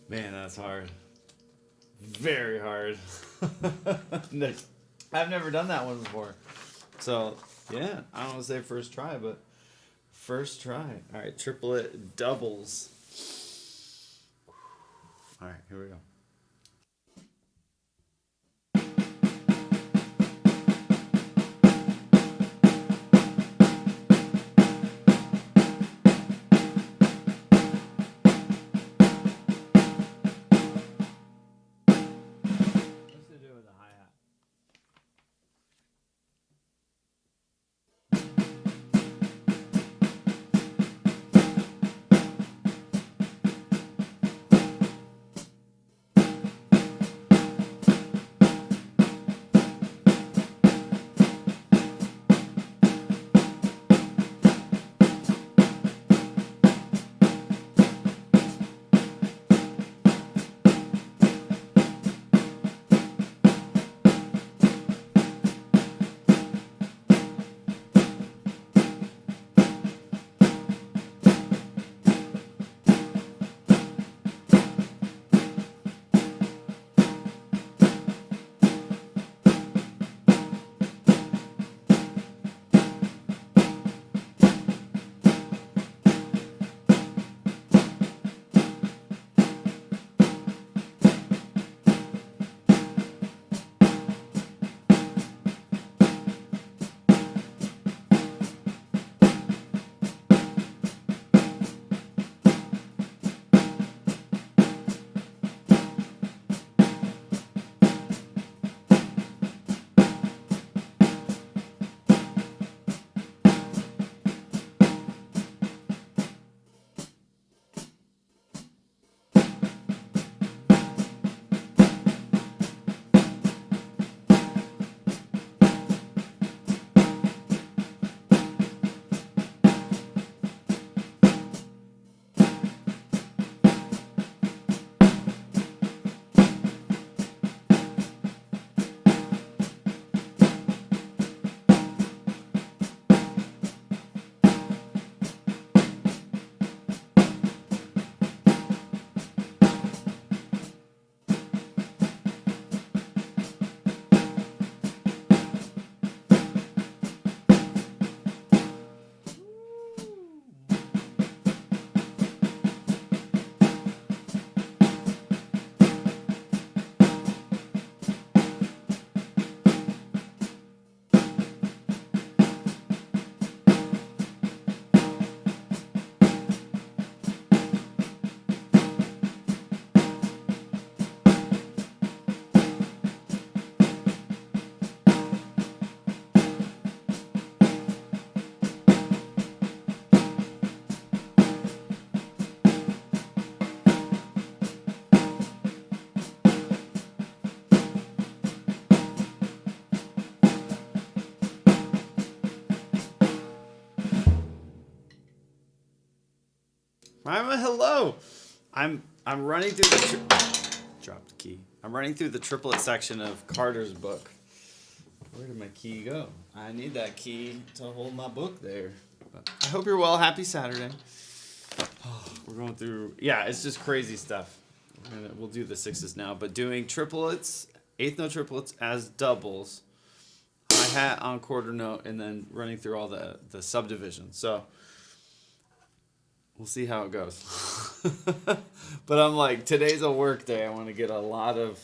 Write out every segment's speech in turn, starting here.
Man, that's hard. Very hard. I've never done that one before. So, yeah, I don't want to say first try, but first try. All right, triplet doubles. All right, here we go. What's to do with the hi-hat? I'm a hello. I'm running through the dropped the key. I'm running through the triplet section of Carter's book. Where did my key go? I need that key to hold my book there. But I hope you're well. Happy Saturday. We're going through. Yeah, it's just crazy stuff. We'll do the sixes now, but doing triplets, eighth note triplets as doubles, hi hat on quarter note, and then running through all the subdivisions. So we'll see how it goes. But I'm like, today's a work day. I want to get a lot of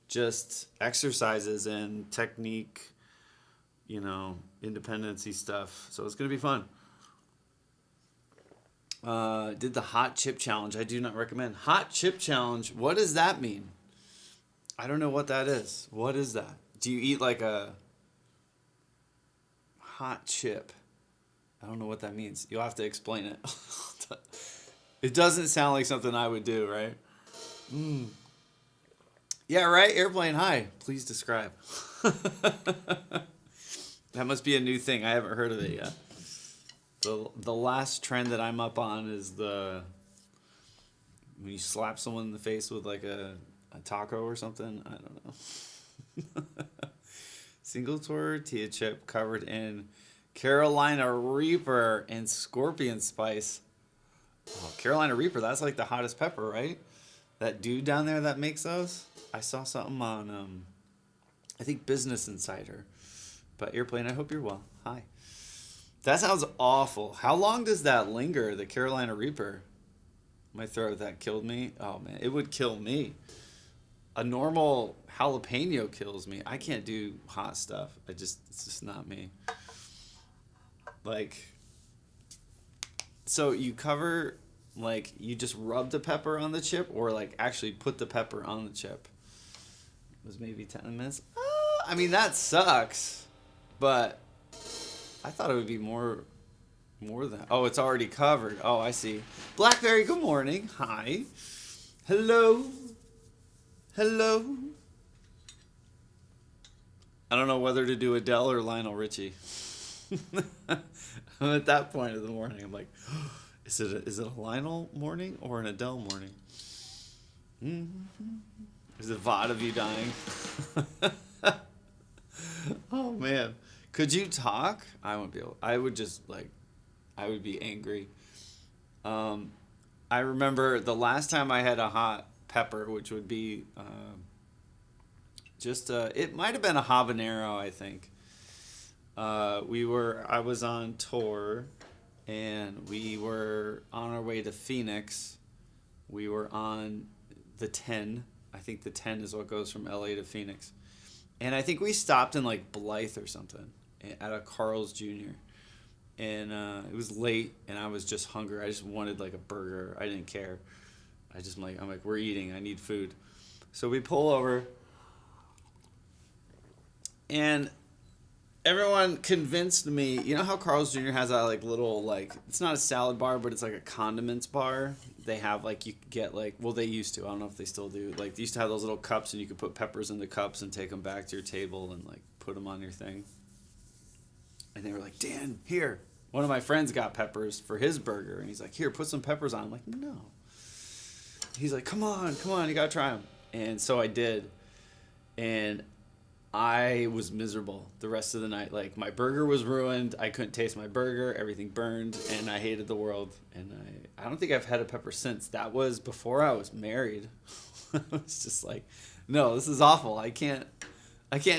just exercises and technique, independency stuff. So it's going to be fun. Did the hot chip challenge. I do not recommend. Hot chip challenge. What does that mean? I don't know what that is. What is that? Do you eat like a hot chip? I don't know what that means. You'll have to explain it. It doesn't sound like something I would do, right? Yeah, right? Airplane high. Please describe. That must be a new thing. I haven't heard of it yet. The last trend that I'm up on is when you slap someone in the face with like a taco or something. I don't know. Single tortilla chip covered in Carolina Reaper and scorpion spice. Oh, Carolina Reaper, that's like the hottest pepper, right? that dude down there that makes those. I saw something on I think Business Insider. But Airplane, I hope you're well. Hi. That sounds awful. How long does that linger, the Carolina Reaper? My throat, that killed me. Oh man, it would kill me. A normal jalapeno kills me. I can't do hot stuff. It's just not me. Like, so you cover, like, you just rub the pepper on the chip, or like actually put the pepper on the chip? It was maybe 10 minutes. I mean, that sucks, but I thought it would be more than. Oh, it's already covered. Oh, I see. Blackberry, good morning. Hi. Hello. Hello. I don't know whether to do Adele or Lionel Richie. I'm at that point of the morning. I'm like, is it a Lionel morning or an Adele morning? Mm-hmm. Is it VOD of you dying? Oh man, could you talk? I wouldn't be able. I would just like, I would be angry. I remember the last time I had a hot pepper, which would be it might have been a habanero, I think. I was on tour, and we were on our way to Phoenix. We were on the 10. I think the 10 is what goes from LA to Phoenix. And I think we stopped in like Blythe or something at a Carl's Jr. And it was late, and I was just hungry. I just wanted like a burger. I didn't care. I'm like, we're eating. I need food. So we pull over, and everyone convinced me. You know how Carl's Jr. has that like little, like, it's not a salad bar, but it's like a condiments bar. They have like, you could get like, well, they used to. I don't know if they still do. Like, they used to have those little cups, and you could put peppers in the cups and take them back to your table and like put them on your thing. And they were like, Dan, here. One of my friends got peppers for his burger, and he's like, here, put some peppers on. I'm like, no. He's like, come on, you gotta try them. And so I did, and I was miserable the rest of the night. Like, my burger was ruined. I couldn't taste my burger. Everything burned, and I hated the world. And I don't think I've had a pepper since. That was before I was married. I was just like, no, this is awful. I can't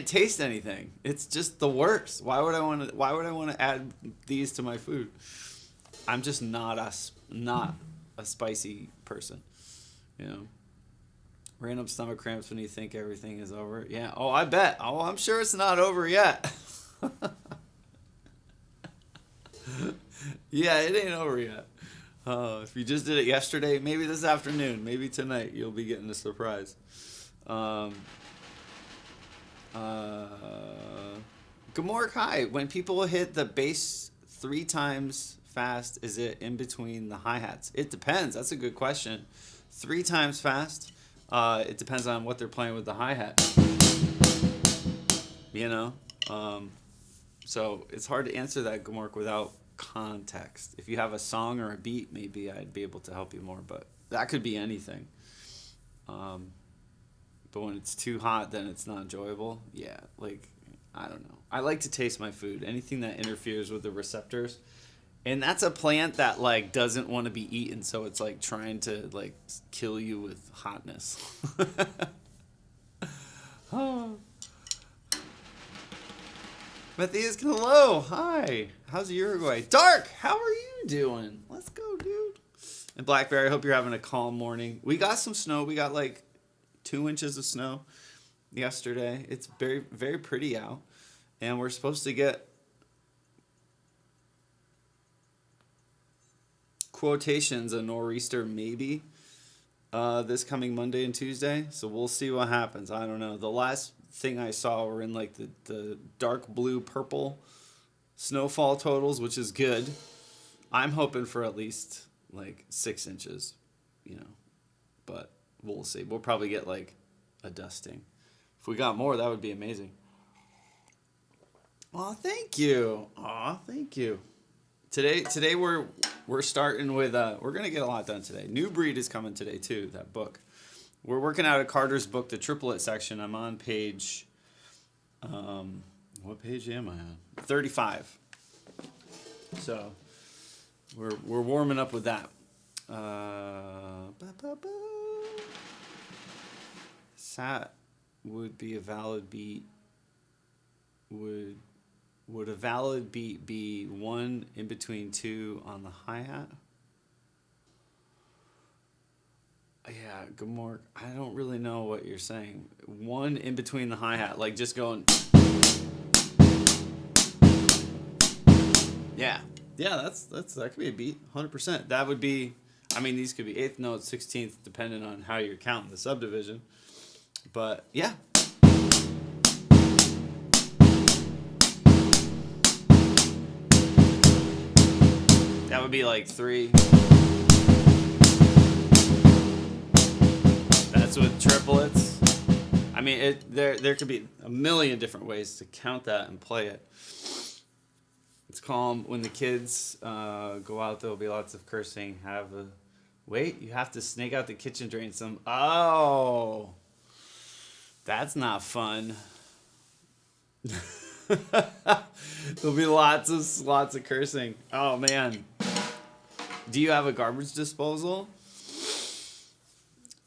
taste anything. It's just the worst. Why would I want to add these to my food? I'm just not a spicy person, you know. Random stomach cramps when you think everything is over. Yeah. Oh, I bet. Oh, I'm sure it's not over yet. Yeah, it ain't over yet. If you just did it yesterday, maybe this afternoon, maybe tonight, you'll be getting a surprise. Good morning, hi. When people hit the bass 3 times fast, is it in between the hi-hats? It depends. That's a good question. 3 times fast. It depends on what they're playing with the hi-hat. You know? So it's hard to answer that, Gomork, without context. If you have a song or a beat, maybe I'd be able to help you more, but that could be anything. But when it's too hot, then it's not enjoyable. Yeah, like, I don't know. I like to taste my food. Anything that interferes with the receptors. And that's a plant that, like, doesn't want to be eaten, so it's, like, trying to, like, kill you with hotness. Oh. Matthias, hello. Hi. How's Uruguay? Dark, how are you doing? Let's go, dude. And Blackberry, I hope you're having a calm morning. We got some snow. We got, like, 2 inches of snow yesterday. It's very, very pretty out. And we're supposed to get quotations, a nor'easter maybe this coming Monday and Tuesday. So we'll see what happens. I don't know. The last thing I saw were in like the dark blue purple snowfall totals, which is good. I'm hoping for at least like 6 inches, you know, but we'll see. We'll probably get like a dusting. If we got more, that would be amazing. Aw, thank you. Aw, thank you. Today we're starting with we're gonna get a lot done today. New Breed is coming today too. That book. We're working out of Carter's book, the triplet section. I'm on page. What page am I on? 35. So we're warming up with that. Ba, ba, ba. Sat would be a valid beat. Would a valid beat be one in between two on the hi-hat? Yeah, good morning. I don't really know what you're saying. One in between the hi-hat, like just going. Yeah, yeah, that could be a beat, 100%. That would be. I mean, these could be eighth notes, 16th, depending on how you're counting the subdivision. But yeah. That would be like 3. That's with triplets. I mean, there could be a million different ways to count that and play it. It's calm. When the kids go out, there'll be lots of cursing. Wait, you have to snake out the kitchen drain some. Oh, that's not fun. There'll be lots of cursing. Oh man. Do you have a garbage disposal?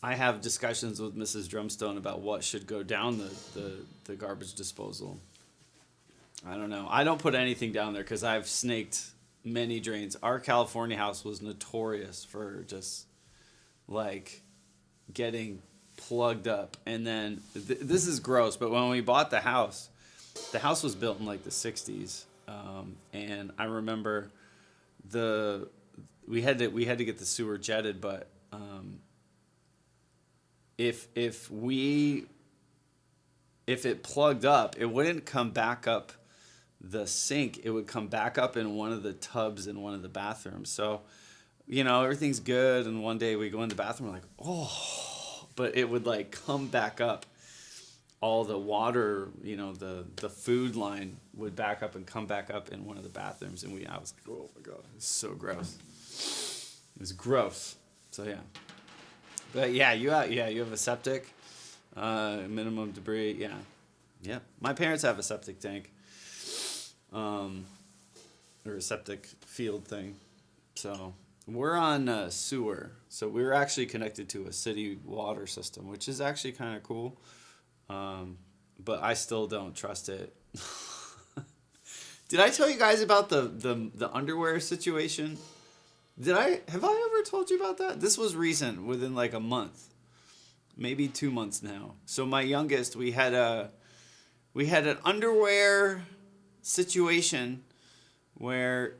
I have discussions with Mrs. Drumstone about what should go down the garbage disposal. I don't know. I don't put anything down there because I've snaked many drains. Our California house was notorious for just like getting plugged up. And then this is gross, but when we bought the house was built in like the 60s. And I remember we had to get the sewer jetted, but if it plugged up, it wouldn't come back up the sink. It would come back up in one of the tubs in one of the bathrooms. So, everything's good, and one day we go in the bathroom, we're like, oh, but it would like come back up. All the water, the food line would back up and come back up in one of the bathrooms, and I was like, oh my god, it's so gross. It was gross. So yeah, but yeah, you have a septic, minimum debris. Yeah. My parents have a septic tank, or a septic field thing. So we're on sewer. So we're actually connected to a city water system, which is actually kind of cool. But I still don't trust it. Did I tell you guys about the underwear situation? Have I ever told you about that? This was recent, within like a month, maybe 2 months now. So my youngest, we had an underwear situation where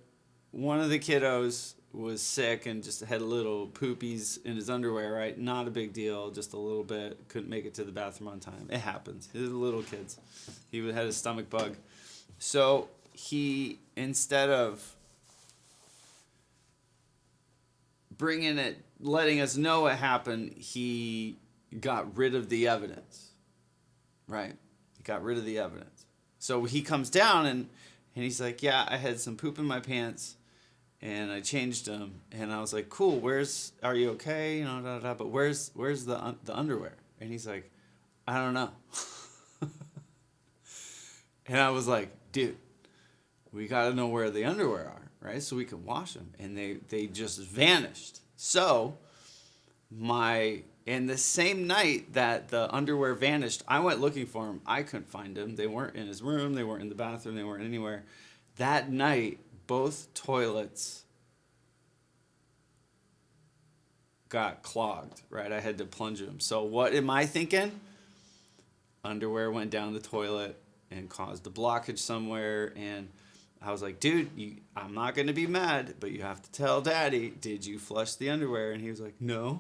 one of the kiddos was sick and just had little poopies in his underwear, right? Not a big deal, just a little bit. Couldn't make it to the bathroom on time. It happens. They're little kids. He had a stomach bug. So he, instead of letting us know what happened, he got rid of the evidence, right? He got rid of the evidence. So he comes down and he's like, yeah, I had some poop in my pants. And I changed them, and I was like, "Cool. Are you okay? But where's the underwear?" And he's like, "I don't know." And I was like, "Dude, we got to know where the underwear are, right? So we can wash them." And they just vanished. So and the same night that the underwear vanished, I went looking for them. I couldn't find them. They weren't in his room. They weren't in the bathroom. They weren't anywhere. That night, both toilets got clogged, right? I had to plunge them. So what am I thinking? Underwear went down the toilet and caused a blockage somewhere. And I was like, dude, I'm not going to be mad, but you have to tell Daddy, did you flush the underwear? And he was like, no.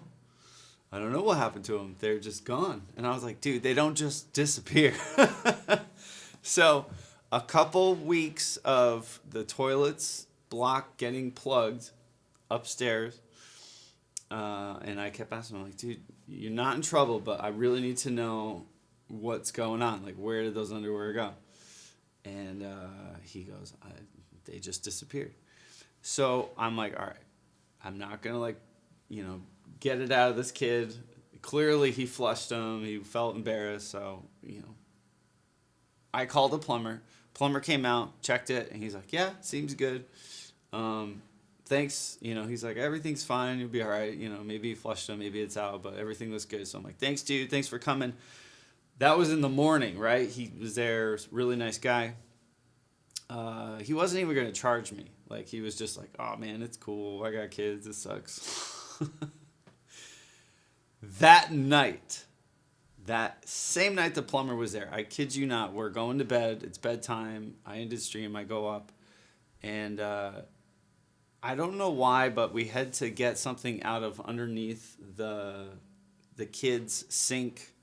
I don't know what happened to them. They're just gone. And I was like, dude, they don't just disappear. So a couple weeks of the toilets block getting plugged upstairs. And I kept asking him, like, dude, you're not in trouble, but I really need to know what's going on. Like, where did those underwear go? And he goes, they just disappeared. So I'm like, all right, I'm not going to, get it out of this kid. Clearly he flushed them. He felt embarrassed. So, I called a plumber. Plumber came out, checked it, and he's like, yeah, seems good. thanks. He's like, everything's fine. You'll be all right. Maybe he flushed them, maybe it's out, but everything was good. So I'm like, thanks, dude. Thanks for coming. That was in the morning, right? He was there, really nice guy. He wasn't even going to charge me. Like, he was just like, oh man, it's cool. I got kids. It sucks. That night, that same night the plumber was there, I kid you not, we're going to bed. It's bedtime. I ended stream. I go up. And I don't know why, but we had to get something out of underneath the kids' sink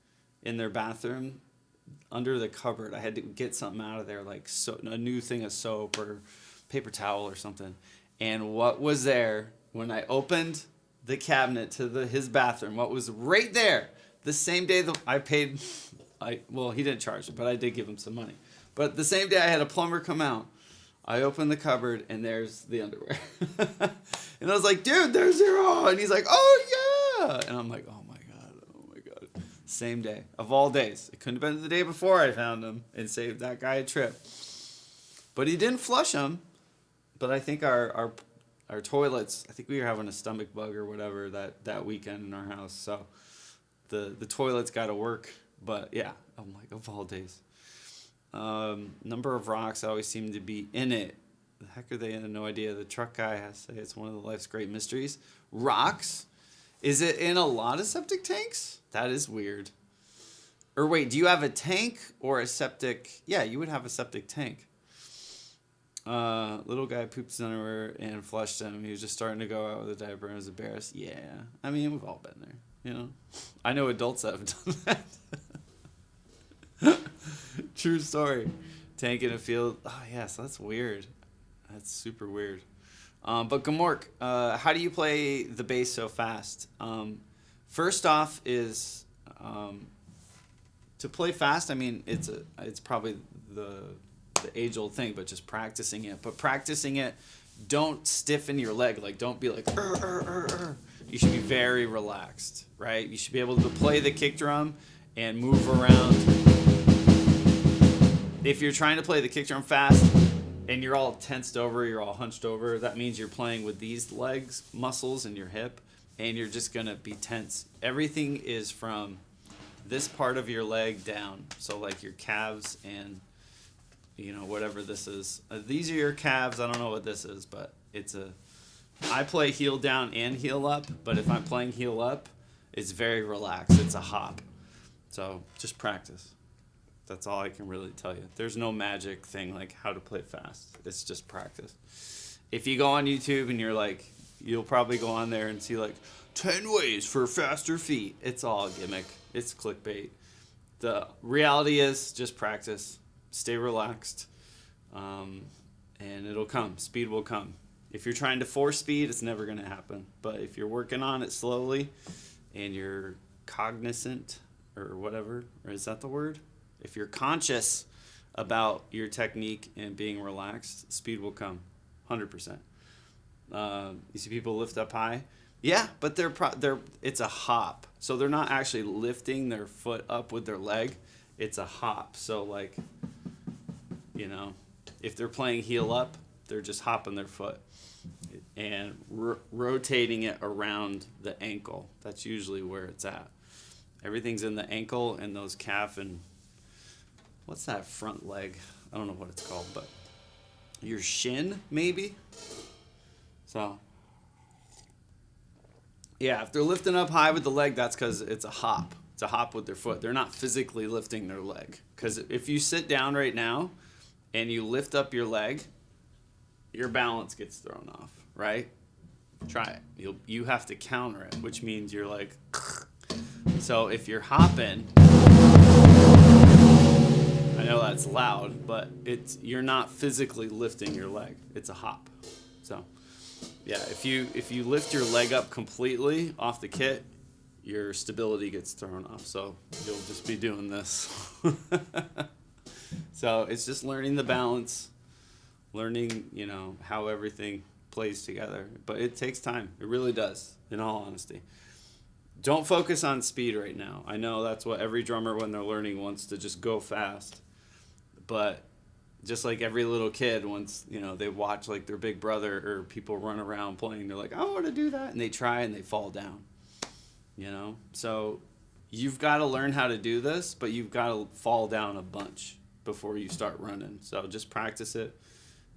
in their bathroom, under the cupboard. I had to get something out of there, like a new thing of soap or paper towel or something. And what was there when I opened the cabinet to his bathroom? What was right there? The same day that I paid, well, he didn't charge it, but I did give him some money. But the same day I had a plumber come out, I opened the cupboard and there's the underwear. And I was like, dude, there's zero. And he's like, oh yeah. And I'm like, oh my God. Same day of all days. It couldn't have been the day before I found him and saved that guy a trip. But he didn't flush them. But I think our toilets, I think we were having a stomach bug or whatever that weekend in our house. So the toilets got to work. But yeah, I'm like, of all days. Number of rocks always seem to be in it. The heck are they? I have no idea. The truck guy has to say it's one of the life's great mysteries. Rocks? Is it in a lot of septic tanks? That is weird. Or wait, do you have a tank or a septic? Yeah, you would have a septic tank. Little guy pooped his underwear and flushed him. He was just starting to go out with a diaper and was embarrassed. Yeah, I mean, we've all been there, I know adults that have done that. True story. Tank in a field. Oh, yeah, so that's weird. That's super weird. But Gamork, how do you play the bass so fast? First off is to play fast. I mean, it's probably the age-old thing, but just practicing it. But practicing it, don't stiffen your leg. Like, don't be like, You should be very relaxed, right? You should be able to play the kick drum and move around. If you're trying to play the kick drum fast and you're all tensed over, you're all hunched over, that means you're playing with these legs, muscles in your hip, and you're just going to be tense. Everything is from this part of your leg down. So like your calves and, whatever this is. These are your calves. I don't know what this is, but I play heel down and heel up, but if I'm playing heel up, it's very relaxed. It's a hop. So just practice. That's all I can really tell you. There's no magic thing like how to play fast. It's just practice. If you go on YouTube and you're like, you'll probably go on there and see like 10 ways for faster feet. It's all a gimmick. It's clickbait. The reality is just practice. Stay relaxed. And it'll come. Speed will come. If you're trying to force speed, it's never going to happen. But if you're working on it slowly and you're cognizant or whatever, or is that the word? If you're conscious about your technique and being relaxed, speed will come, 100%. You see people lift up high? Yeah, but it's a hop. So they're not actually lifting their foot up with their leg. It's a hop. So like, if they're playing heel up, they're just hopping their foot and rotating it around the ankle. That's usually where it's at. Everything's in the ankle and those calf and what's that front leg? I don't know what it's called, but your shin, maybe? So, yeah, if they're lifting up high with the leg, that's because it's a hop. It's a hop with their foot. They're not physically lifting their leg. Because if you sit down right now and you lift up your leg, your balance gets thrown off, right? Try it. You have to counter it, which means you're like... So if you're hopping... I know that's loud, but you're not physically lifting your leg. It's a hop. So, yeah, if you lift your leg up completely off the kit, your stability gets thrown off. So you'll just be doing this. So it's just learning the balance, learning, how everything plays together. But it takes time. It really does, in all honesty. Don't focus on speed right now. I know that's what every drummer when they're learning wants to just go fast. But Just like every little kid, once they watch like their big brother or people run around playing, they're like, I want to do that, and they try and they fall down. So you've got to learn how to do this, but you've got to fall down a bunch before you start running. So just practice it,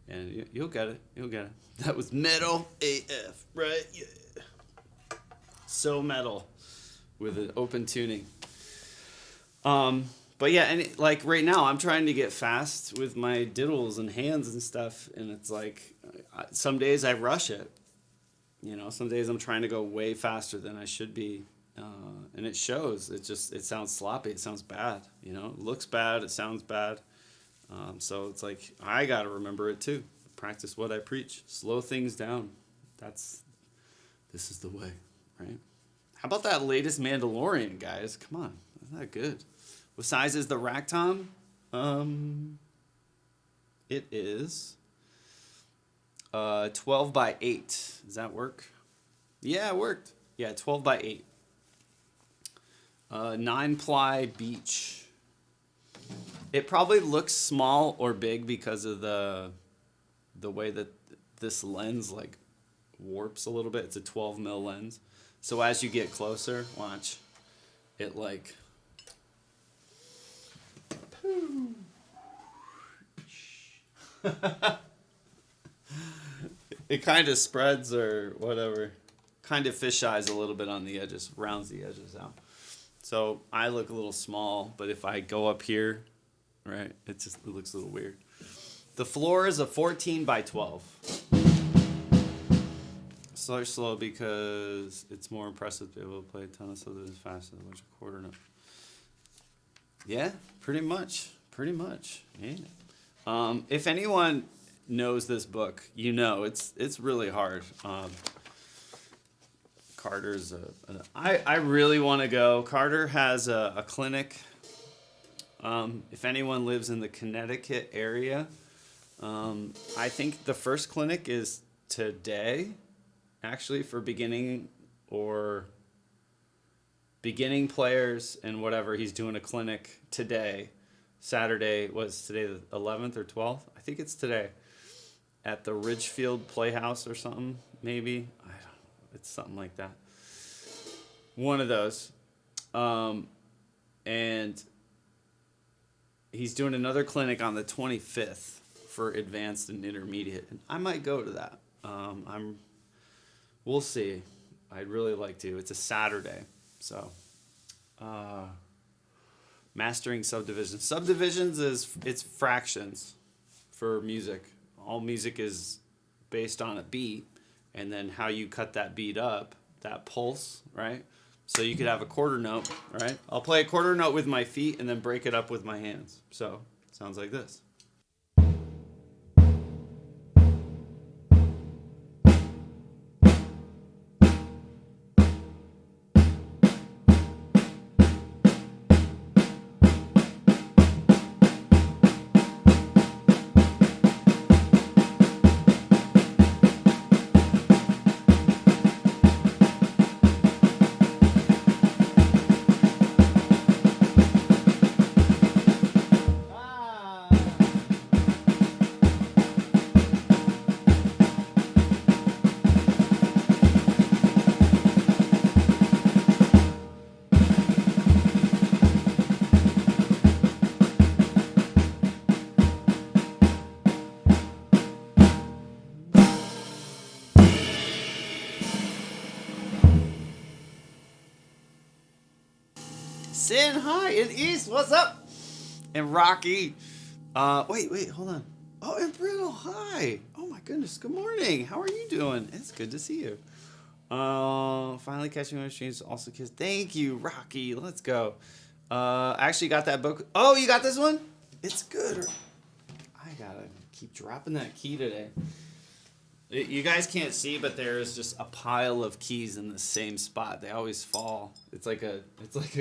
and you'll get it. You'll get it. That was metal AF, right? Yeah. So metal with an open tuning. But yeah, and like right now, I'm trying to get fast with my diddles and hands and stuff, and it's like some days I rush it. Some days I'm trying to go way faster than I should be, and it shows. It sounds sloppy. It sounds bad. It looks bad. It sounds bad. So it's like I gotta remember it too. Practice what I preach. Slow things down. This is the way, right? How about that latest Mandalorian, guys? Come on, isn't that good? What size is the rack tom? It is 12 by 8. Does that work? Yeah, it worked. Yeah, 12 by 8. 9-ply beech. It probably looks small or big because of the way that this lens like warps a little bit. It's a 12 mil lens. So as you get closer, watch, it like it kind of spreads or whatever, kind of fisheyes a little bit on the edges, rounds the edges out. So I look a little small, but if I go up here, right, it looks a little weird. The floor is a 14 by 12. Slow because it's more impressive to be able to play a ton of something as fast as a bunch of quarter note. Yeah, pretty much. Yeah. If anyone knows this book, it's really hard. Carter's I really want to go. Carter has a clinic. If anyone lives in the Connecticut area, I think the first clinic is today, actually, for beginning players and whatever. He's doing a clinic today. Saturday, was today the 11th or 12th? I think it's today at the Ridgefield Playhouse or something, maybe. I don't know. It's something like that. One of those. And he's doing another clinic on the 25th for advanced and intermediate. And I might go to that. We'll see. I'd really like to. It's a Saturday. So, mastering subdivisions. Subdivisions it's fractions for music. All music is based on a beat, and then how you cut that beat up, that pulse, right? So you could have a quarter note, right? I'll play a quarter note with my feet and then break it up with my hands. So, sounds like this. Sin, hi, and East, what's up? And Rocky, wait, hold on. Oh, and Brittle, hi. Oh my goodness, good morning. How are you doing? It's good to see you. Finally catching my streams, also kiss. Thank you, Rocky. Let's go. I actually got that book. Oh, you got this one? It's good. I gotta keep dropping that key today. You guys can't see, but there's just a pile of keys in the same spot. They always fall. It's like a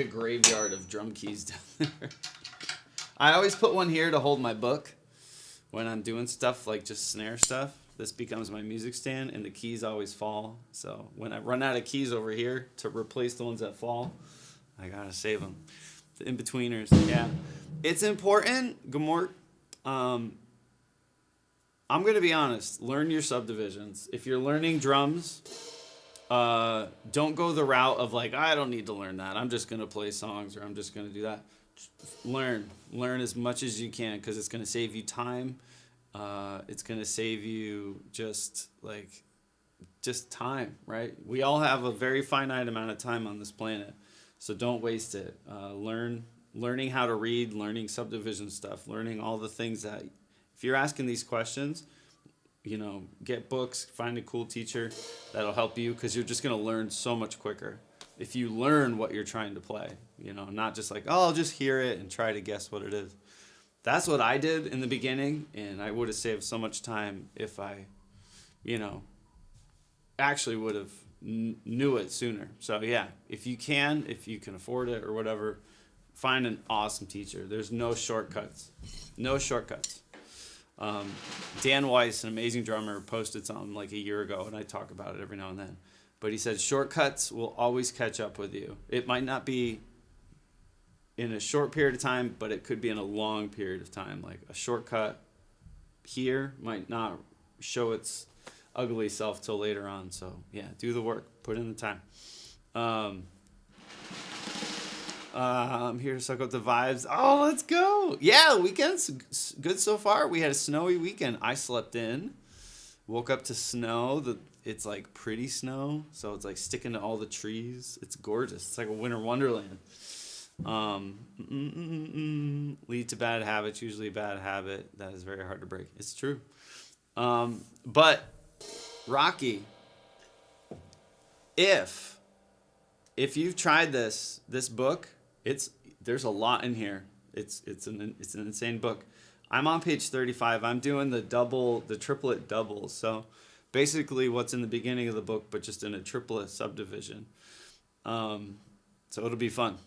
graveyard of drum keys down there. I always put one here to hold my book when I'm doing stuff like just snare stuff. This becomes my music stand, and the keys always fall. So when I run out of keys over here to replace the ones that fall, I gotta save them. The in-betweeners, yeah. It's important, Gamort. I'm going to be honest. Learn your subdivisions. If you're learning drums, don't go the route of like, I don't need to learn that. I'm just going to play songs or I'm just going to do that. Learn as much as you can because it's going to save you time. It's going to save you just time, right? We all have a very finite amount of time on this planet. So don't waste it. Learning how to read, learning subdivision stuff, learning all the things that, if you're asking these questions, get books, find a cool teacher that'll help you because you're just going to learn so much quicker. If you learn what you're trying to play, not just like, oh, I'll just hear it and try to guess what it is. That's what I did in the beginning, and I would have saved so much time if I, actually would have knew it sooner. So yeah, if you can afford it or whatever, find an awesome teacher. There's no shortcuts. Dan Weiss, an amazing drummer, posted something like a year ago, and I talk about it every now and then. But he said shortcuts will always catch up with you. It might not be in a short period of time, but it could be in a long period of time. Like a shortcut here might not show its ugly self till later on. So yeah, do the work, put in the time. I'm here to suck up the vibes. Oh, let's go. Yeah, weekend's good so far. We had a snowy weekend. I slept in, woke up to snow. It's like pretty snow, so it's like sticking to all the trees. It's gorgeous. It's like a winter wonderland. Lead to bad habits, usually a bad habit that is very hard to break. It's true. But Rocky, if you've tried this book, there's a lot in here. It's an insane book. I'm on page 35. I'm doing the triplet doubles. So basically what's in the beginning of the book, but just in a triplet subdivision. So it'll be fun,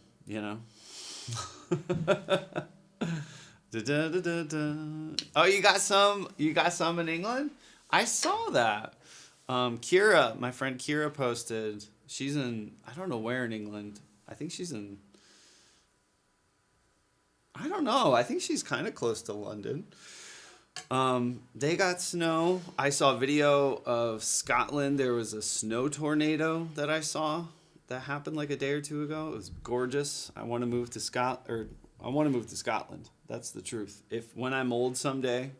Oh, you got some in England? I saw that. Kira, my friend Kira posted. She's in, I don't know where in England. I think she's in, I don't know. I think she's kind of close to London. They got snow. I saw a video of Scotland. There was a snow tornado that I saw that happened like a day or two ago. It was gorgeous. I want to move to Scotland. That's the truth. When I'm old someday,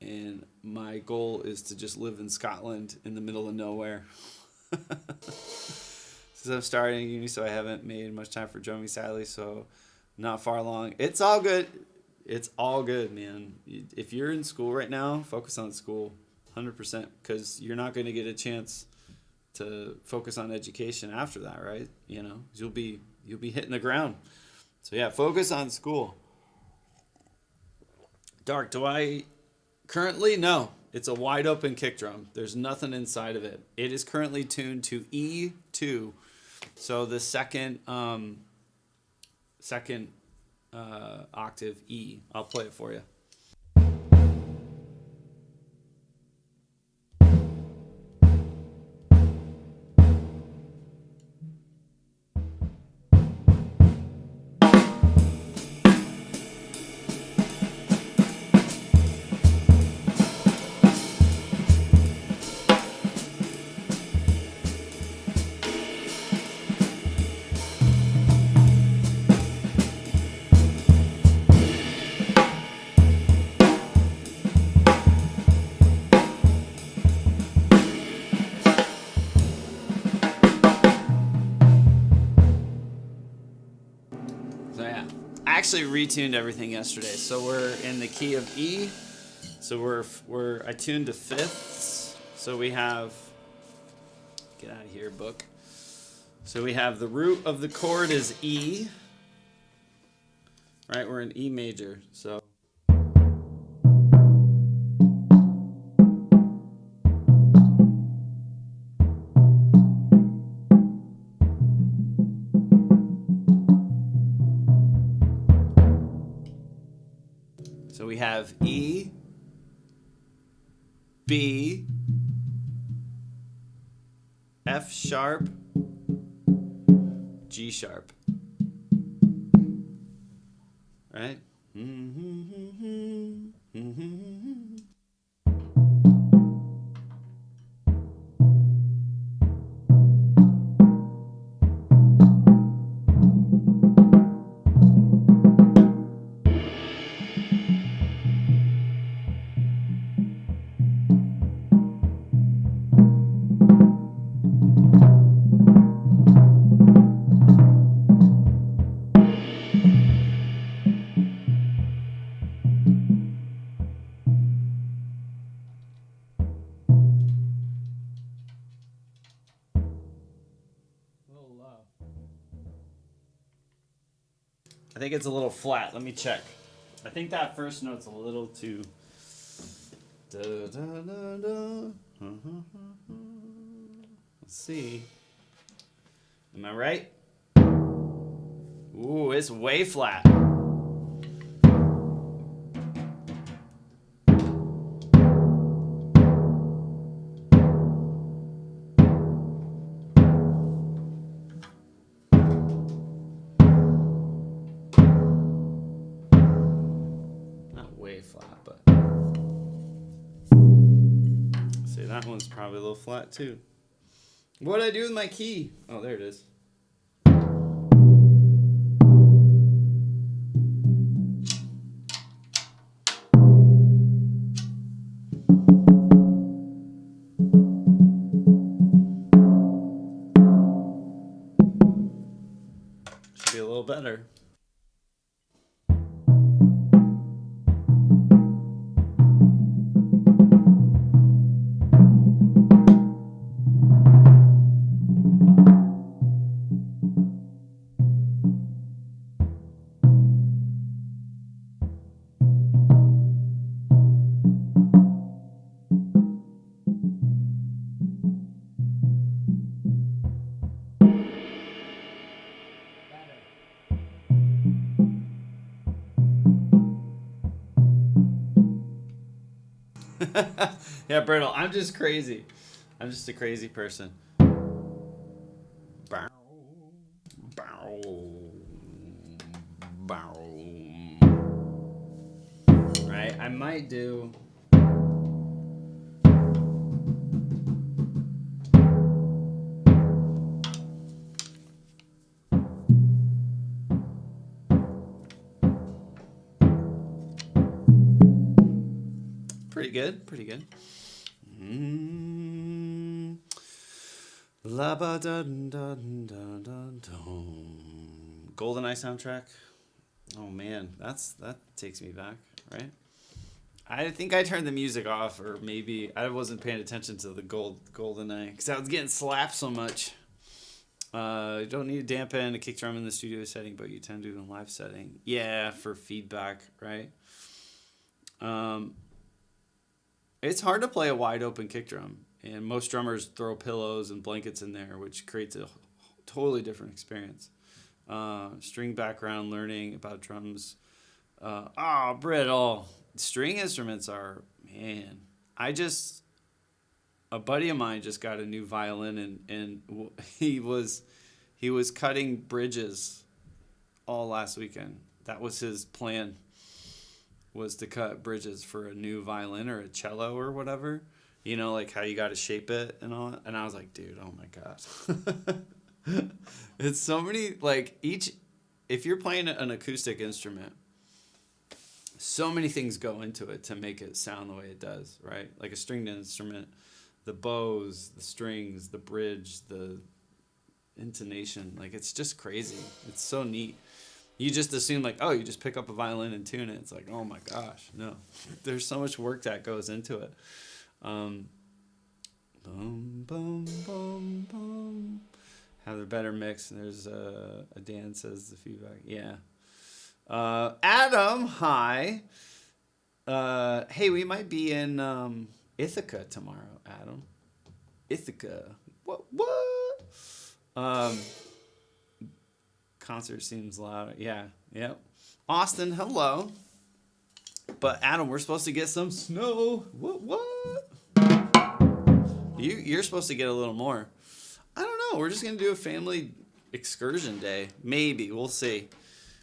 and my goal is to just live in Scotland in the middle of nowhere. Since I'm starting uni, so I haven't made much time for drumming, sadly, so not far along. It's all good. It's all good, man. If you're in school right now, focus on school 100% because you're not going to get a chance to focus on education after that, right? You'll be hitting the ground. So yeah, focus on school. Dark, do I currently? No. It's a wide open kick drum. There's nothing inside of it. It is currently tuned to E2. So the second octave E. I'll play it for you. Actually retuned everything yesterday, so we're in the key of E. So I tuned to fifths. So we have, get out of here, book. So we have the root of the chord is E. Right, we're in E major. So we have E, B, F sharp, G sharp. Right? I think it's a little flat. Let me check. I think that first note's a little too. Da, da, da, da. Let's see. Am I right? Ooh, it's way flat. Not way flat, but. See, that one's probably a little flat too. What'd I do with my key? Oh, there it is. Should be a little better. Yeah, Brittle, I'm just crazy. I'm just a crazy person. Bow, bow, bow. Right? I might do. Pretty good, pretty good. La ba dun dun dun dun dun. GoldenEye soundtrack. Oh man, that takes me back, right? I think I turned the music off, or maybe I wasn't paying attention to the GoldenEye because I was getting slapped so much. You don't need to dampen a kick drum in the studio setting, but you tend to in live setting. Yeah, for feedback, right? It's hard to play a wide open kick drum, and most drummers throw pillows and blankets in there, which creates a totally different experience. String background, learning about drums. Brittle. String instruments are, man. A buddy of mine just got a new violin, and he was cutting bridges all last weekend. That was his plan, was to cut bridges for a new violin or a cello or whatever. You know, like how you got to shape it and all that. And I was like, dude, oh my gosh. It's so many, like if you're playing an acoustic instrument, so many things go into it to make it sound the way it does, right? Like a stringed instrument, the bows, the strings, the bridge, the intonation, like it's just crazy. It's so neat. You just assume like, oh, you just pick up a violin and tune it. It's like, oh my gosh, no. There's so much work that goes into it. Boom, boom, boom, boom. Have a better mix. There's a Dan says the feedback. Yeah. Adam, hi. Hey, we might be in Ithaca tomorrow, Adam. Ithaca. What? Concert seems loud. Yeah. Yep. Austin, hello. But Adam, we're supposed to get some snow. What? You're supposed to get a little more. I don't know. We're just gonna do a family excursion day. Maybe. We'll see.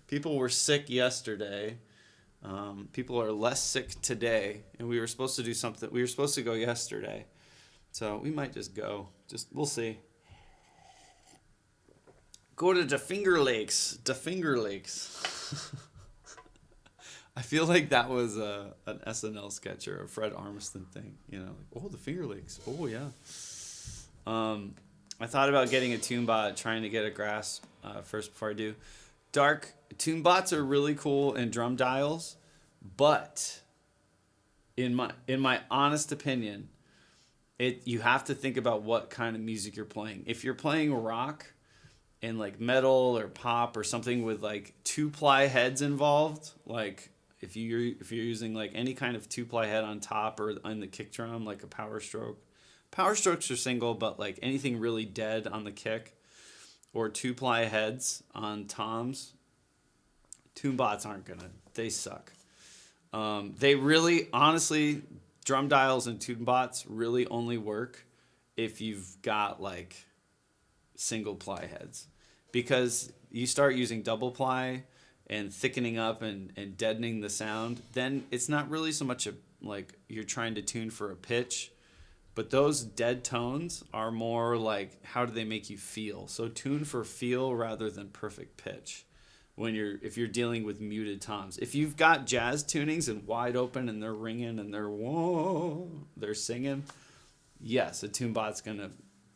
People were sick yesterday. People are less sick today, and we were supposed to do something. We were supposed to go yesterday, so we might just go. We'll see. Go to the Finger Lakes. The Finger Lakes. I feel like that was an SNL sketch or a Fred Armisen thing. You know, like, oh, the Finger Lakes. Oh yeah. I thought about getting a TuneBot, trying to get a grasp first before I do. Dark TuneBots are really cool in drum dials, but in my honest opinion, you have to think about what kind of music you're playing. If you're playing rock, in like metal or pop or something with like 2-ply heads involved, like if you're using like any kind of 2-ply head on top or on the kick drum, like a power stroke. Power strokes are single, but like anything really dead on the kick or 2-ply heads on toms, tune bots aren't gonna. They suck. They really, honestly, drum dials and tune bots really only work if you've got like single ply heads, because you start using double ply and thickening up and deadening the sound, then it's not really so much like you're trying to tune for a pitch, but those dead tones are more like how do they make you feel. So tune for feel rather than perfect pitch if you're dealing with muted toms. If you've got jazz tunings and wide open and they're ringing and they're singing, yes, a tune bot's gonna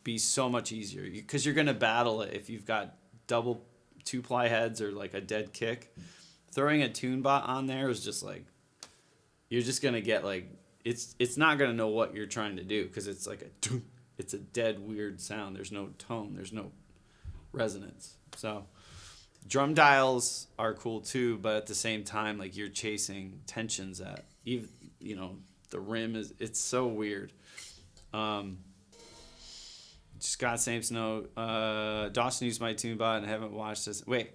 be so much easier because you're gonna battle it if you've got double 2-ply heads or like a dead kick. Throwing a tune bot on there is just like you're just gonna get like it's not gonna know what you're trying to do because it's like it's a dead weird sound. There's no tone. There's no resonance. So drum dials are cool too, but at the same time, like you're chasing tensions at even the rim it's so weird. Scott Sames, no. Dawson used my tune bot and I haven't watched this. Wait,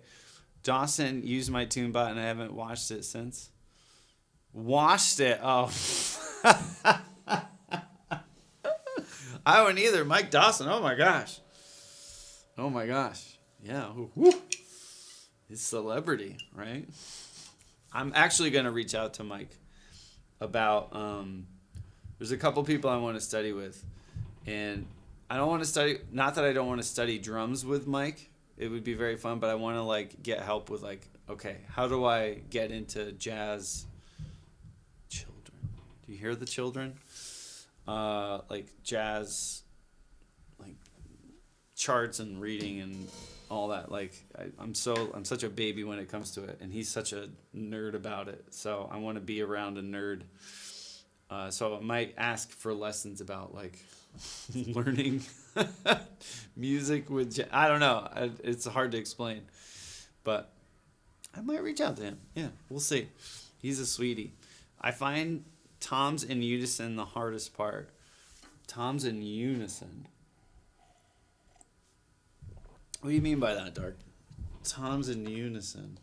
Dawson used my tune bot and I haven't watched it since. Watched it? Oh. I wouldn't either. Mike Dawson. Oh my gosh. Oh my gosh. Yeah. Woo. He's celebrity, right? I'm actually gonna reach out to Mike about. There's a couple people I want to study with, and I don't want to study. Not that I don't want to study drums with Mike. It would be very fun, but I want to like get help with like, okay, how do I get into jazz? Children, do you hear the children? Like jazz, like charts and reading and all that. Like I'm such a baby when it comes to it, and he's such a nerd about it. So I want to be around a nerd. So I might ask for lessons about like learning music with I don't know. It's hard to explain, but I might reach out to him. Yeah, we'll see. He's a sweetie. I find toms in unison the hardest part. Toms in unison. What do you mean by that, Dark? Toms in unison.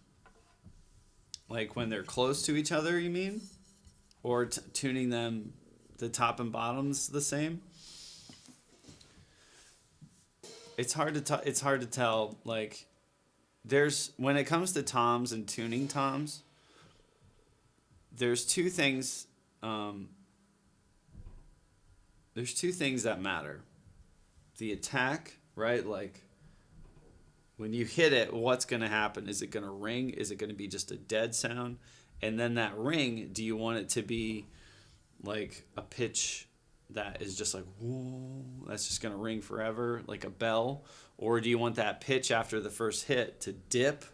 Like when they're close to each other, you mean? Or tuning them, the top and bottoms the same? It's hard to tell. Like, when it comes to toms and tuning toms, there's two things. There's two things that matter. The attack, right? Like, when you hit it, what's going to happen? Is it going to ring? Is it going to be just a dead sound? And then that ring, do you want it to be like a pitch that is just like, whoa, that's just going to ring forever, like a bell? Or do you want that pitch after the first hit to dip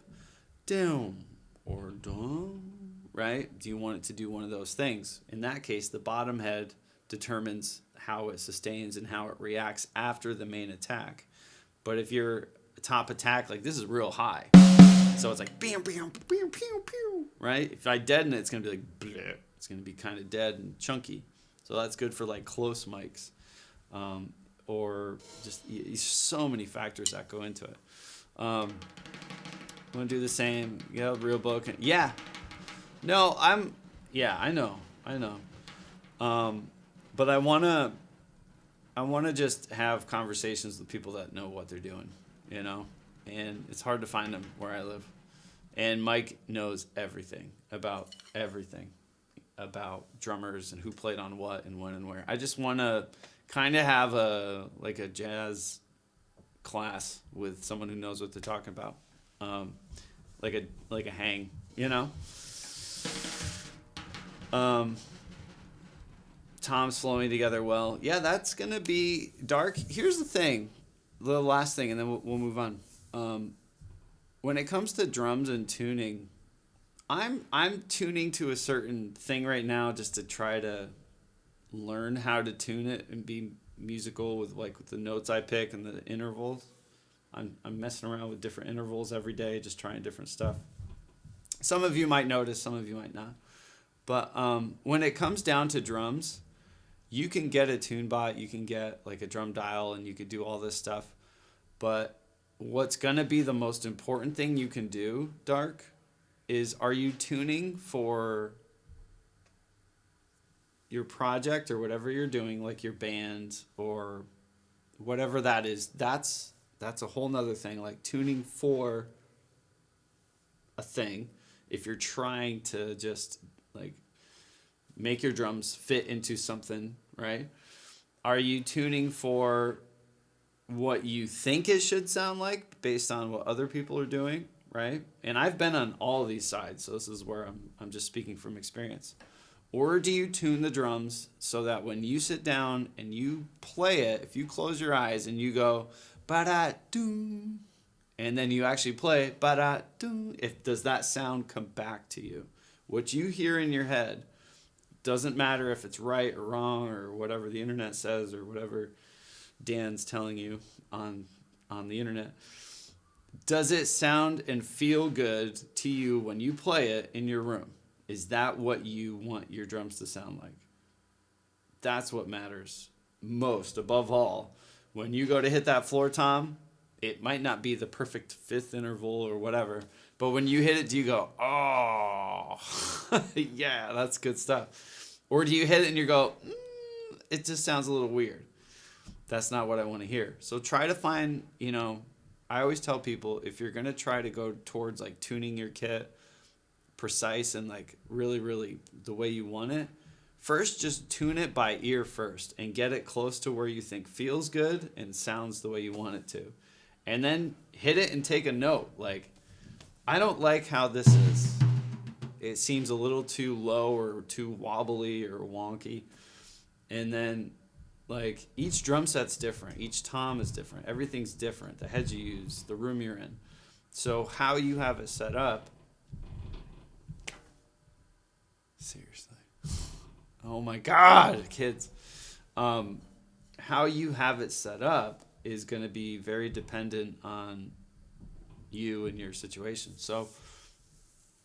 down or down, right? Do you want it to do one of those things? In that case, the bottom head determines how it sustains and how it reacts after the main attack. But if you're top attack, like this is real high. So it's like, bam, bam, bam, pew, pew, right? If I deaden it, it's going to be like, bleh. It's going to be kind of dead and chunky. So that's good for like close mics. Or just, so many factors that go into it. I'm going to do the same. Yeah, real book. Yeah. No, I know. But I want to just have conversations with people that know what they're doing, and it's hard to find them where I live. And Mike knows everything about drummers and who played on what and when and where. I just want to kind of have a jazz class with someone who knows what they're talking about, like a hang, Tom's flowing together well. Yeah, that's gonna be dark. Here's the thing, the last thing, and then we'll move on. When it comes to drums and tuning, I'm tuning to a certain thing right now just to try to learn how to tune it and be musical with the notes I pick and the intervals. I'm messing around with different intervals every day, just trying different stuff. Some of you might notice, some of you might not. But when it comes down to drums, you can get a TuneBot, you can get like a drum dial, and you could do all this stuff. But what's going to be the most important thing you can do, Dark, is are you tuning for your project or whatever you're doing, like your band or whatever that is? That's a whole nother thing, like tuning for a thing. If you're trying to just like make your drums fit into something, right? Are you tuning for what you think it should sound like based on what other people are doing, right? And I've been on all these sides, so this is where I'm just speaking from experience. Or do you tune the drums so that when you sit down and you play it, if you close your eyes and you go ba-da-doo, and then you actually play ba-da-doo, does that sound come back to you? What you hear in your head, doesn't matter if it's right or wrong or whatever the internet says or whatever Dan's telling you on the internet. Does it sound and feel good to you when you play it in your room? Is that what you want your drums to sound like? That's what matters most, above all. When you go to hit that floor tom, it might not be the perfect fifth interval or whatever, but when you hit it, do you go, oh, yeah, that's good stuff? Or do you hit it and you go, it just sounds a little weird? That's not what I want to hear. So try to find, I always tell people, if you're going to try to go towards like tuning your kit precise and like really, really the way you want it, first just tune it by ear first and get it close to where you think feels good and sounds the way you want it to. And then hit it and take a note. Like, I don't like how this is. It seems a little too low or too wobbly or wonky. And then like each drum set's different. Each tom is different. Everything's different. The heads you use, the room you're in. So how you have it set up. Seriously. Oh my God, kids. How you have it set up is going to be very dependent on you and your situation. So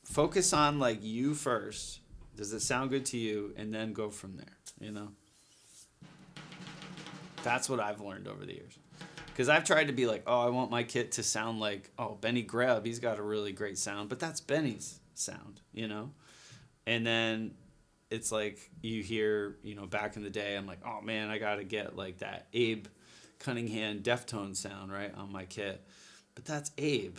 focus on like you first. Does it sound good to you? And then go from there, That's what I've learned over the years. Because I've tried to be like, I want my kit to sound like, Benny Greb, he's got a really great sound. But that's Benny's sound, And then it's like you hear, back in the day, I'm like, oh man, I got to get like that Abe Cunningham Deftone sound, right, on my kit. But that's Abe.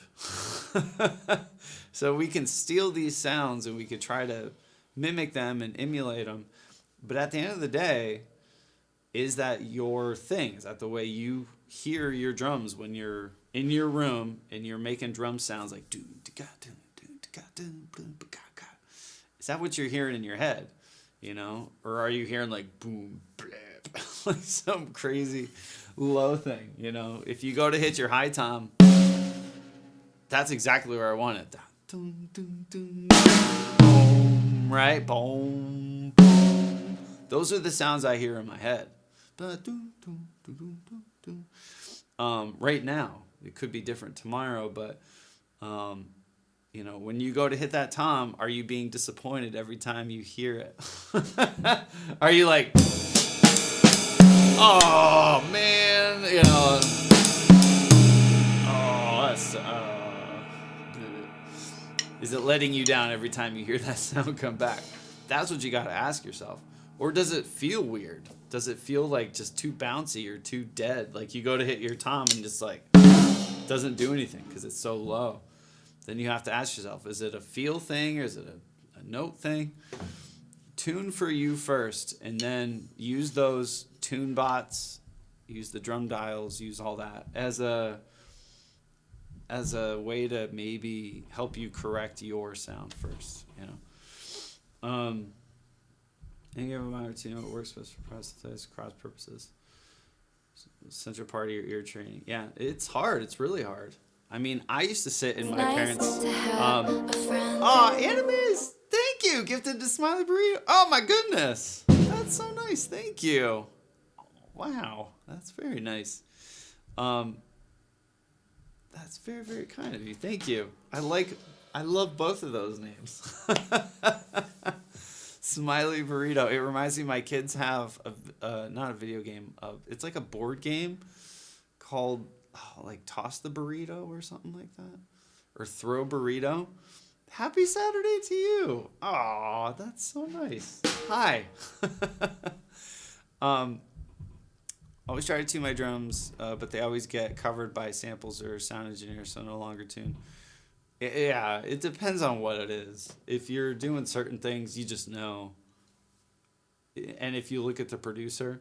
So we can steal these sounds and we could try to mimic them and emulate them. But at the end of the day, is that your thing? Is that the way you hear your drums when you're in your room and you're making drum sounds like do da ga do da ga do boom ba ga ga? Is that what you're hearing in your head? Or are you hearing like boom blap, like some crazy low thing? If you go to hit your high tom, that's exactly where I want it. Dun, dun, dun, boom, right? Boom, boom. Those are the sounds I hear in my head. Right now, it could be different tomorrow, but when you go to hit that tom, are you being disappointed every time you hear it? Are you like, oh man, that's is it letting you down every time you hear that sound come back? That's what you got to ask yourself. Or does it feel weird? Does it feel like just too bouncy or too dead? Like you go to hit your tom and just like doesn't do anything because it's so low. Then you have to ask yourself, is it a feel thing or is it a note thing? Tune for you first, and then use those tune bots, use the drum dials, use all that as a way to maybe help you correct your sound first, Any given minor tune, it works best for prosthetics, cross purposes. Central part of your ear training. Yeah, it's hard. It's really hard. I mean, I used to sit in my parents' Animes! Thank you! Gifted to Smiley Burrito. Oh my goodness! That's so nice. Thank you. Wow, that's very nice. That's very, very kind of you. Thank you. I love both of those names. Smiley Burrito. It reminds me my kids have not a video game. It's like a board game called like Toss the Burrito or something like that, or Throw Burrito. Happy Saturday to you. Aw, that's so nice. Hi. Always try to tune my drums, but they always get covered by samples or sound engineers, so no longer tune. Yeah, it depends on what it is. If you're doing certain things, you just know. And if you look at the producer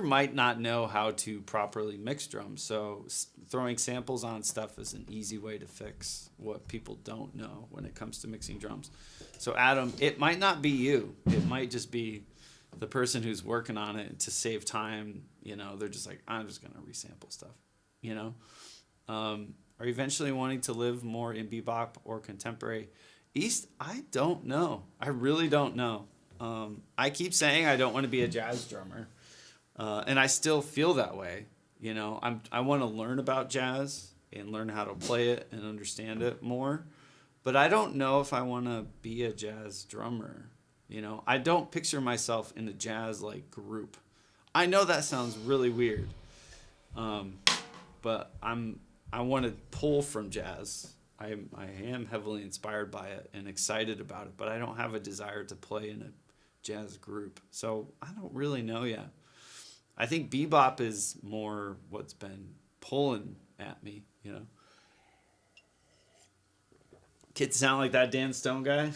might not know how to properly mix drums. So throwing samples on stuff is an easy way to fix what people don't know when it comes to mixing drums. So Adam, it might not be you. It might just be the person who's working on it to save time. You know, they're just like, I'm just going to resample stuff, you know? Are you eventually wanting to live more in bebop or contemporary? East, I don't know. I really don't know. I keep saying I don't want to be a jazz drummer. And I still feel that way. You know, I want to learn about jazz and learn how to play it and understand it more. But I don't know if I want to be a jazz drummer. You know, I don't picture myself in a jazz like group. I know that sounds really weird. But I want to pull from jazz. I am heavily inspired by it and excited about it, but I don't have a desire to play in a jazz group. So I don't really know yet. I think bebop is more what's been pulling at me, you know. Kids sound like that Dan Stone guy.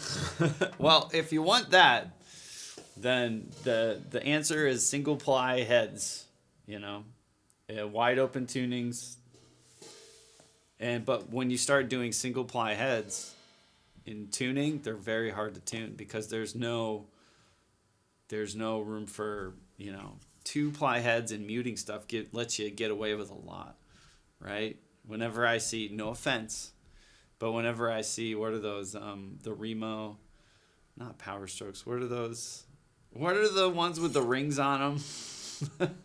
Well, if you want that, then the answer is single ply heads, you know, wide open tunings. But when you start doing single ply heads in tuning, they're very hard to tune because there's no room for, you know, 2-ply heads, and muting stuff lets you get away with a lot, right? Whenever I see, no offense, but whenever I see, what are those, the Remo, not Power Strokes, what are those, what are the ones with the rings on them?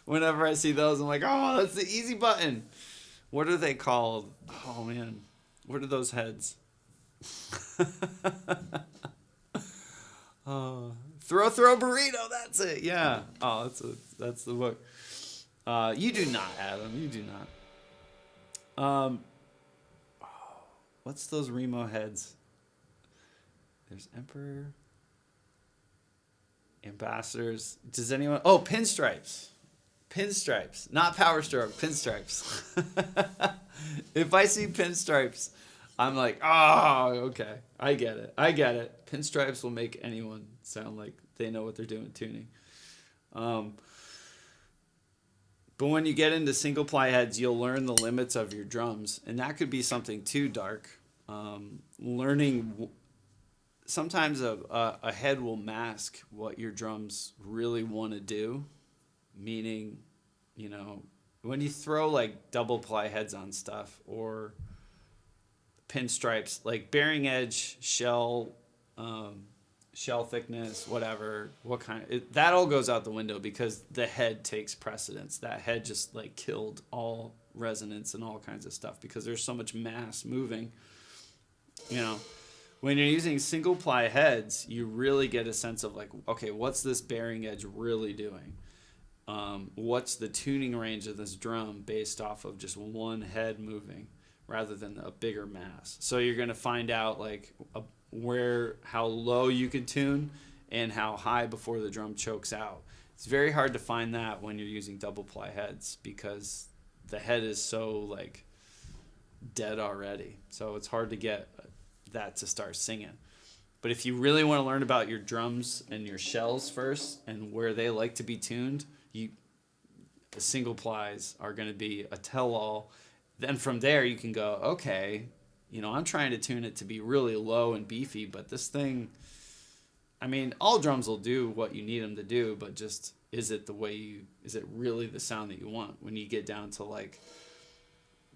Whenever I see those, I'm like, oh, that's the easy button. What are they called? Oh, man. What are those heads? Throw Burrito. That's it. Yeah. Oh, that's the book. You do not, Adam. You do not. What's those Remo heads? There's Emperor. Ambassadors. Does anyone? Oh, pinstripes. Pinstripes, not Power Stroke, pinstripes. If I see pinstripes, I'm like, oh, okay, I get it. Pinstripes will make anyone sound like they know what they're doing tuning. But when you get into single ply heads, you'll learn the limits of your drums, and that could be something too dark. Learning, sometimes a head will mask what your drums really want to do. Meaning, you know, when you throw like double ply heads on stuff or pinstripes, like bearing edge, shell thickness, whatever, what kind of, that all goes out the window because the head takes precedence. That head just like killed all resonance and all kinds of stuff because there's so much mass moving. You know, when you're using single ply heads, you really get a sense of like, okay, what's this bearing edge really doing? What's the tuning range of this drum based off of just one head moving rather than a bigger mass. So you're going to find out like how low you can tune and how high before the drum chokes out. It's very hard to find that when you're using double ply heads because the head is so like dead already. So it's hard to get that to start singing. But if you really want to learn about your drums and your shells first and where they like to be tuned, the single plies are going to be a tell-all. Then from there you can go, okay, you know, I'm trying to tune it to be really low and beefy, but this thing, I mean, all drums will do what you need them to do, but just is it really the sound that you want when you get down to like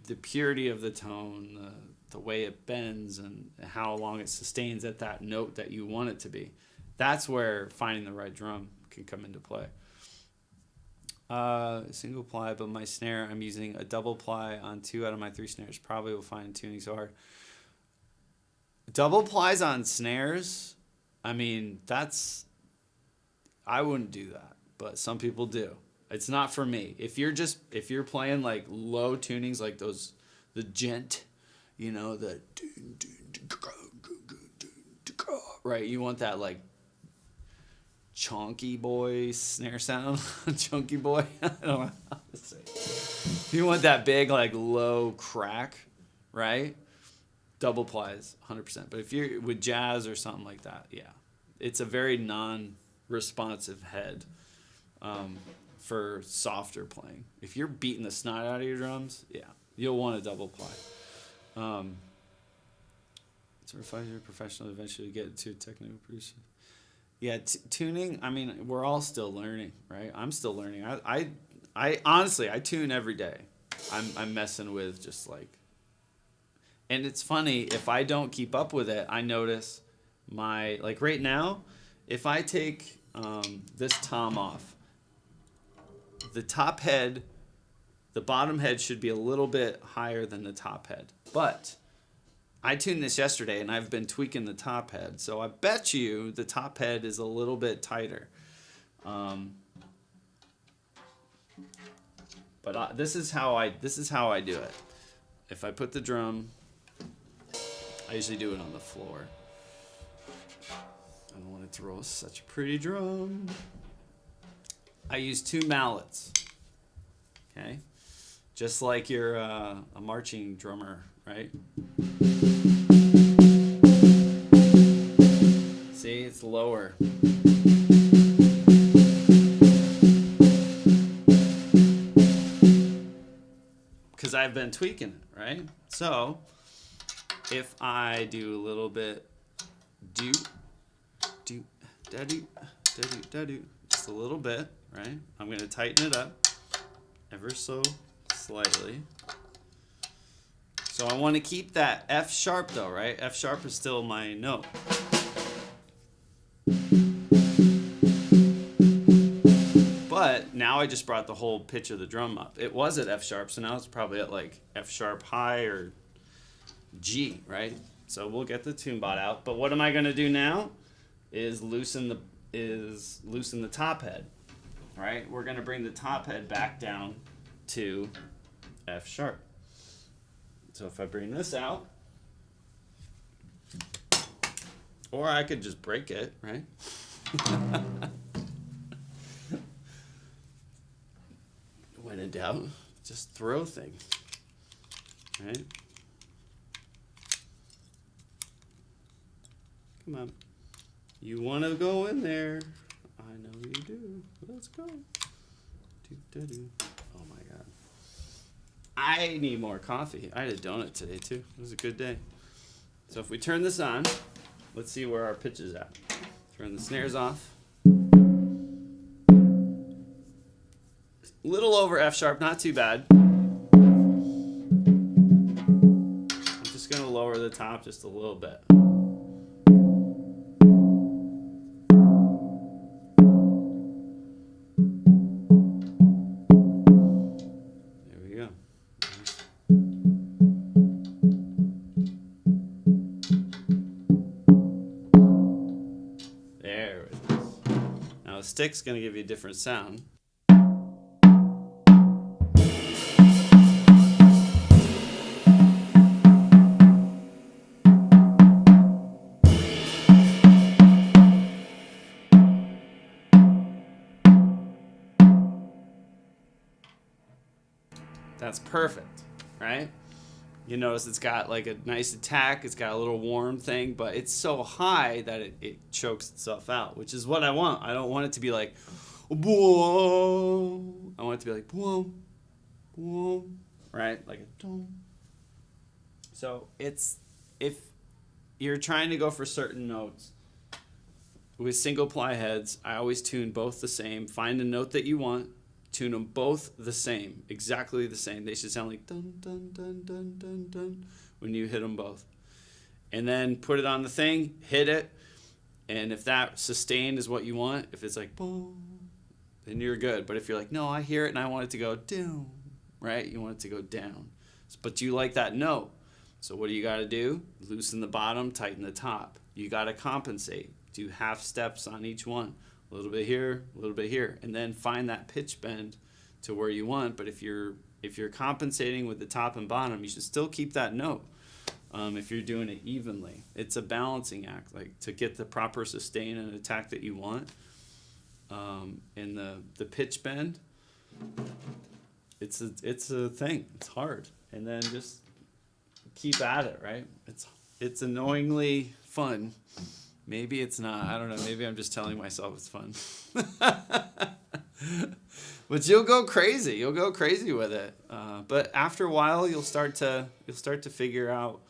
the purity of the tone, the way it bends and how long it sustains at that note that you want it to be. That's where finding the right drum can come into play. Single ply, but my snare, I'm using a double ply on 2 out of my 3 snares. Probably will find tuning so hard. Double plies on snares, I mean, I wouldn't do that, but some people do. It's not for me. If you're playing like low tunings like those, the gent, the right, you want that like chonky boy snare sound, chunky boy. I don't know how to say it. You want that big like low crack, right? Double plies, 100%. But if you're with jazz or something like that, yeah, it's a very non-responsive head for softer playing. If you're beating the snot out of your drums, yeah, you'll want a double ply. Certified you're a professional, eventually get to technical producer. Yeah, tuning, I mean, we're all still learning, right? I'm still learning. I honestly, I tune every day. I'm messing with just like, and it's funny, if I don't keep up with it, I notice like right now, if I take this tom off, the top head, the bottom head should be a little bit higher than the top head. But I tuned this yesterday and I've been tweaking the top head. So I bet you the top head is a little bit tighter. But this is how I do it. If I put the drum, I usually do it on the floor. I don't want to throw such a pretty drum. I use 2 mallets. Okay? Just like you're a marching drummer, right? See, it's lower. Because I've been tweaking it, right? So, if I do a little bit just a little bit, right? I'm going to tighten it up ever so slightly. So I want to keep that F sharp though, right? F sharp is still my note. But now I just brought the whole pitch of the drum up. It was at F sharp, so now it's probably at like F sharp high or G, right? So we'll get the tune bot out. But what am I going to do now is loosen the top head, right? We're going to bring the top head back down to F sharp. So if I bring this out, or I could just break it, right? When in doubt, just throw things, right? Come on. You want to go in there. I know you do. Let's go. Oh my God. I need more coffee. I had a donut today too. It was a good day. So if we turn this on, let's see where our pitch is at. Turn the snares off. Little over F sharp, not too bad. I'm just going to lower the top just a little bit. There we go. There it is. Now a stick's going to give you a different sound. That's perfect, right? You notice it's got like a nice attack. It's got a little warm thing, but it's so high that it chokes itself out, which is what I want. I don't want it to be like, whoa. I want it to be like, whoa, whoa, right? Like a dong. So if you're trying to go for certain notes, with single ply heads, I always tune both the same. Find a note that you want. Tune them both the same, exactly the same. They should sound like dun, dun, dun, dun, dun, dun when you hit them both. And then put it on the thing, hit it, and if that sustained is what you want, if it's like boom, then you're good. But if you're like, no, I hear it and I want it to go down, right? You want it to go down. But you like that note. So what do you got to do? Loosen the bottom, tighten the top. You got to compensate. Do half steps on each one. A little bit here, a little bit here. And then find that pitch bend to where you want. But if you're compensating with the top and bottom, you should still keep that note. If you're doing it evenly, it's a balancing act, like to get the proper sustain and attack that you want. And the pitch bend, it's a thing. It's hard, and then just keep at it. Right? It's annoyingly fun. Maybe it's not. I don't know. Maybe I'm just telling myself it's fun. But you'll go crazy. You'll go crazy with it. But after a while, you'll start to figure out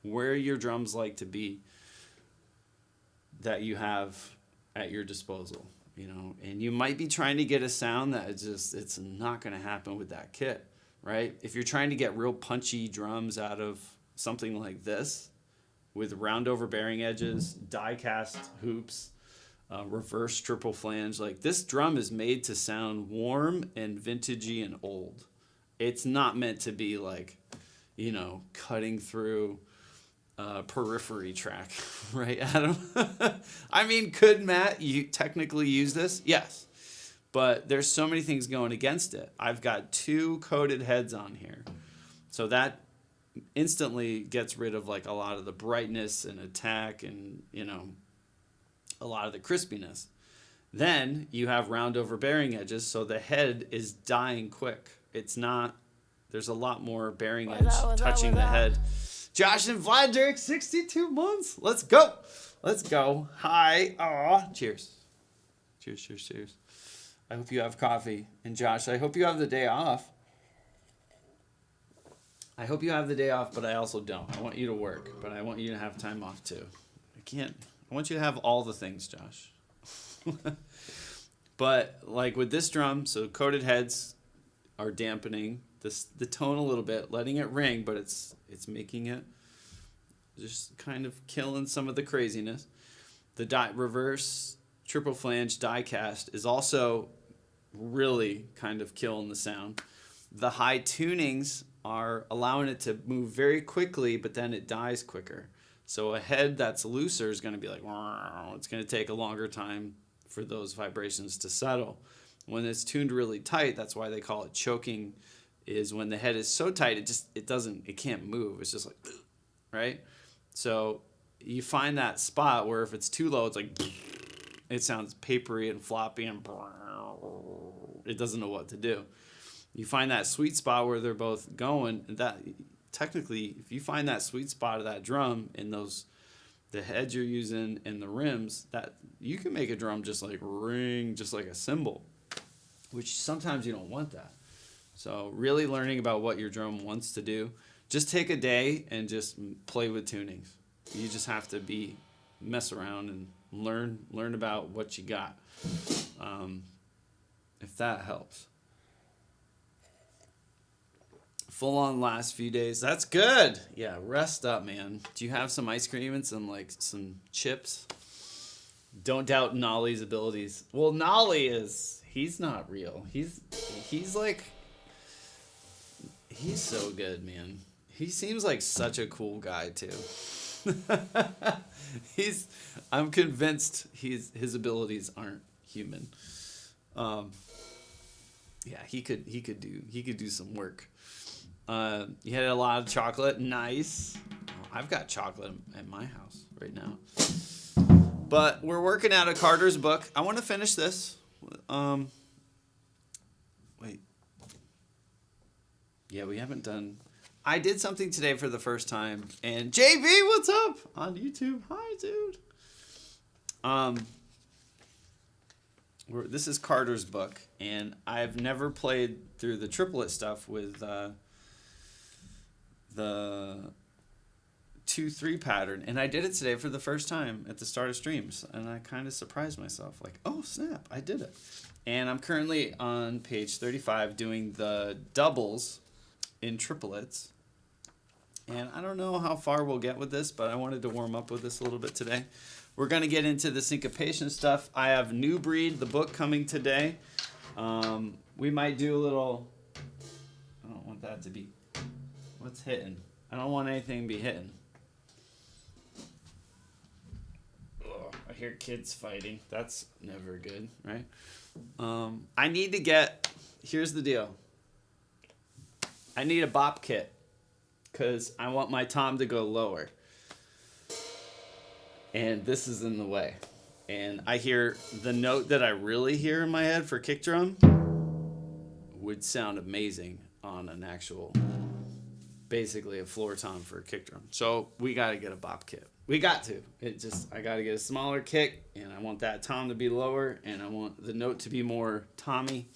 where your drums like to be that you have at your disposal, and you might be trying to get a sound that it's not going to happen with that kit, right? If you're trying to get real punchy drums out of something like this with round over bearing edges, die cast hoops, reverse triple flange, like this drum is made to sound warm and vintagey and old. It's not meant to be like, cutting through periphery track, right, Adam? I mean, could Matt technically use this? Yes, but there's so many things going against it. I've got 2 coated heads on here, so that instantly gets rid of like a lot of the brightness and attack and a lot of the crispiness. Then you have round over bearing edges, so the head is dying quick. It's not. There's a lot more bearing edge touching the head. Josh and Vlad, 62 months. Let's go. Let's go. Hi. Aw. Cheers. Cheers, cheers, cheers. I hope you have coffee. And Josh, I hope you have the day off. I hope you have the day off, but I also don't. I want you to work, but I want you to have time off too. I want you to have all the things, Josh. But like with this drum, so coated heads are dampening the tone a little bit, letting it ring, but it's making it just kind of killing some of the craziness. The reverse triple flange die cast is also really kind of killing the sound. The high tunings are allowing it to move very quickly, but then it dies quicker. So a head that's looser is going to be like, it's going to take a longer time for those vibrations to settle. When it's tuned really tight, that's why they call it choking, is when the head is so tight, it can't move. It's just like, right? So you find that spot where if it's too low, it's like, it sounds papery and floppy and it doesn't know what to do. You find that sweet spot where they're both going. That technically, if you find that sweet spot of that drum and the heads you're using and the rims, that you can make a drum just like ring, just like a cymbal, which sometimes you don't want that. So really learning about what your drum wants to do. Just take a day and just play with tunings. You just have to mess around and learn about what you got. If that helps. Full on last few days. That's good. Yeah, rest up, man. Do you have some ice cream and some chips? Don't doubt Nolly's abilities. Well, Nolly he's not real. He's so good, man. He seems like such a cool guy too. I'm convinced his abilities aren't human. Yeah, he could do some work. You had a lot of chocolate. Nice. I've got chocolate at my house right now. But we're working out of Carter's book. I want to finish this. Wait. Yeah, we haven't done. I did something today for the first time. And JB, what's up? On YouTube. Hi, dude. This is Carter's book. And I've never played through the triplet stuff with the 2-3 pattern, and I did it today for the first time at the start of streams, and I kind of surprised myself, like, oh snap, I did it. And I'm currently on page 35 doing the doubles in triplets, and I don't know how far we'll get with this, but I wanted to warm up with this a little bit today. We're going to get into the syncopation stuff. I have New Breed, the book, coming today. We might do a little. I don't want that to be. What's hitting? I don't want anything to be hitting. Ugh, I hear kids fighting. That's never good, right? I need to get. Here's the deal. I need a bop kit because I want my tom to go lower. And this is in the way. And I hear the note that I really hear in my head for kick drum would sound amazing on an actual, basically a floor tom for a kick drum. So we got to get a bop kit. We got to. I got to get a smaller kick, and I want that tom to be lower, and I want the note to be more tommy.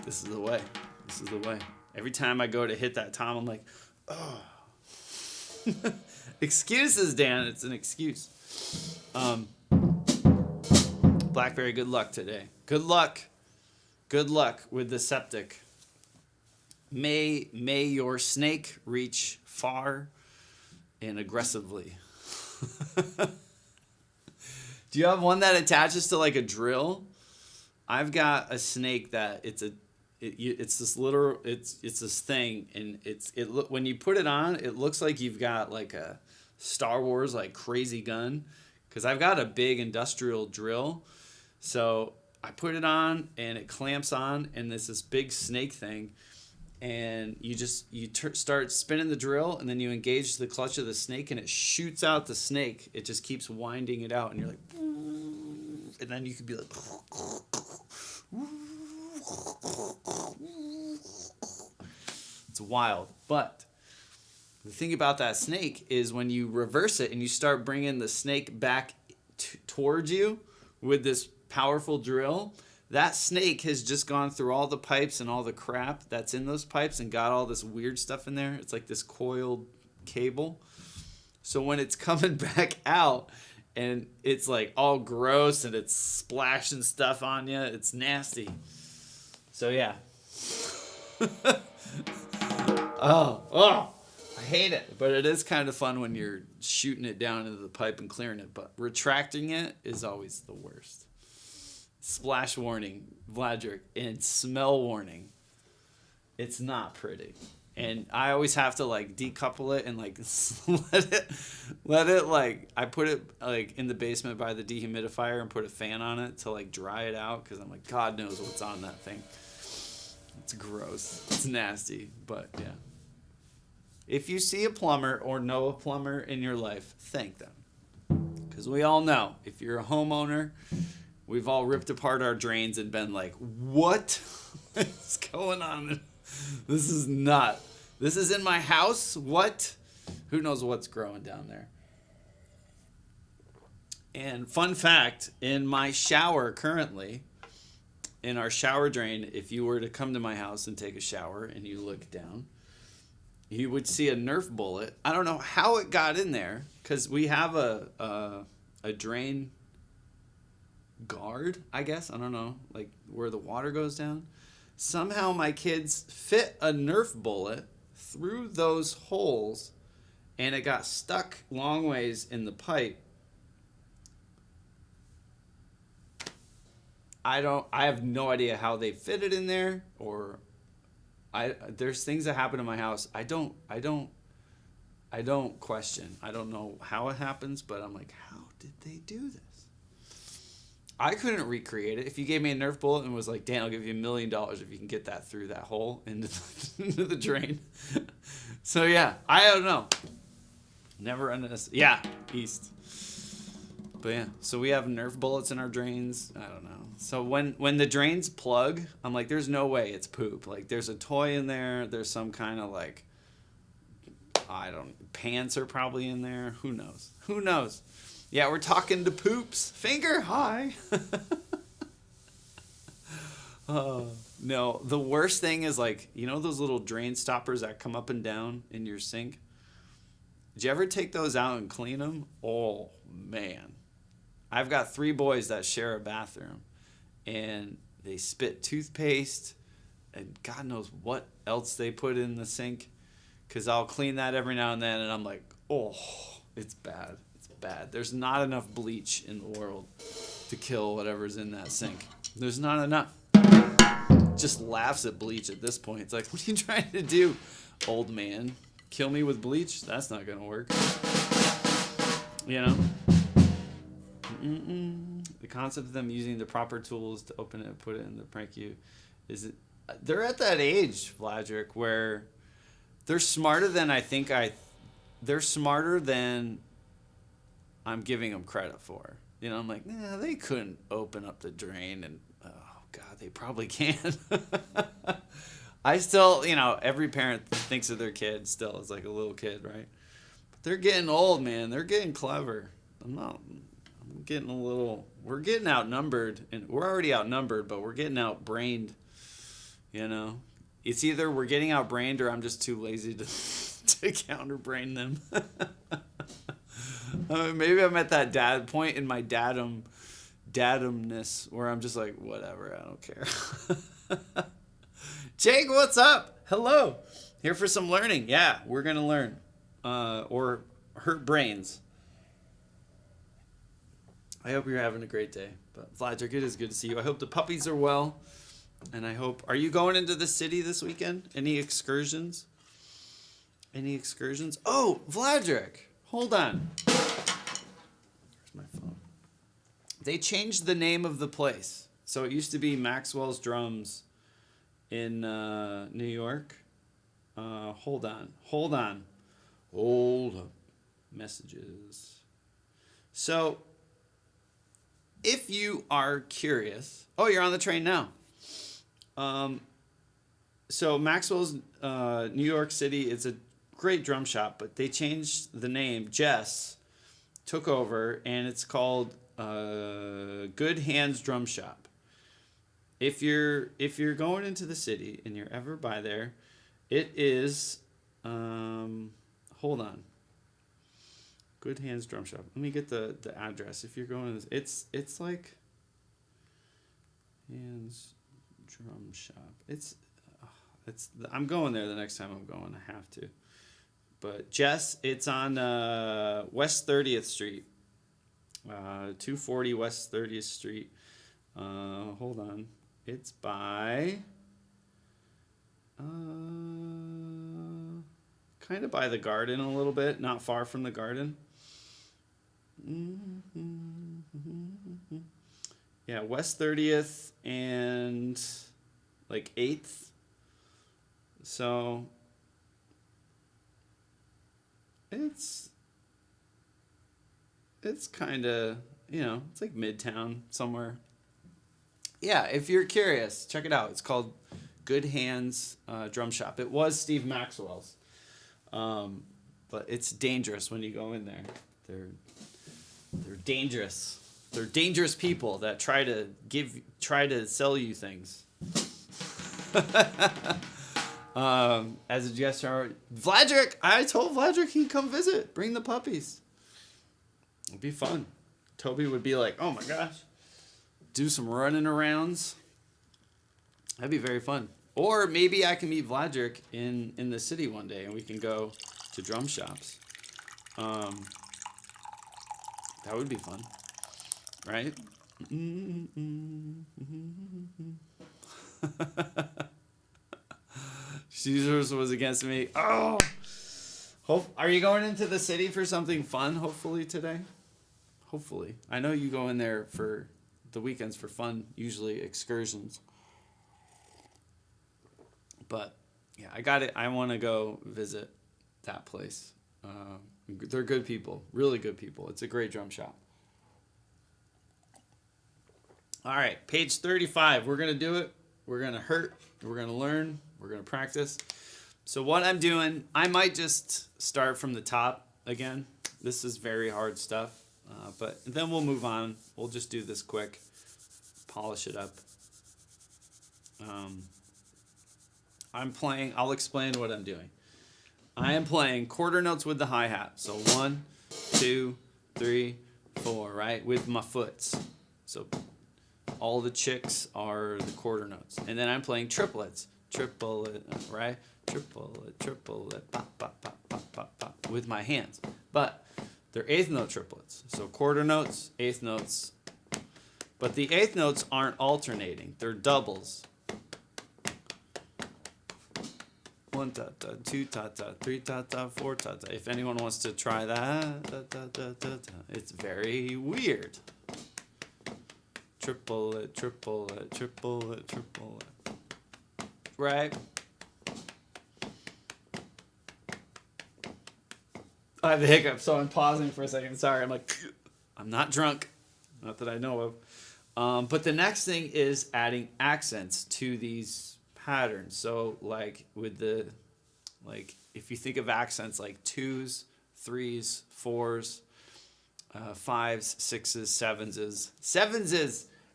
This is the way. This is the way. Every time I go to hit that tom, I'm like, oh. Excuses, Dan. It's an excuse. Blackberry, good luck today. Good luck. Good luck with the septic. May your snake reach far and aggressively. Do you have one that attaches to like a drill? I've got a snake that it's this thing, and when you put it on, it looks like you've got like a Star Wars like crazy gun, because I've got a big industrial drill. So I put it on and it clamps on, and there's this big snake thing, and you start spinning the drill, and then you engage the clutch of the snake, and it shoots out the snake. It just keeps winding it out, and you're like, and then you could be like, it's wild. But the thing about that snake is when you reverse it and you start bringing the snake back towards you with this powerful drill, that snake has just gone through all the pipes and all the crap that's in those pipes and got all this weird stuff in there. It's like this coiled cable. So when it's coming back out and it's like all gross and it's splashing stuff on you, it's nasty. So yeah. I hate it. But it is kind of fun when you're shooting it down into the pipe and clearing it. But retracting it is always the worst. Splash warning, Vladric, and smell warning. It's not pretty. And I always have to like decouple it and like let it like, I put it like in the basement by the dehumidifier and put a fan on it to like dry it out, because I'm like, God knows what's on that thing. It's gross. It's nasty. But yeah. If you see a plumber or know a plumber in your life, thank them. Because we all know, if you're a homeowner, we've all ripped apart our drains and been like, what is going on? This is in my house? What? Who knows what's growing down there? And fun fact, in my shower currently, in our shower drain, if you were to come to my house and take a shower and you look down, you would see a Nerf bullet. I don't know how it got in there, because we have a drain guard, I guess. I don't know, like where the water goes down. Somehow my kids fit a Nerf bullet through those holes, and it got stuck long ways in the pipe. I have no idea how they fit it in there, or there's things that happen in my house. I don't question. I don't know how it happens, but I'm like, how did they do this? I couldn't recreate it. If you gave me a Nerf bullet and was like, Dan, I'll give you $1 million if you can get that through that hole into the drain. So yeah, I don't know. Never understood. Yeah, east. But yeah, so we have Nerf bullets in our drains. I don't know. So when the drains plug, I'm like, there's no way it's poop. Like, there's a toy in there. There's some kind of like, pants are probably in there. Who knows? Who knows? Yeah, we're talking to poops. Finger high. No, the worst thing is like, you know those little drain stoppers that come up and down in your sink? Did you ever take those out and clean them? Oh, man. I've got 3 boys that share a bathroom, and they spit toothpaste and God knows what else they put in the sink, because I'll clean that every now and then, and I'm like, oh, it's bad. It's bad. There's not enough bleach in the world. to kill whatever's in that sink. There's not enough. Just laughs at bleach at this point. It's like, what are you trying to do, old man? Kill me with bleach? That's not gonna work. You know? The concept of them using the proper tools to open it and put it in the prank you they're at that age, Vladric, where they're smarter than they're smarter than I'm giving them credit for. You know, I'm like, nah, they couldn't open up the drain, and oh God, they probably can. I still, you know, every parent thinks of their kid still as like a little kid, right? But they're getting old, man. They're getting clever. I'm getting we're getting outnumbered, and we're already outnumbered, but we're getting outbrained, you know? It's either we're getting outbrained or I'm just too lazy to counterbrain them. Maybe I'm at that point in my dadumness where I'm just like, whatever, I don't care. Jake, what's up? Hello. Here for some learning. Yeah, we're going to learn. Or hurt brains. I hope you're having a great day. But Vladric, it is good to see you. I hope the puppies are well. And I hope... Are you going into the city this weekend? Any excursions? Oh, Vladric. Hold on. Where's my phone? They changed the name of the place. So it used to be Maxwell's Drums in New York. Hold on. Messages. So... if you are curious, you're on the train now. So Maxwell's New York City is a great drum shop, but they changed the name. Jess took over, and it's called Good Hands Drum Shop. If you're going into the city and you're ever by there, it is. Hold on. Good Hands Drum Shop. Let me get the address. If you're going, it's like Hands Drum Shop. I'm going there the next time I'm going. I have to. But Jess, it's on West 30th Street, 240 West 30th Street. Hold on. It's by kind of by the Garden a little bit, not far from the Garden. Yeah, West 30th and like 8th. So it's kind of, you know, it's like Midtown somewhere. Yeah, if you're curious, check it out. It's called Good Hands Drum Shop. It was Steve Maxwell's. But it's dangerous when you go in there. They're dangerous. They're dangerous people that try to sell you things. As a gesture, Vladric, I told Vladric he'd come visit. Bring the puppies. It'd be fun. Toby would be like, oh my gosh. Do some running arounds. That'd be very fun. Or maybe I can meet Vladric in the city one day and we can go to drum shops. That would be fun. Right? Caesars was against me. Oh! Are you going into the city for something fun, hopefully, today? Hopefully. I know you go in there for the weekends for fun, usually excursions. But, yeah, I got it. I want to go visit that place. They're good people. Really good people. It's a great drum shop. All right, page 35. We're going to do it. We're going to hurt. We're going to learn. We're going to practice. So what I'm doing, I might just start from the top again. This is very hard stuff. But then we'll move on. We'll just do this quick. Polish it up. I'll explain what I'm doing. I am playing quarter notes with the hi-hat. So 1, 2, 3, 4, right? With my foots. So all the chicks are the quarter notes. And then I'm playing triplets. Triplet, right? Triplet, pop, pop, pop, pop, pop, pop, with my hands. But they're eighth note triplets. So quarter notes, eighth notes, But the eighth notes aren't alternating. They're doubles. 1 ta ta, 2 ta ta, 3 ta ta, 4 ta ta. If anyone wants to try that, it's very weird. Triple it, triple it, triple it, triple it. Right? I have the hiccup, so I'm pausing for a second. Sorry, I'm like, I'm not drunk. Not that I know of. But the next thing is adding accents to these patterns. So like if you think of accents like 2s, 3s, 4s, 5s, 6s,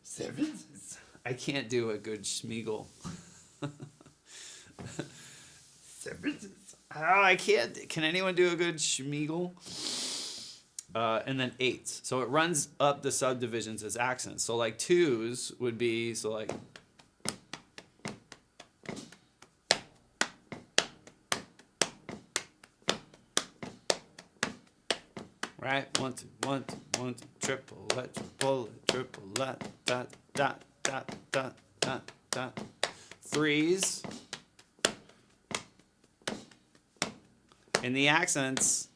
7s. I can't do a good Schmiegel. 7s. Oh, I can't. Can anyone do a good Schmiegel? And then 8s. So it runs up the subdivisions as accents. So like 2s would be, so like, right? 1 2 1 2 1 2 triple it, triple it, dot dot dot dot dot dot. 3s. And the accents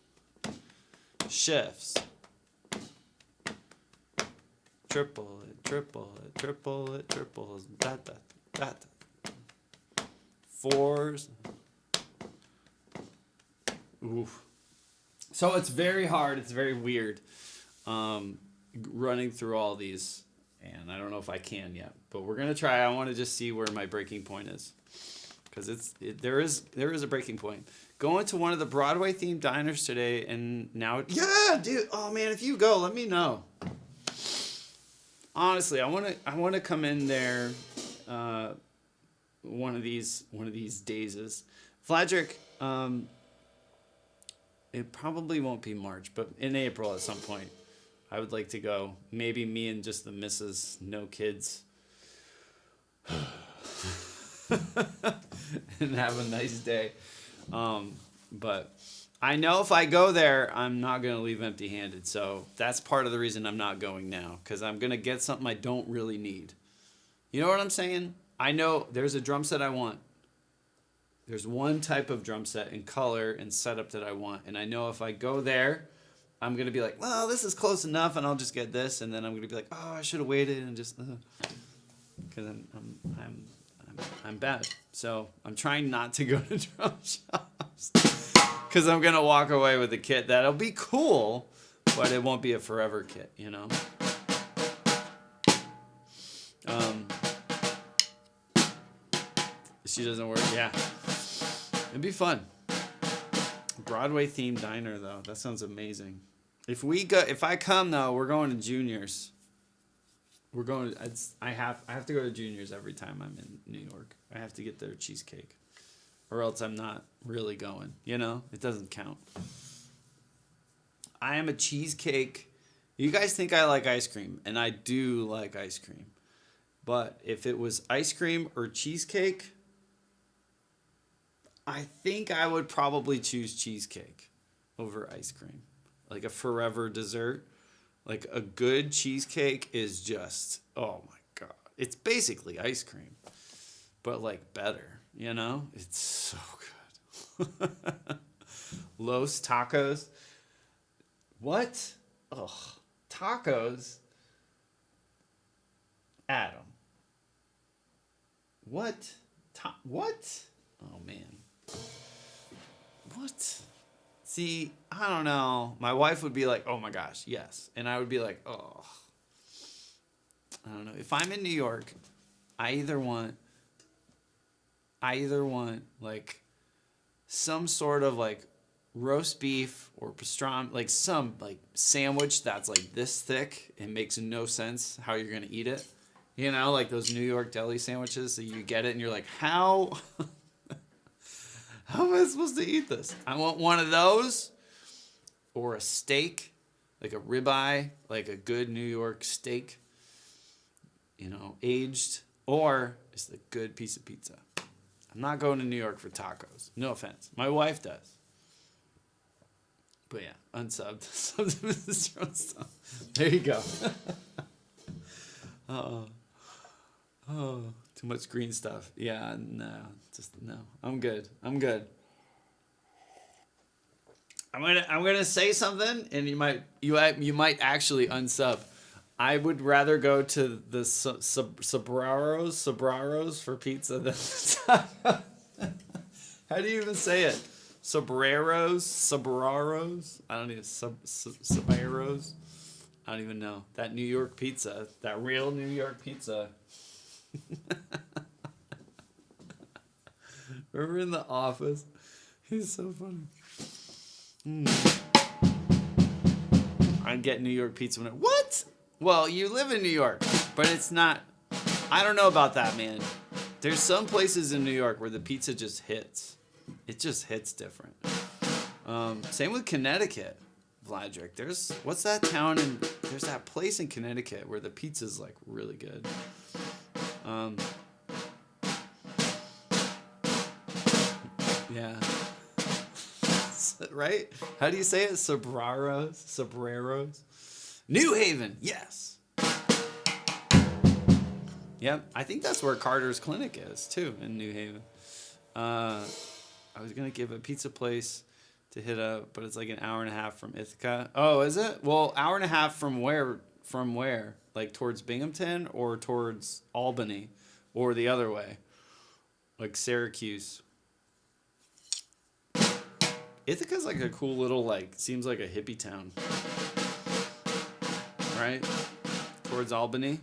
shifts. Triple it, triple it, triple it, triple it, dot dot dot dot. 4s. Oof. So it's very hard. It's very weird running through all these. And I don't know if I can yet. But we're going to try. I want to just see where my breaking point is. Because there is a breaking point. Going to one of the Broadway themed diners today, and now yeah, dude. Oh man, if you go, let me know. Honestly, I want to come in there one of these days. Fladrick, it probably won't be March, but in April at some point, I would like to go. Maybe me and just the missus, no kids. And have a nice day. But I know if I go there, I'm not going to leave empty-handed. So that's part of the reason I'm not going now, because I'm going to get something I don't really need. You know what I'm saying? I know there's a drum set I want. There's one type of drum set and color and setup that I want. And I know if I go there, I'm going to be like, well, this is close enough, and I'll just get this. And then I'm going to be like, oh, I should have waited and just... Because I'm bad. So I'm trying not to go to drum shops. Because I'm going to walk away with a kit that'll be cool, but it won't be a forever kit, you know? She doesn't work. Yeah. It'd be fun. Broadway themed diner, though. That sounds amazing. If I come, though, we're going to Junior's. We're going to, I have to go to Junior's every time I'm in New York. I have to get their cheesecake. Or else I'm not really going. You know? It doesn't count. I am a cheesecake. You guys think I like ice cream. And I do like ice cream. But if it was ice cream or cheesecake, I think I would probably choose cheesecake over ice cream. Like a forever dessert. Like a good cheesecake is just, oh my God. It's basically ice cream, but like better, you know? It's so good. Los Tacos. What? Ugh. Tacos? Adam. What? What? Oh man. What? See, I don't know. My wife would be like, oh my gosh, yes. And I would be like, oh. I don't know. If I'm in New York, I either want like some sort of like roast beef or pastrami, like some like sandwich that's like this thick and makes no sense how you're going to eat it. You know, like those New York deli sandwiches. So you get it and you're like, how am I supposed to eat this? I want one of those or a steak, like a ribeye, like a good New York steak, you know, aged, or just a good piece of pizza. I'm not going to New York for tacos. No offense. My wife does. But yeah, unsubbed. There you go. Oh, oh, too much green stuff. Yeah, no, just no. I'm good. I'm good. I'm gonna say something, and you might actually unsub. I would rather go to the Sabраros for pizza than how do you even say it? Sabраros. I don't even Sabreros. I don't even know that New York pizza, that real New York pizza. Remember in The Office? He's so funny. I'd get New York pizza when what? Well, you live in New York, but it's not. I don't know about that, man. There's some places in New York where the pizza just hits. It just hits different. Same with Connecticut, Vladrick. What's that town in? There's that place in Connecticut where the pizza's like really good. Yeah. Right? How do you say it? Sabreros? New Haven, yes. Yep, I think that's where Carter's Clinic is, too, in New Haven. I was going to give a pizza place to hit up, but it's like an hour and a half from Ithaca. Oh, is it? Well, hour and a half from where? From where? Like towards Binghamton or towards Albany? Or the other way? Like Syracuse? Ithaca's like a cool little, like, seems like a hippie town. Right? Towards Albany.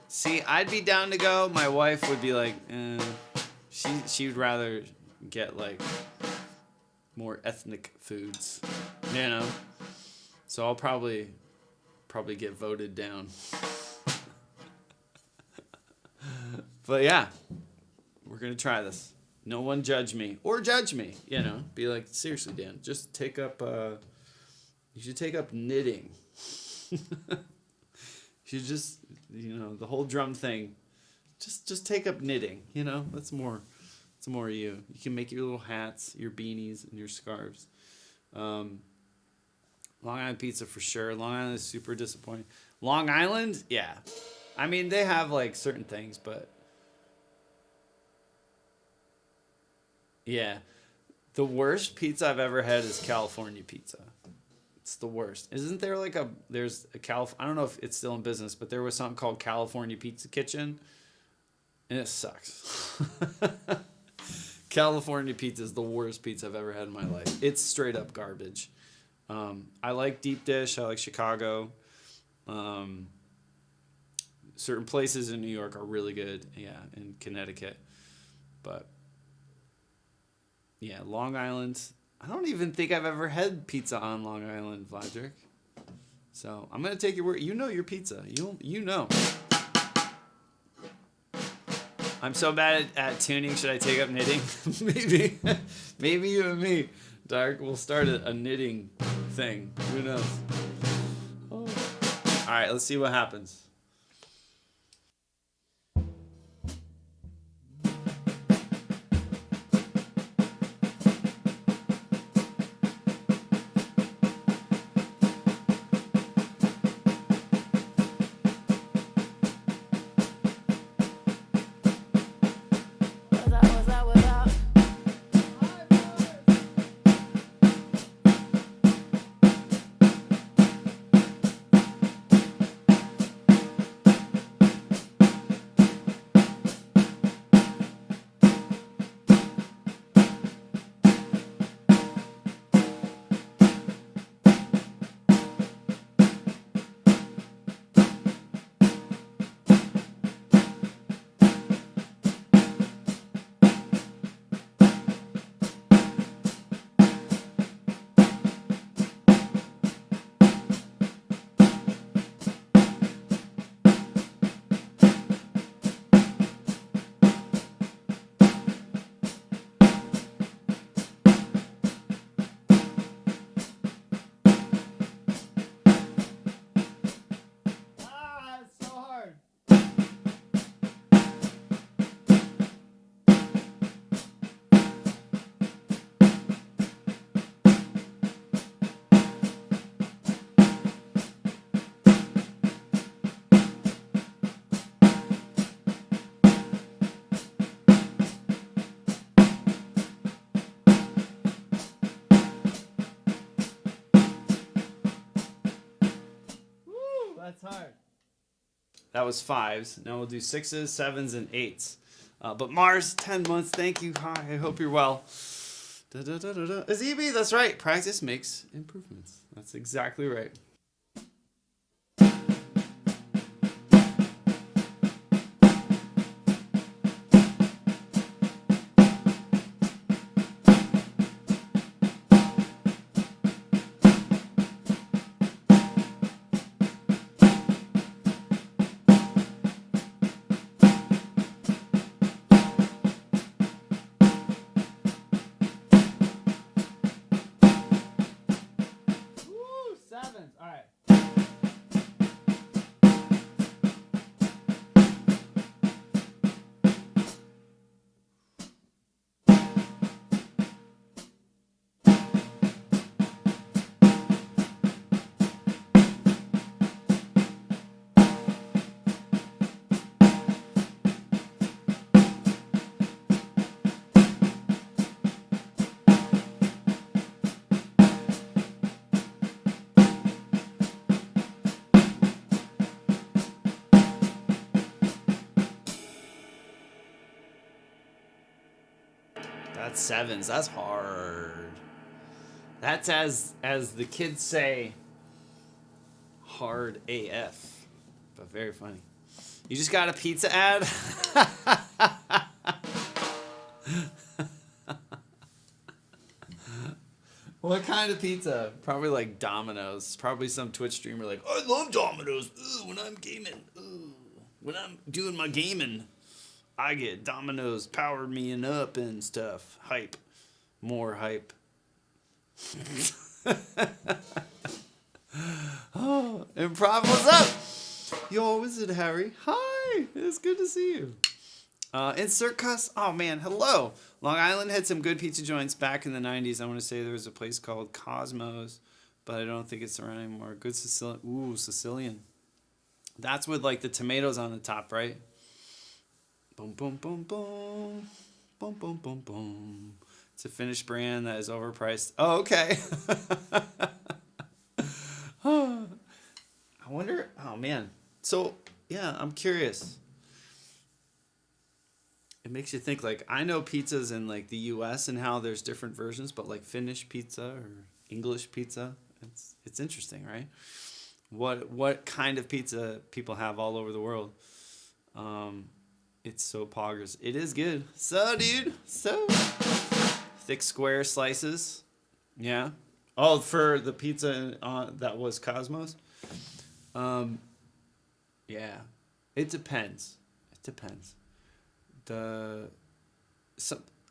See, I'd be down to go. My wife would be like, she would rather get, like, more ethnic foods. You know? So I'll probably get voted down. But yeah. We're going to try this. No one judge me. Or judge me, you know. Be like, seriously, Dan, just take up, you should take up knitting. You should just, you know, the whole drum thing. Just take up knitting, you know. That's more of you. You can make your little hats, your beanies, and your scarves. Long Island pizza for sure. Long Island is super disappointing. Long Island, yeah. I mean, they have, like, certain things, but... Yeah. The worst pizza I've ever had is California pizza. It's the worst. Isn't there like there's a I don't know if it's still in business, but there was something called California Pizza Kitchen, and it sucks. California pizza is the worst pizza I've ever had in my life. It's straight up garbage. I like deep dish. I like Chicago. Certain places in New York are really good. Yeah, in Connecticut. But... yeah, Long Island. I don't even think I've ever had pizza on Long Island, Vladrick. So I'm gonna take your word. You know your pizza. You know. I'm so bad at tuning. Should I take up knitting? Maybe you and me, Dark, will start a knitting thing. Who knows? Oh. All right, let's see what happens. That was 5s. Now we'll do 6s, 7s, and 8s. But Mars, 10 months. Thank you. Hi, I hope you're well. Azebi, that's right. Practice makes improvements. That's exactly right. All right. That's 7s. That's hard. That's as the kids say, hard AF. But very funny. You just got a pizza ad? What kind of pizza? Probably like Domino's. Probably some Twitch streamer like, I love Domino's. Ooh, when I'm gaming. Ooh, when I'm doing my gaming. I get Domino's powered me up and stuff. Hype. More hype. Oh, Improv, what's up? Yo, is it Harry? Hi, it's good to see you. Insert cuss. Oh man, hello. Long Island had some good pizza joints back in the 90s. I want to say there was a place called Cosmos, but I don't think it's around anymore. Good Sicilian. Ooh, Sicilian. That's with like the tomatoes on the top, right? Boom, boom, boom, boom. Boom, boom, boom, boom. It's a Finnish brand that is overpriced. Oh, okay. I wonder, oh man. So, yeah, I'm curious. It makes you think, like, I know pizzas in, like, the U.S. and how there's different versions, but, like, Finnish pizza or English pizza, it's interesting, right? What kind of pizza people have all over the world. It's so poggers. It is good. So, dude. So. Thick square slices. Yeah. Oh, for the pizza that was Cosmos? Yeah. It depends. It depends.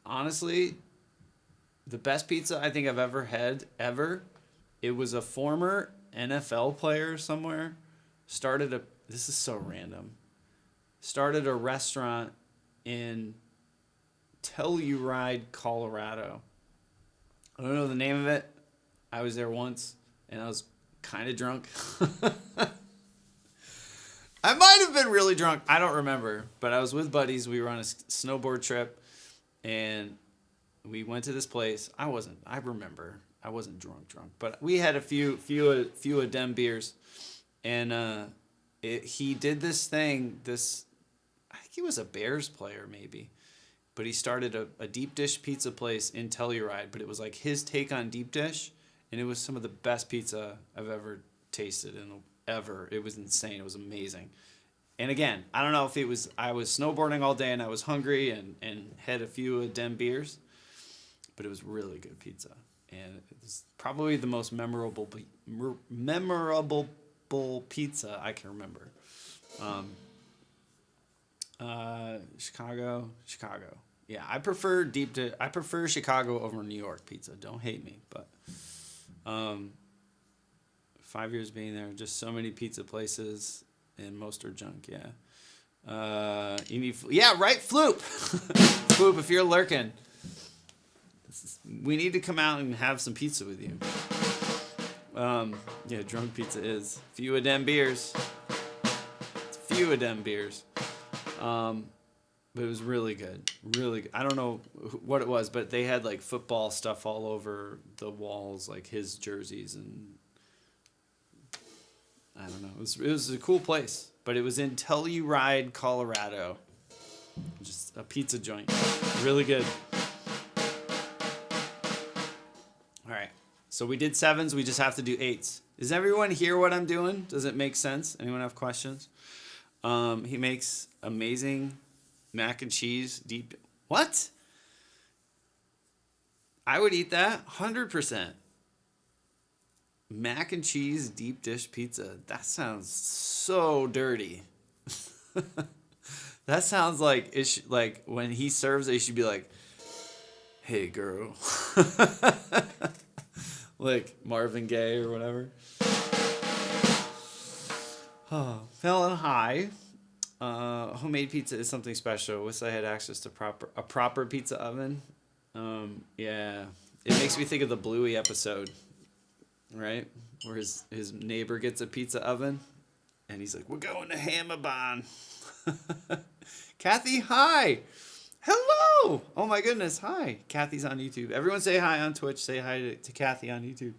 Honestly, the best pizza I think I've ever had, it was a former NFL player somewhere. This is so random. Started a restaurant in Telluride, Colorado. I don't know the name of it. I was there once, and I was kind of drunk. I might have been really drunk. I don't remember. But I was with buddies. We were on a snowboard trip, and we went to this place. I remember. I wasn't drunk. But we had a few of them beers, and he did this thing. I think he was a Bears player, maybe. But he started a deep dish pizza place in Telluride. But it was like his take on deep dish, and it was some of the best pizza I've ever tasted ever. It was insane. It was amazing. And again, I don't know if I was snowboarding all day and I was hungry and had a few of them beers, but it was really good pizza. And it was probably the most memorable pizza I can remember. Chicago. Yeah, I prefer Chicago over New York pizza. Don't hate me, but 5 years being there, just so many pizza places, and most are junk. Yeah. Right, Floop. Floop, if you're lurking, we need to come out and have some pizza with you. Yeah, drunk pizza is few of them beers. But it was really good. Really good. I don't know what it was, but they had like football stuff all over the walls, like his jerseys, and I don't know. It was a cool place. but it was in Telluride, Colorado. Just a pizza joint. Really good. All right. So we did 7s. We just have to do 8s. Does everyone hear what I'm doing? Does it make sense? Anyone have questions? He makes amazing mac and cheese deep. What? I would eat that 100%. Mac and cheese deep dish pizza. That sounds so dirty. That sounds like like when he serves it, he should be like, "Hey, girl," like Marvin Gaye or whatever. Oh, feeling high. Homemade pizza is something special. Wish I had access to a proper pizza oven. Yeah, it makes me think of the Bluey episode, right? Where his neighbor gets a pizza oven, and he's like, "We're going to Hammerbahn." Kathy, hi. Hello. Oh my goodness, hi. Kathy's on YouTube. Everyone say hi on Twitch. Say hi to Kathy on YouTube.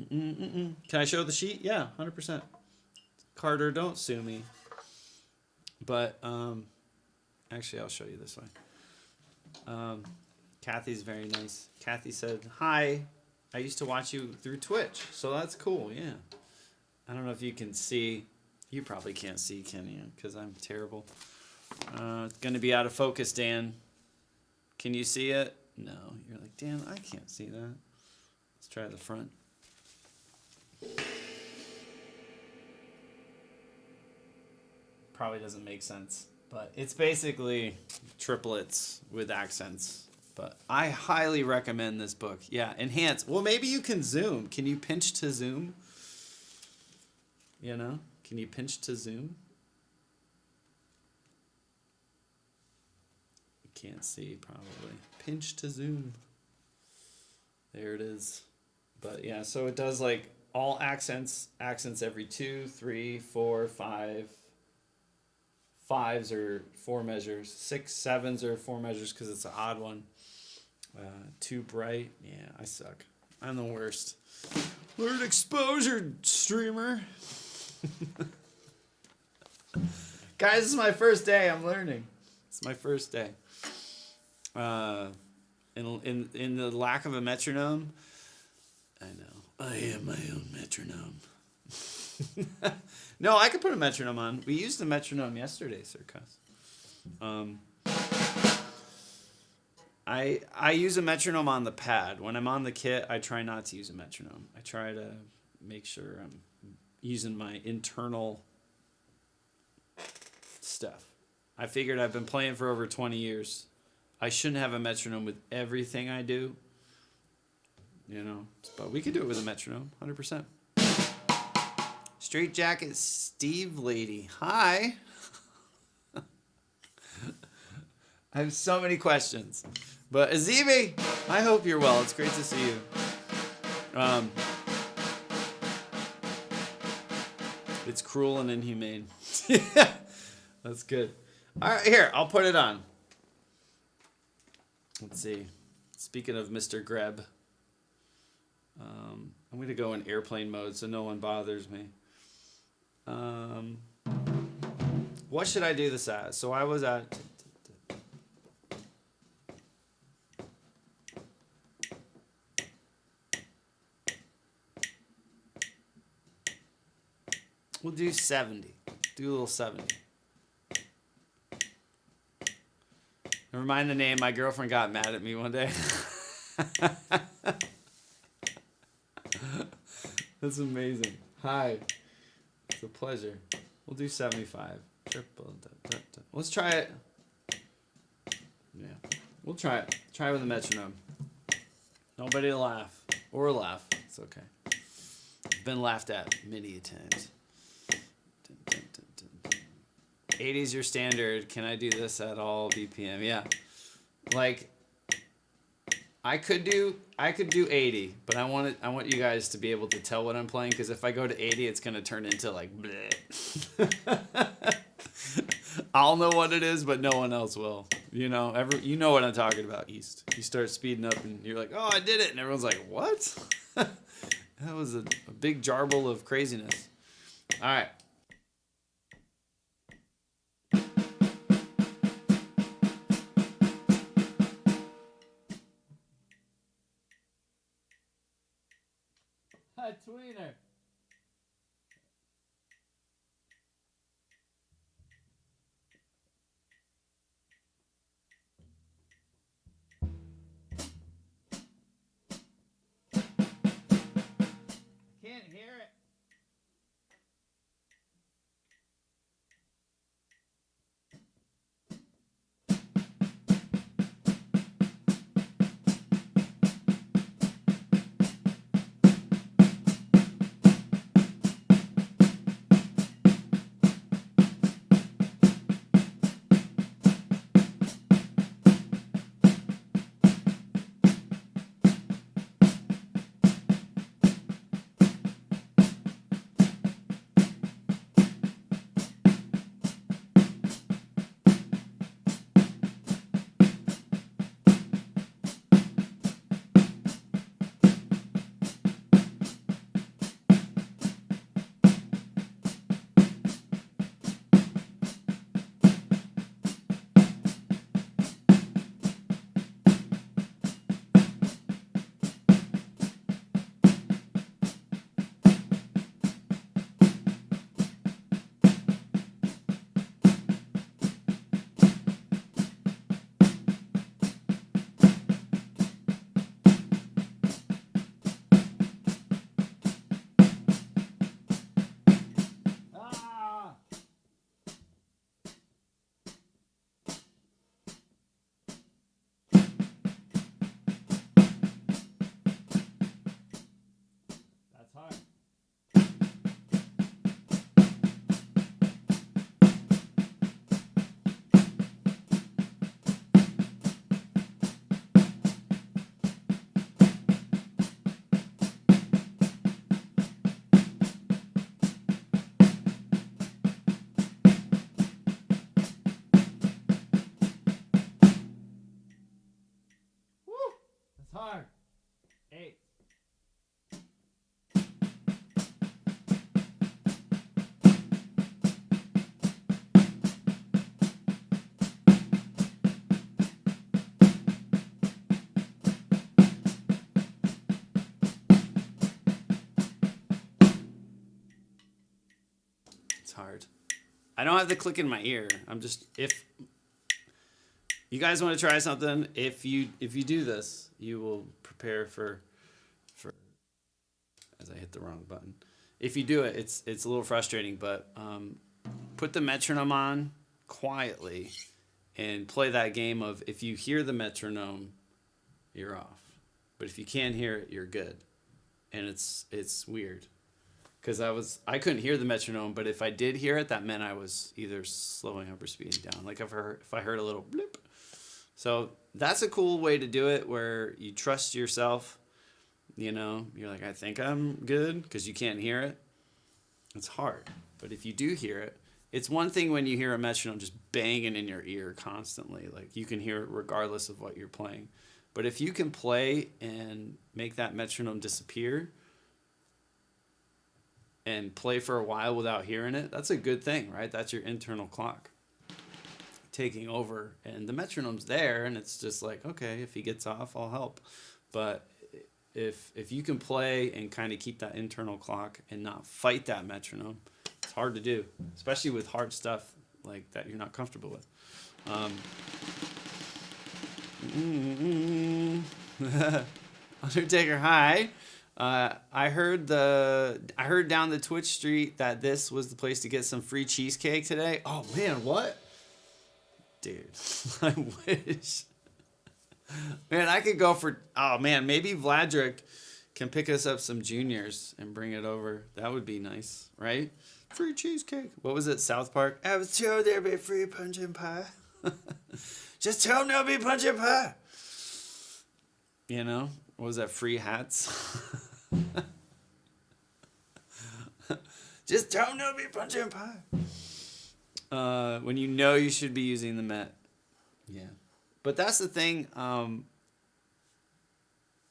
Can I show the sheet? Yeah, 100%. Carter, don't sue me. But actually, I'll show you this way. Kathy's very nice. Kathy said, "Hi, I used to watch you through Twitch." So that's cool, yeah. I don't know if you can see. You probably can't see, can you? Because I'm terrible. It's going to be out of focus, Dan. Can you see it? No. You're like, Dan, I can't see that. Let's try the front. Probably doesn't make sense. But it's basically triplets with accents. But I highly recommend this book. Yeah, enhance. Well, maybe you can zoom. Can you pinch to zoom? You know? Can you pinch to zoom? You can't see, probably. Pinch to zoom. There it is. But yeah, so it does like all accents every 2, 3, 4, 5. 5s are 4 measures. 6, 7s are 4 measures because it's an odd one. Too bright. Yeah, I suck. I'm the worst. Learn exposure, streamer. Guys, this is my first day. I'm learning. It's my first day. In the lack of a metronome, I know. I am my own metronome. No, I could put a metronome on. We used the metronome yesterday, Circus. I use a metronome on the pad. When I'm on the kit, I try not to use a metronome. I try to make sure I'm using my internal stuff. I figured I've been playing for over 20 years. I shouldn't have a metronome with everything I do. You know, but we could do it with a metronome, 100%. Straight Jacket Steve Lady. Hi. I have so many questions. But Azibi, I hope you're well. It's great to see you. It's cruel and inhumane. Yeah, that's good. All right, here, I'll put it on. Let's see. Speaking of Mr. Greb, I'm going to go in airplane mode so no one bothers me. What should I do this as? So I was at... We'll do 70. Do a little 70. Never mind the name. My girlfriend got mad at me one day. That's amazing. Hi. It's a pleasure. We'll do 75. Triple. Let's try it. Yeah. We'll try it. Try it with a metronome. Nobody laugh. Or laugh. It's okay. I've been laughed at many times. 80's your standard. Can I do this at all BPM? Yeah. Like I could do 80, but I want you guys to be able to tell what I'm playing, because if I go to 80, it's gonna turn into like bleh. I'll know what it is, but no one else will. You know, you know what I'm talking about, East. You start speeding up and you're like, oh, I did it, and everyone's like, what? That was a big jarble of craziness. All right. A tweener. Can't hear it. Ah! That's hard. Woo! That's hard. 8. It's hard. I don't have the click in my ear. I'm just, if you guys want to try something, if you do this, you will prepare for as I hit the wrong button. If you do it, it's a little frustrating, but put the metronome on quietly and play that game of, if you hear the metronome, you're off. But if you can't hear it, you're good. And it's weird. Because I couldn't hear the metronome, but if I did hear it, that meant I was either slowing up or speeding down. Like if I heard a little blip. So that's a cool way to do it, where you trust yourself. You know, you're like, I think I'm good, because you can't hear it. It's hard. But if you do hear it, it's one thing when you hear a metronome just banging in your ear constantly. Like you can hear it regardless of what you're playing. But if you can play and make that metronome disappear and play for a while without hearing it, that's a good thing, right? That's your internal clock taking over, and the metronome's there, and it's just like, okay, if he gets off, I'll help. But if you can play and kind of keep that internal clock and not fight that metronome, it's hard to do, especially with hard stuff like that you're not comfortable with. Undertaker, hi. I heard down the Twitch street that this was the place to get some free cheesecake today. Oh man, what? Dude, I wish. Man, I could go for. Oh man, maybe Vladrick can pick us up some juniors and bring it over. That would be nice, right? Free cheesecake. What was it, South Park? I was told there'd be free punch and pie. Just tell them there'll be punch and pie. You know, what was that? Free hats. Just tell them there'll be punch and pie. When you know you should be using the Met. Yeah. But that's the thing.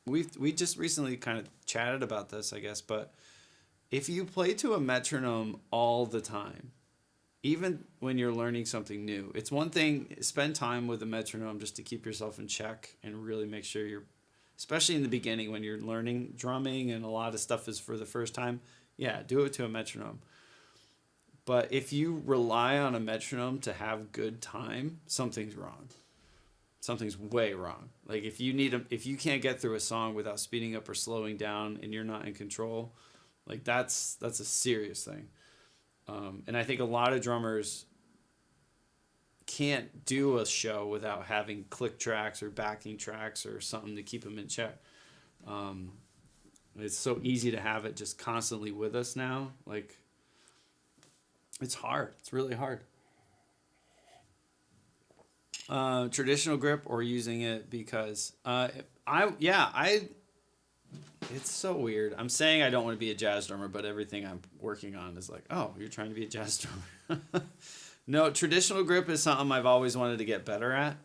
We just recently kind of chatted about this, I guess. But if you play to a metronome all the time, even when you're learning something new, it's one thing, spend time with a metronome just to keep yourself in check and really make sure you're, especially in the beginning when you're learning drumming and a lot of stuff is for the first time. Yeah, do it to a metronome. But if you rely on a metronome to have good time, something's wrong. Something's way wrong. Like if you can't get through a song without speeding up or slowing down and you're not in control, like that's a serious thing. And I think a lot of drummers can't do a show without having click tracks or backing tracks or something to keep them in check. It's so easy to have it just constantly with us now. Like, it's hard. It's really hard. Traditional grip or using it because it's so weird. I'm saying I don't want to be a jazz drummer, but everything I'm working on is like, oh, you're trying to be a jazz drummer. No, traditional grip is something I've always wanted to get better at.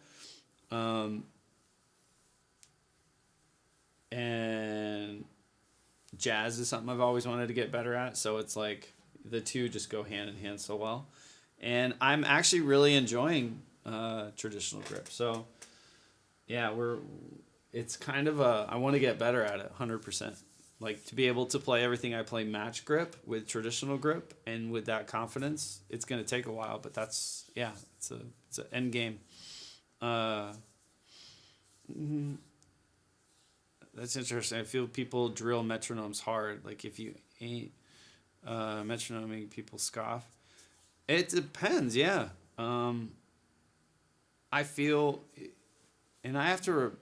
And jazz is something I've always wanted to get better at. So it's like the two just go hand in hand so well. And I'm actually really enjoying traditional grip. So yeah, it's kind of I want to get better at it 100%. Like to be able to play everything I play match grip with traditional grip and with that confidence, it's going to take a while, but it's an end game. That's interesting. I feel people drill metronomes hard. Like if you ain't metronoming, people scoff. It depends. Yeah. I feel, and I have to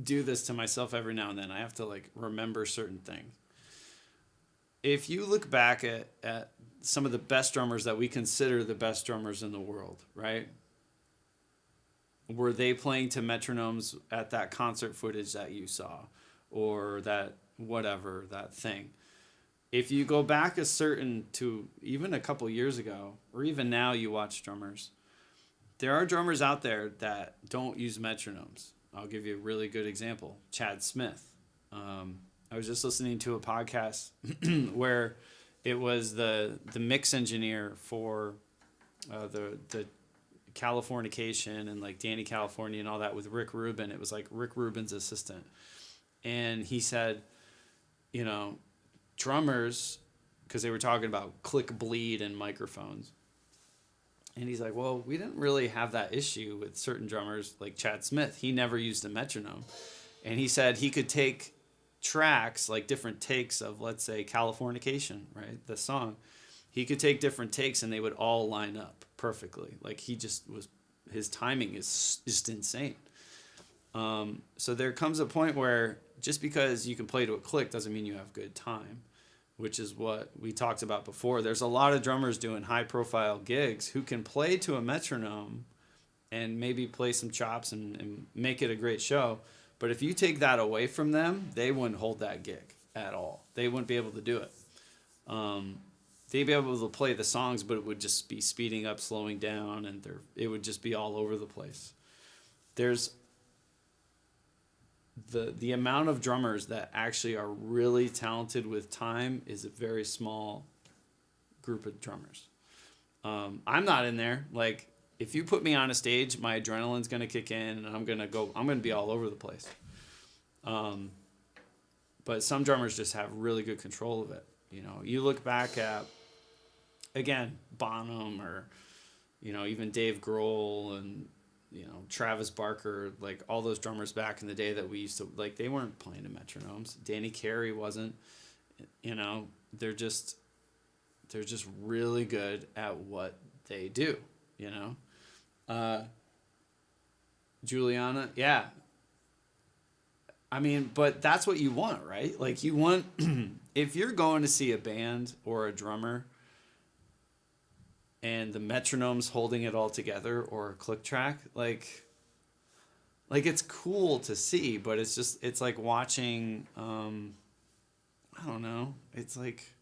do this to myself every now and then. I have to like remember certain things. If you look back at some of the best drummers that we consider the best drummers in the world, right? Were they playing to metronomes at that concert footage that you saw or that whatever, that thing? If you go back to even a couple years ago, or even now you watch drummers, there are drummers out there that don't use metronomes. I'll give you a really good example. Chad Smith. I was just listening to a podcast where it was the mix engineer for the Californication and like Danny California and all that with Rick Rubin. It was like Rick Rubin's assistant. And he said, drummers, because they were talking about click bleed and microphones. And he's like, well, we didn't really have that issue with certain drummers like Chad Smith. He never used a metronome. And he said he could take tracks, like different takes of, let's say, Californication, right? The song. He could take different takes and they would all line up perfectly. Like his timing is just insane. So there comes a point where just because you can play to a click doesn't mean you have good time, which is what we talked about before. There's a lot of drummers doing high profile gigs who can play to a metronome and maybe play some chops and make it a great show. But if you take that away from them, they wouldn't hold that gig at all. They wouldn't be able to do it. They'd be able to play the songs, but it would just be speeding up, slowing down, and it would just be all over the place. There's the amount of drummers that actually are really talented with time is a very small group of drummers. I'm not in there. Like, if you put me on a stage, my adrenaline's going to kick in, and I'm going to be all over the place. But some drummers just have really good control of it. You look back at, again, Bonham or, even Dave Grohl and, Travis Barker, like all those drummers back in the day that we used to, like, they weren't playing to metronomes. Danny Carey wasn't, they're just really good at what they do, Juliana, yeah. I mean, but that's what you want, right? Like you want, if you're going to see a band or a drummer and the metronome's holding it all together or a click track, like it's cool to see, but it's like watching, I don't know. It's like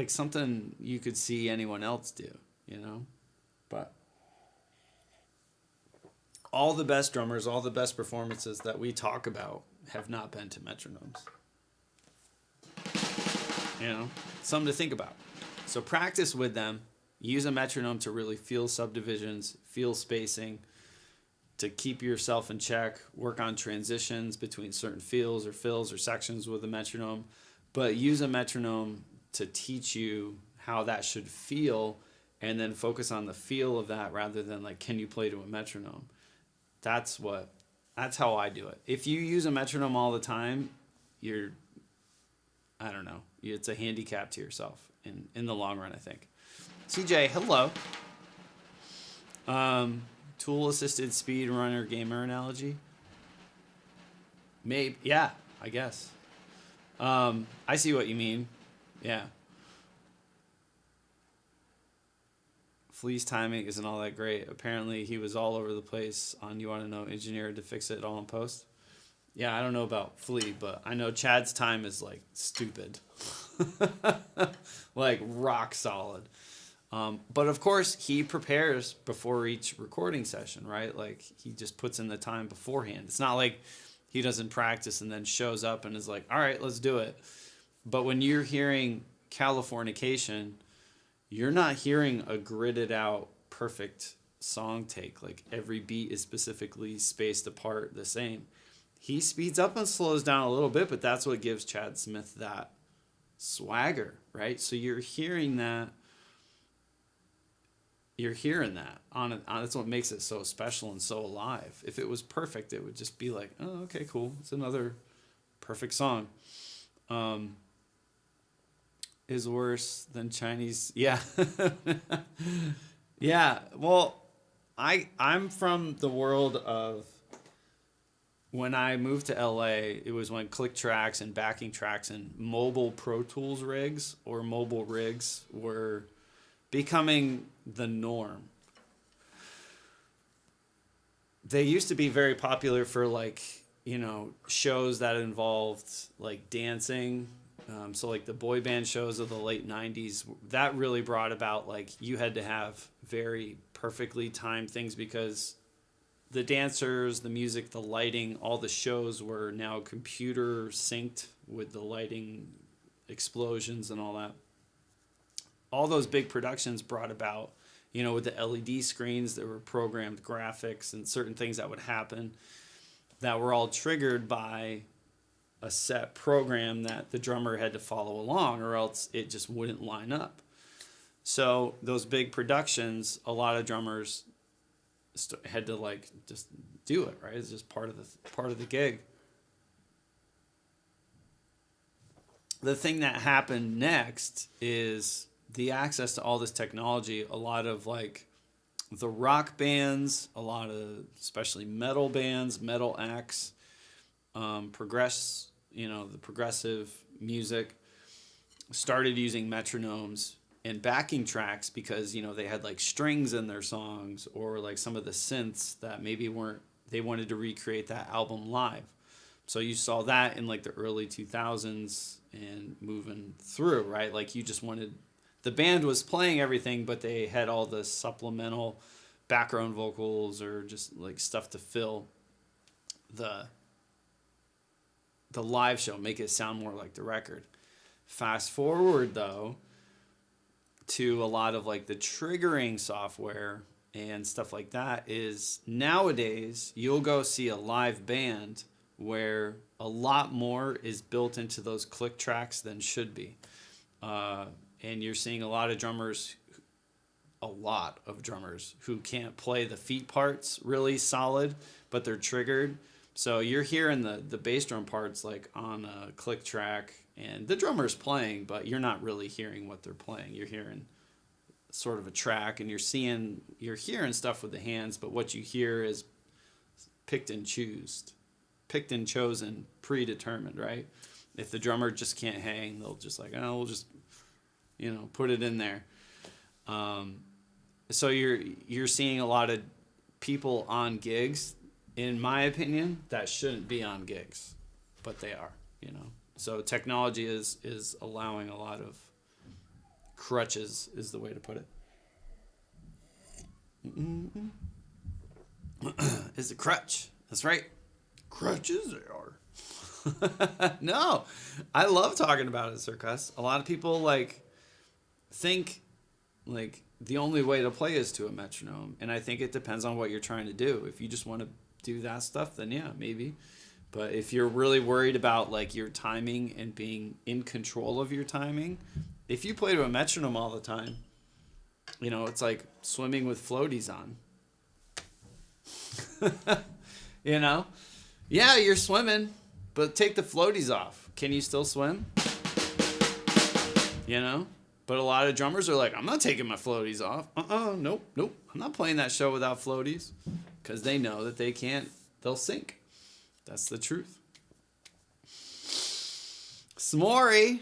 something you could see anyone else do, but all the best drummers, all the best performances that we talk about have not been to metronomes. You know, something to think about. So practice with them. Use a metronome to really feel subdivisions, feel spacing, to keep yourself in check, work on transitions between certain feels or fills or sections with a metronome. But use a metronome to teach you how that should feel, and then focus on the feel of that rather than like, can you play to a metronome? That's how I do it. If you use a metronome all the time, I don't know, it's a handicap to yourself in the long run, I think. CJ, hello. Tool assisted speed runner gamer analogy. Maybe, yeah, I guess. I see what you mean. Yeah. Flea's timing isn't all that great. Apparently, he was all over the place on You Want to Know Engineered to fix it all in post. Yeah, I don't know about Flea, but I know Chad's time is like stupid. Like rock solid. But of course, he prepares before each recording session, right? Like he just puts in the time beforehand. It's not like he doesn't practice and then shows up and is like, all right, let's do it. But when you're hearing Californication, you're not hearing a gridded out perfect song take. Like every beat is specifically spaced apart the same. He speeds up and slows down a little bit, but that's what gives Chad Smith that swagger, right? So you're hearing that. You're hearing that that's what makes it so special and so alive. If it was perfect, it would just be like, oh, okay, cool. It's another perfect song. Is worse than Chinese. Yeah. Yeah. Well, I'm from the world of, when I moved to LA, it was when click tracks and backing tracks and mobile Pro Tools rigs or mobile rigs were becoming the norm. They used to be very popular for like, you know, shows that involved like dancing. So like the boy band shows of the late 90s, that really brought about like you had to have very perfectly timed things because the dancers, the music, the lighting, all the shows were now computer synced with the lighting explosions and all that. All those big productions brought about, you know, with the LED screens, there were programmed graphics and certain things that would happen that were all triggered by a set program that the drummer had to follow along, or else it just wouldn't line up. So those big productions, a lot of drummers had to like just do it, right? It's just part of the gig. The thing that happened next is the access to all this technology. A lot of like the rock bands, a lot of especially metal bands, metal acts, the progressive music started using metronomes and backing tracks because, you know, they had like strings in their songs or like some of the synths that maybe they wanted to recreate that album live. So you saw that in like the early 2000s and moving through, right? Like you just wanted, the band was playing everything, but they had all the supplemental background vocals or just like stuff to fill the live show, make it sound more like the record. Fast forward though to a lot of like the triggering software and stuff like that, is nowadays you'll go see a live band where a lot more is built into those click tracks than should be. And you're seeing a lot of drummers who can't play the feet parts really solid, but they're triggered. So you're hearing the bass drum parts like on a click track, and the drummer's playing, but you're not really hearing what they're playing. You're hearing sort of a track, and you're hearing stuff with the hands, but what you hear is picked and chosen, predetermined, right? If the drummer just can't hang, they'll just like, oh, we'll just, put it in there. So you're seeing a lot of people on gigs, in my opinion, that shouldn't be on gigs, but they are, So technology is allowing a lot of crutches, is the way to put it. Is a crutch. That's right. Crutches they are. No, I love talking about it, Circus. A lot of people like think like the only way to play is to a metronome, and I think it depends on what you're trying to do. If you just want to do that stuff, then yeah, maybe. But if you're really worried about like your timing and being in control of your timing, if you play to a metronome all the time, you know, it's like swimming with floaties on. You know? Yeah, you're swimming, but take the floaties off. Can you still swim? You know? But a lot of drummers are like, I'm not taking my floaties off. Nope. I'm not playing that show without floaties. Because they know that they can't, they'll sink. That's the truth. S'more.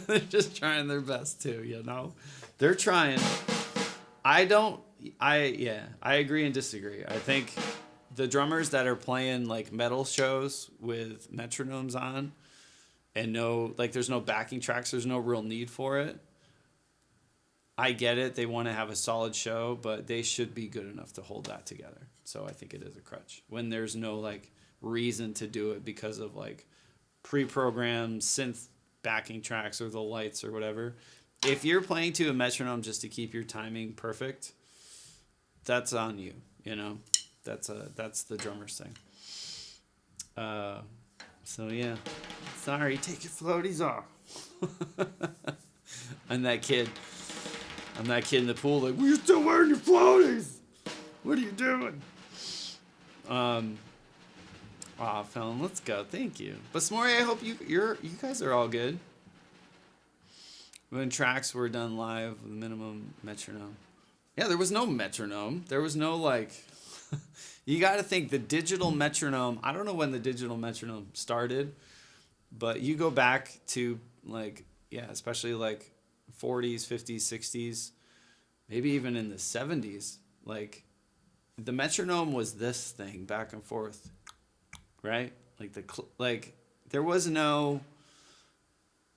They're just trying their best too, you know? They're trying. I agree and disagree. I think the drummers that are playing like metal shows with metronomes on and there's no backing tracks, there's no real need for it. I get it. They want to have a solid show, but they should be good enough to hold that together. So I think it is a crutch when there's no like reason to do it because of like pre-programmed synth backing tracks or the lights or whatever. If you're playing to a metronome just to keep your timing perfect, that's on you, you know? That's the drummer's thing. So yeah. Sorry, take your floaties off. I'm that kid in the pool like, well, you're still wearing your floaties. What are you doing? Felon, let's go. Thank you. But S'more, I hope you guys are all good. When tracks were done live with minimum metronome. Yeah, there was no metronome. There was no like you got to think the digital metronome. I don't know when the digital metronome started, but you go back to like especially like 40s, 50s, 60s, maybe even in the 70s, like the metronome was this thing back and forth, right? Like there was no,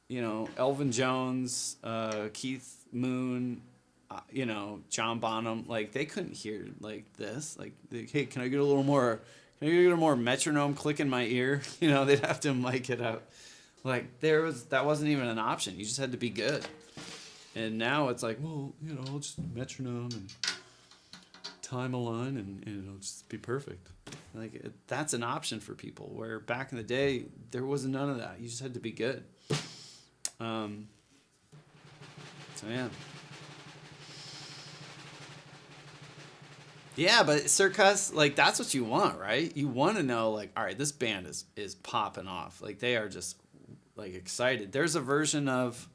you know, Elvin Jones, Keith Moon, you know, John Bonham, like they couldn't hear like this. Like, hey, can I get a little more metronome click in my ear? You know, they'd have to mic it up. Like that wasn't even an option. You just had to be good. And now it's like, well, you know, I'll just metronome and time a line and it'll just be perfect. Like that's an option for people where back in the day there was none of that. You just had to be good. So yeah. Yeah, but Circus, like that's what you want, right? You want to know like, all right, this band is popping off. Like they are just like excited. There's a version of,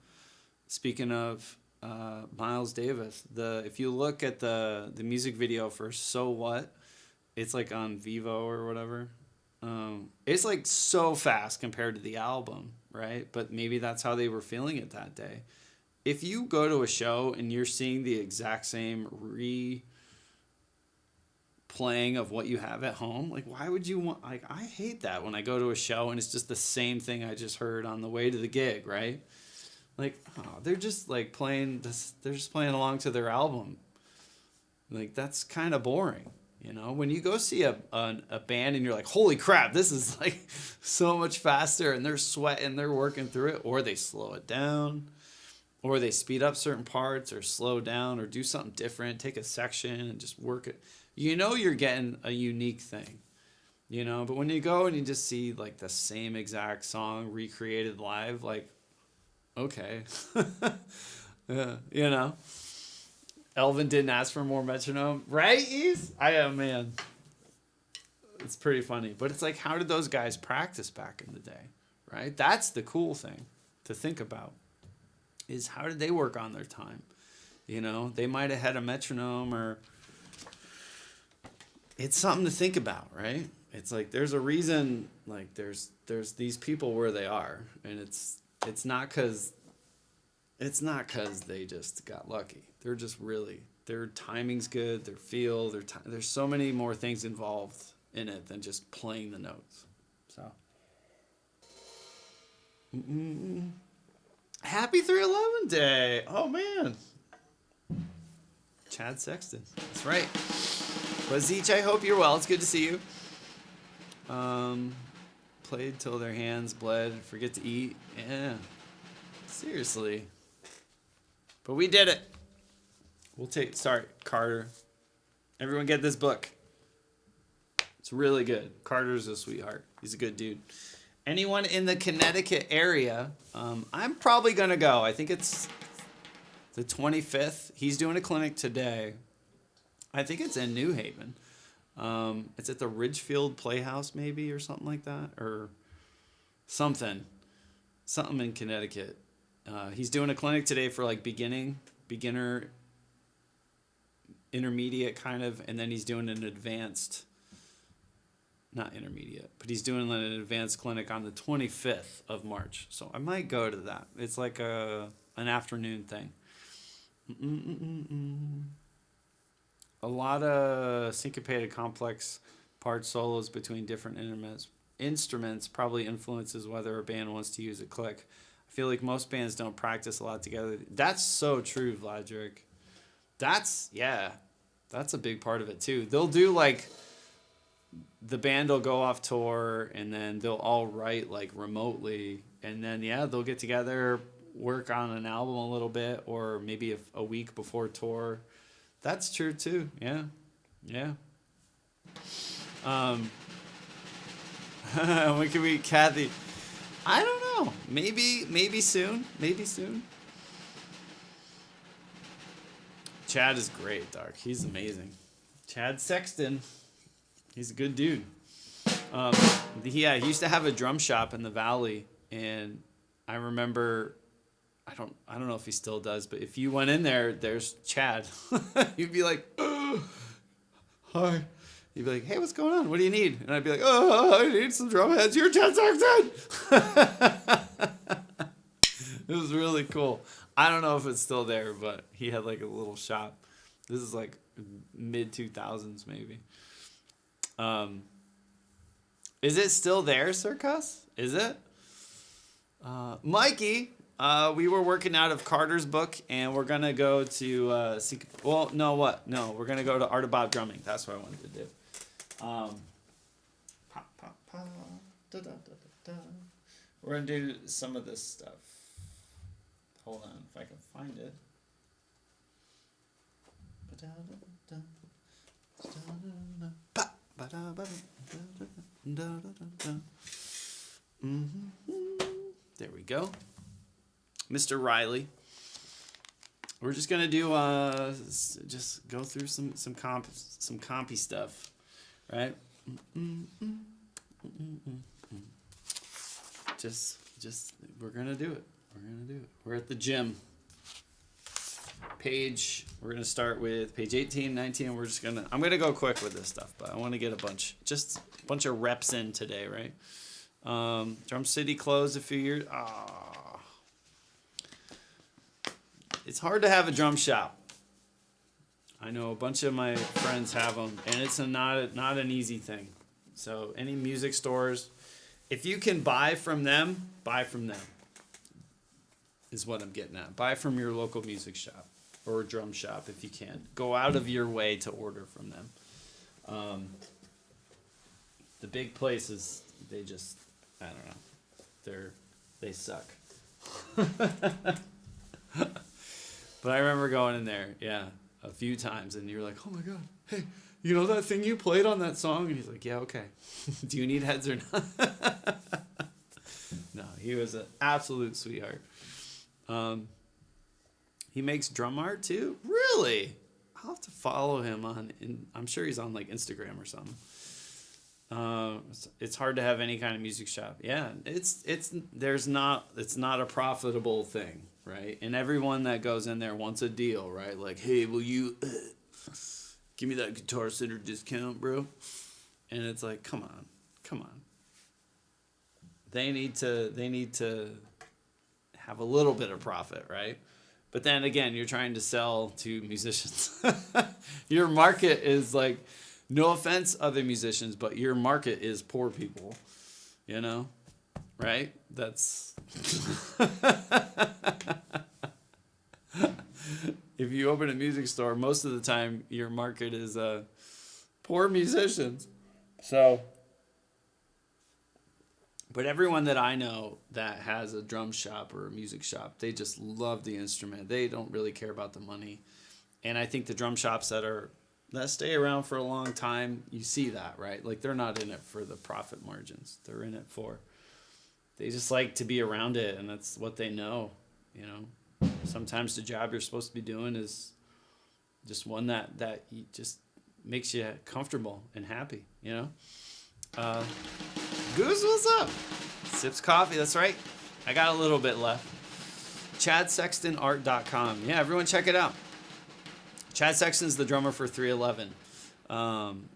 speaking of Miles Davis, if you look at the music video for So What, it's like on Vivo or whatever. It's like so fast compared to the album, right? But maybe that's how they were feeling it that day. If you go to a show and you're seeing the exact same playing of what you have at home, like why would you want, like I hate that when I go to a show and it's just the same thing I just heard on the way to the gig, right? Like, they're just like playing this, they're just playing along to their album. Like that's kind of boring, you know? When you go see a band and you're like, holy crap, this is like so much faster, and they're sweating, they're working through it, or they slow it down, or they speed up certain parts or slow down or do something different, take a section and just work it. You know you're getting a unique thing, you know? But when you go and you just see like the same exact song recreated live, like, okay. Yeah, you know? Elvin didn't ask for more metronome, right, Ease? Man. It's pretty funny. But it's like, how did those guys practice back in the day, right? That's the cool thing to think about, is how did they work on their time? You know, they might have had a metronome, or it's something to think about, right? It's like there's a reason, like there's these people where they are, and it's not because they just got lucky. They're just really, their timing's good, their feel, there's so many more things involved in it than just playing the notes. So, happy 311 day. Oh man, Chad Sexton. That's right. But Zeech, I hope you're well. It's good to see you. played till their hands bled, forget to eat. Yeah. Seriously. But we did it. Sorry, Carter. Everyone get this book. It's really good. Carter's a sweetheart. He's a good dude. Anyone in the Connecticut area, I'm probably going to go. I think it's the 25th. He's doing a clinic today. I think it's in New Haven. It's at the Ridgefield Playhouse maybe or something like that. Or something. Something in Connecticut. He's doing a clinic today for like beginner, intermediate kind of, and then he's doing an advanced, not intermediate, but he's doing an advanced clinic on the 25th of March. So I might go to that. It's like an afternoon thing. A lot of syncopated complex part solos between different instruments probably influences whether a band wants to use a click. I feel like most bands don't practice a lot together. That's so true, Vladric. That's a big part of it too. They'll do like, the band will go off tour and then they'll all write like remotely, and then they'll get together, work on an album a little bit, or maybe a week before tour. That's true too. Yeah. When can we, Kathy? I don't know. Maybe soon. Chad is great, Dark. He's amazing. Chad Sexton. He's a good dude. He used to have a drum shop in the Valley, and I remember, I don't know if he still does, but if you went in there, there's Chad. You'd be like, oh, hi. He'd be like, hey, what's going on? What do you need? And I'd be like, oh, I need some drum heads. You're Chad Sexton. It was really cool. I don't know if it's still there, but he had like a little shop. This is like mid 2000s maybe. Is it still there, Circus? Is it? Mikey, we were working out of Carter's book, and we're gonna go to we're gonna go to Art of Bob Drumming. That's what I wanted to do. We're gonna do some of this stuff. Hold on, if I can find it. There we go. Mr. Riley. We're just gonna do just go through some compy stuff, right? Just we're gonna do it. We're at the gym. We're gonna start with page 18, 19. I'm gonna go quick with this stuff, but I want to get a bunch of reps in today, right? Drum City closed a few years. It's hard to have a drum shop. I know a bunch of my friends have them, and it's not an easy thing. So any music stores, if you can buy from them, is what I'm getting at. Buy from your local music shop or drum shop if you can. Go out of your way to order from them. The big places, they just, I don't know. They suck. But I remember going in there, a few times, and you're like, oh my God, hey, you know that thing you played on that song? And he's like, yeah, okay. Do you need heads or not? No, he was an absolute sweetheart. He makes drum art too? Really? I'll have to follow him I'm sure he's on like Instagram or something. It's hard to have any kind of music shop. Yeah, it's not a profitable thing, right? And everyone that goes in there wants a deal, right? Like, hey, will you give me that Guitar Center discount, bro? And it's like, come on. They need to have a little bit of profit, right? But then again, you're trying to sell to musicians. Your market is like, no offense, other musicians, but your market is poor people, right? That's if you open a music store, most of the time your market is poor musicians. So But everyone that I know that has a drum shop or a music shop, they just love the instrument. They don't really care about the money. And I think the drum shops that stay around for a long time, you see that, right? Like they're not in it for the profit margins. They're in it for they just like to be around it, and that's what they know, you know. Sometimes the job you're supposed to be doing is just one that just makes you comfortable and happy, you know. Goose, what's up? Sips coffee, that's right. I got a little bit left. ChadSextonArt.com. Yeah, everyone check it out. Chad Sexton's the drummer for 311.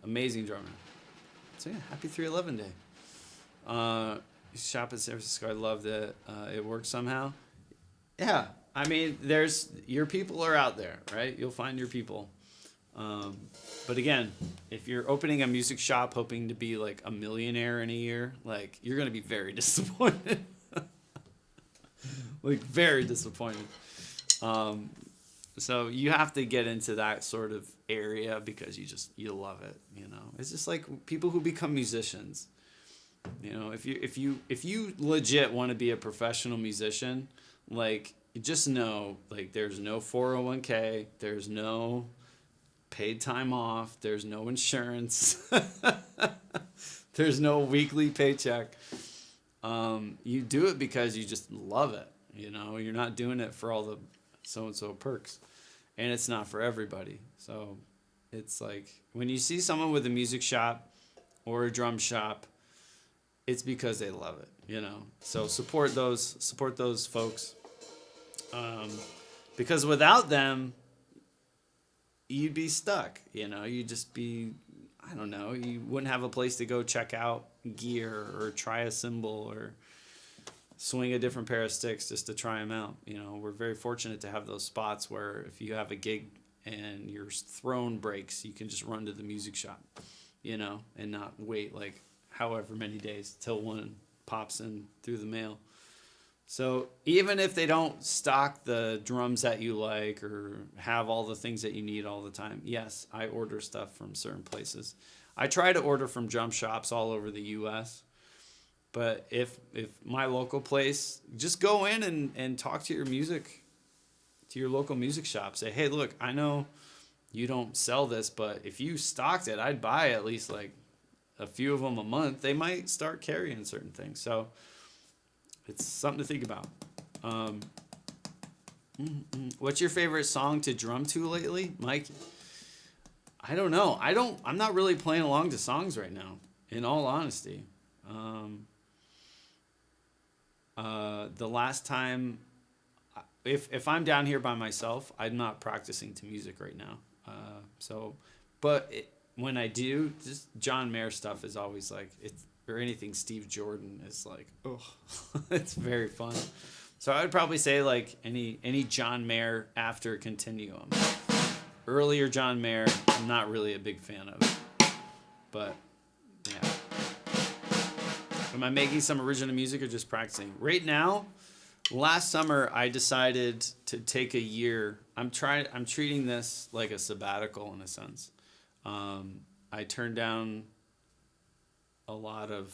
Amazing drummer. So yeah, happy 311 day. Shop in San Francisco, I loved it. It worked somehow. Yeah, I mean, your people are out there, right? You'll find your people. But again, if you're opening a music shop hoping to be like a millionaire in a year, like you're gonna be very disappointed. Like very disappointed. So you have to get into that sort of area because you love it, you know. It's just like people who become musicians. You know, if you legit want to be a professional musician, like you just know like there's no 401k, there's no paid time off, there's no insurance. There's no weekly paycheck. You do it because you just love it, you know. You're not doing it for all the so-and-so perks, and it's not for everybody. So it's like when you see someone with a music shop or a drum shop, it's because they love it, you know. So support those folks, because without them you'd be stuck, you know. You'd just be, I don't know, you wouldn't have a place to go check out gear or try a cymbal or swing a different pair of sticks just to try them out. You know, we're very fortunate to have those spots where if you have a gig and your throne breaks, you can just run to the music shop, you know, and not wait like however many days till one pops in through the mail. So even if they don't stock the drums that you like or have all the things that you need all the time, yes, I order stuff from certain places. I try to order from drum shops all over the U.S., but if my local place, just go in and talk to your local music shop. Say, hey, look, I know you don't sell this, but if you stocked it, I'd buy at least like a few of them a month. They might start carrying certain things. So it's something to think about. What's your favorite song to drum to lately, Mike? I don't know. I'm not really playing along to songs right now, in all honesty. The last time, if I'm down here by myself, I'm not practicing to music right now. When I do, just John Mayer stuff is always like, or anything Steve Jordan is like, oh, it's very fun. So I would probably say like any John Mayer after Continuum. Earlier John Mayer, I'm not really a big fan of, but yeah. Am I making some original music or just practicing? Right now, last summer I decided to take a year. I'm treating this like a sabbatical in a sense. I turned down a lot of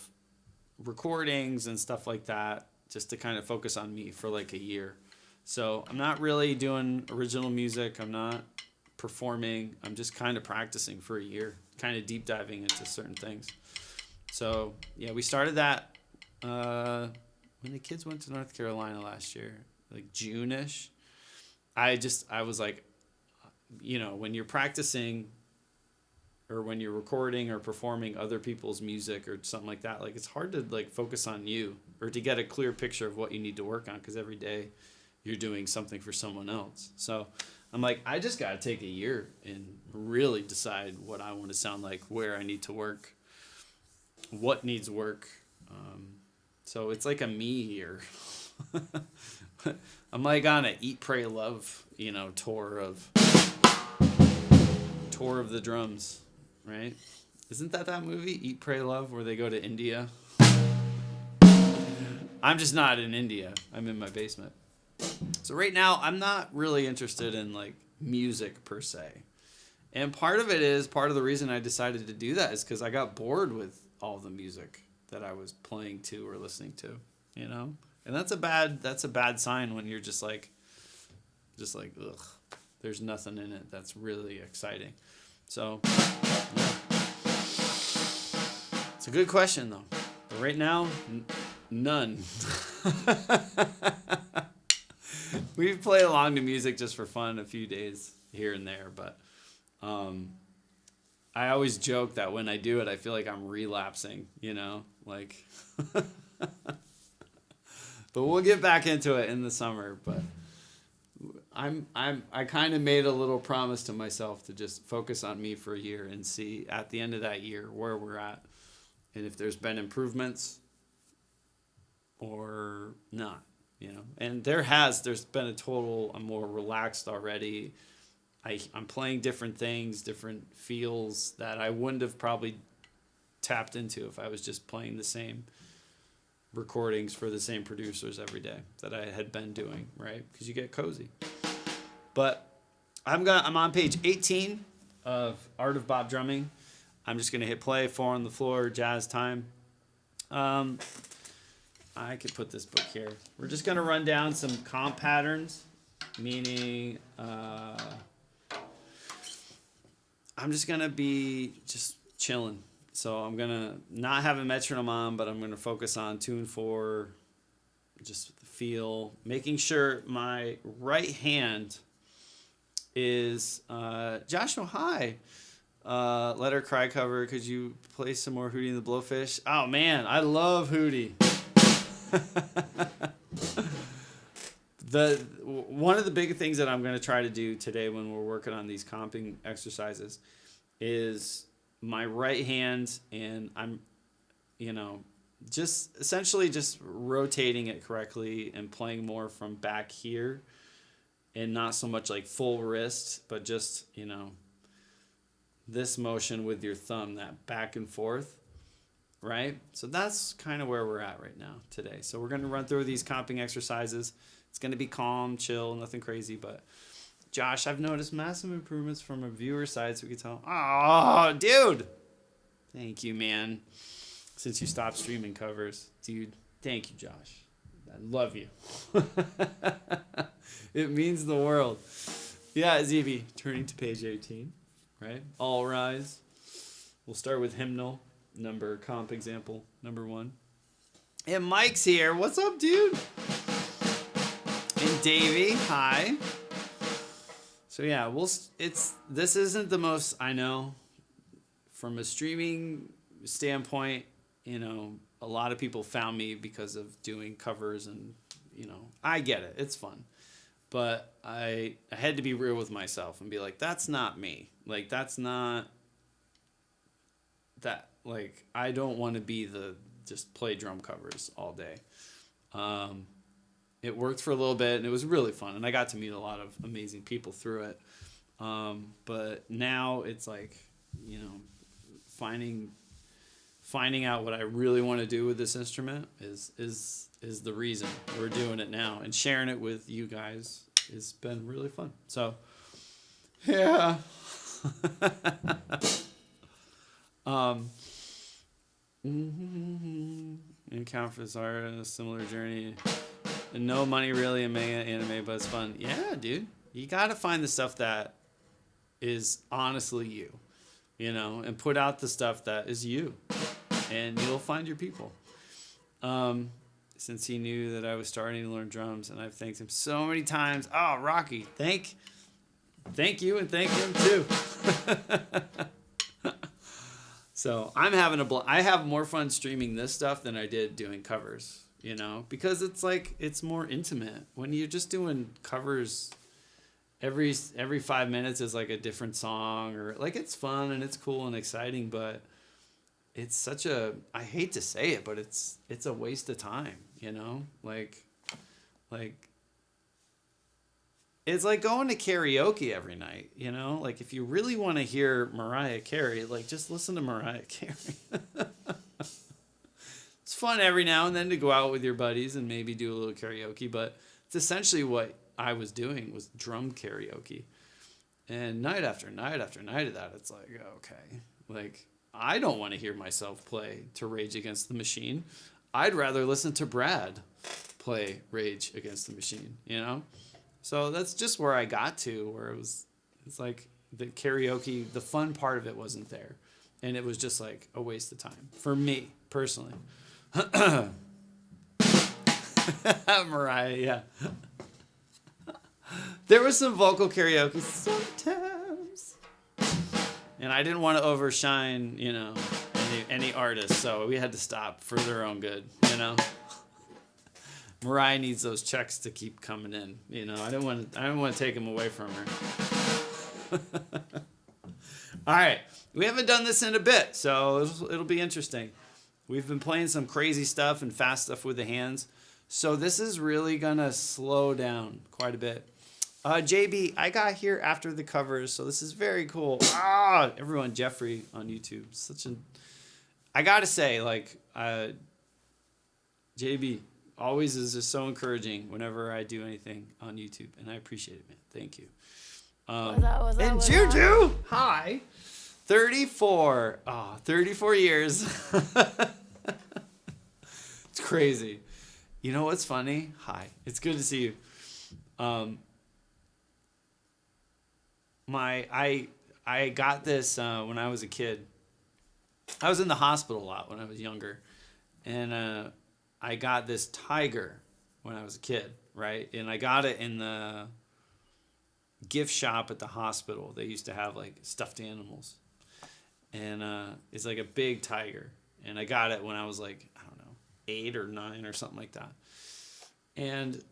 recordings and stuff like that just to kind of focus on me for like a year. So I'm not really doing original music. I'm not performing. I'm just kind of practicing for a year, kind of deep diving into certain things. So yeah, we started that when the kids went to North Carolina last year, like June-ish. I was like, you know, when you're practicing or when you're recording or performing other people's music or something like that, like it's hard to like focus on you or to get a clear picture of what you need to work on, because every day you're doing something for someone else. So I'm like, I just got to take a year and really decide what I want to sound like, where I need to work, what needs work. So it's like a me year. I'm like on a Eat, Pray, Love, you know, tour of the drums, right? Isn't that movie, Eat, Pray, Love, where they go to India? I'm just not in India. I'm in my basement. So right now, I'm not really interested in like music per se. And part of the reason I decided to do that is because I got bored with all the music. that I was playing to or listening to, you know? And that's a bad sign when you're just like, ugh, there's nothing in it that's really exciting. So, yeah. It's a good question, though. But right now, none. We play along to music just for fun a few days here and there, but I always joke that when I do it, I feel like I'm relapsing, you know, like. But we'll get back into it in the summer. But I kind of made a little promise to myself to just focus on me for a year and see at the end of that year where we're at, and if there's been improvements or not, you know. And there's been I'm more relaxed already. I'm playing different things, different feels that I wouldn't have probably tapped into if I was just playing the same recordings for the same producers every day that I had been doing, right? Because you get cozy. But I'm on page 18 of Art of Bop Drumming. I'm just gonna hit play, 4 on the floor, jazz time. I could put this book here. We're just gonna run down some comp patterns, meaning I'm just going to be just chilling. So I'm going to not have a metronome on, but I'm going to focus on 2 and 4, just the feel, making sure my right hand is, Joshua, hi. Let Her Cry cover. Could you play some more Hootie and the Blowfish? Oh, man, I love Hootie. One of the big things that I'm going to try to do today when we're working on these comping exercises is my right hand, and I'm, you know, just essentially just rotating it correctly and playing more from back here and not so much like full wrist, but just, you know, this motion with your thumb, that back and forth, right? So that's kind of where we're at right now today. So we're going to run through these comping exercises. It's going to be calm, chill, nothing crazy. But Josh, I've noticed massive improvements from a viewer side, so we can tell. Oh, dude. Thank you, man. Since you stopped streaming covers. Dude, thank you, Josh. I love you. It means the world. Yeah, ZB, turning to page 18, right? All rise. We'll start with hymnal, comp example, number 1. And Mike's here. What's up, dude? And Davey, hi. So yeah, this isn't the most, I know, from a streaming standpoint, you know, a lot of people found me because of doing covers, and, you know, I get it. It's fun. But I had to be real with myself and be like, that's not me. Like, that's not that, like, I don't want to be just play drum covers all day. It worked for a little bit, and it was really fun, and I got to meet a lot of amazing people through it. But now it's like, you know, finding out what I really want to do with this instrument is the reason we're doing it now, and sharing it with you guys has been really fun. So, yeah. Encounter for this art, a similar journey. And no money really in manga anime, but it's fun. Yeah, dude. You gotta find the stuff that is honestly you know, and put out the stuff that is you, and you'll find your people. Since he knew that I was starting to learn drums, and I've thanked him so many times. Oh, Rocky, thank you, and thank him too. So I'm having I have more fun streaming this stuff than I did doing covers, you know, because it's like, it's more intimate. When you're just doing covers, every 5 minutes is like a different song, or like, it's fun and it's cool and exciting, but it's such I hate to say it, but it's a waste of time, you know, like it's like going to karaoke every night, you know, like if you really want to hear Mariah Carey, like just listen to Mariah Carey. It's fun every now and then to go out with your buddies and maybe do a little karaoke, but it's essentially what I was doing was drum karaoke. And night after night after night of that, it's like, okay, like I don't want to hear myself play to Rage Against the Machine. I'd rather listen to Brad play Rage Against the Machine, you know? So that's just where I got to, where it's like the karaoke, the fun part of it wasn't there. And it was just like a waste of time for me personally. Mariah, yeah. There was some vocal karaoke sometimes. And I didn't want to overshine, you know, any artist, so we had to stop for their own good, you know. Mariah needs those checks to keep coming in, you know. I don't want to take them away from her. All right, we haven't done this in a bit, so it'll be interesting. We've been playing some crazy stuff and fast stuff with the hands, so this is really gonna slow down quite a bit. JB, I got here after the covers, so this is very cool. Everyone, Jeffrey on YouTube, I gotta say, like, JB always is just so encouraging whenever I do anything on YouTube, and I appreciate it, man. Thank you. And Juju, hi. 34. 34 years. It's crazy. You know what's funny? Hi. It's good to see you. I got this when I was a kid. I was in the hospital a lot when I was younger, and I got this tiger when I was a kid, right? And I got it in the gift shop at the hospital. They used to have like stuffed animals, and it's like a big tiger. And I got it when I was like, I don't know, 8 or 9 or something like that, and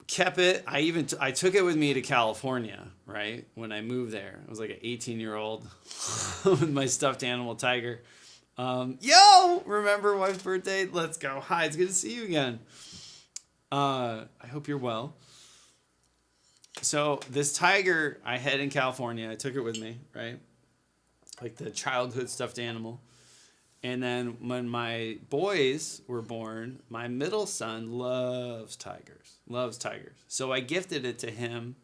kept it. I took it with me to California, right? When I moved there, I was like an 18-year-old with my stuffed animal tiger. Yo, remember wife's birthday? Let's go. Hi, it's good to see you again. I hope you're well. So this tiger I had in California, I took it with me, right? Like the childhood stuffed animal. And then when my boys were born, my middle son loves tigers. So I gifted it to him,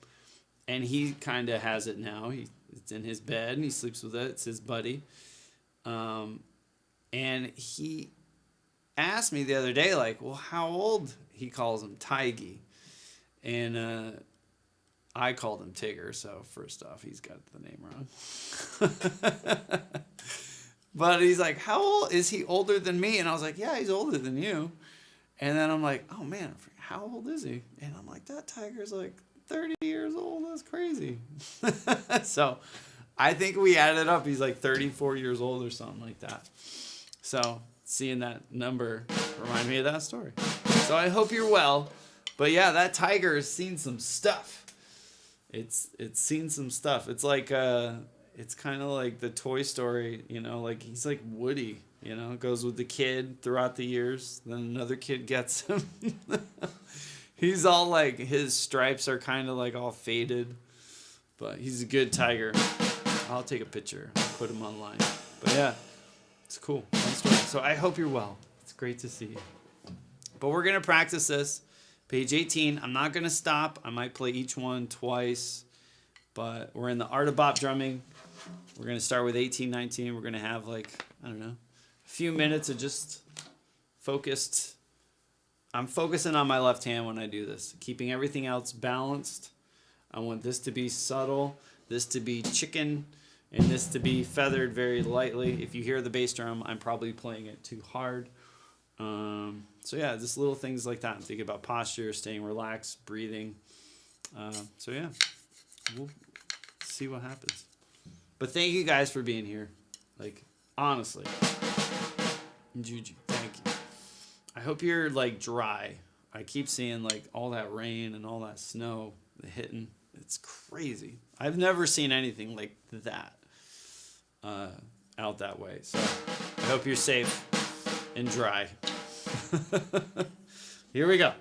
and he kind of has it now. It's in his bed, and he sleeps with it. It's his buddy. And he asked me the other day, like, well, how old? He calls him Tiggy. And I called him Tigger, so first off, he's got the name wrong. But he's like, how old? Is he older than me? And I was like, yeah, he's older than you. And then I'm like, oh, man, how old is he? And I'm like, that tiger's like 30 years old. That's crazy. So I think we added up. He's like 34 years old or something like that. So seeing that number reminded me of that story. So I hope you're well. But yeah, that tiger has seen some stuff. It's seen some stuff. It's like it's kind of like the Toy Story, you know, like he's like Woody, you know, goes with the kid throughout the years. Then another kid gets him. He's all like, his stripes are kind of like all faded, but he's a good tiger. I'll take a picture, put him online. But yeah, it's cool. Fun story. So I hope you're well. It's great to see you. But we're going to practice this. Page 18. I'm not going to stop. I might play each one twice, but we're in the art of bop drumming. We're going to start with 18, 19. We're going to have like, I don't know, a few minutes of just focused. I'm focusing on my left hand when I do this, keeping everything else balanced. I want this to be subtle, this to be chicken, and this to be feathered very lightly. If you hear the bass drum, I'm probably playing it too hard. So yeah, just little things like that. I'm thinking about posture, staying relaxed, breathing. So yeah, we'll see what happens. But thank you guys for being here. Like, honestly. Juju, thank you. I hope you're like dry. I keep seeing like all that rain and all that snow hitting. It's crazy. I've never seen anything like that out that way. So I hope you're safe and dry. Here we go.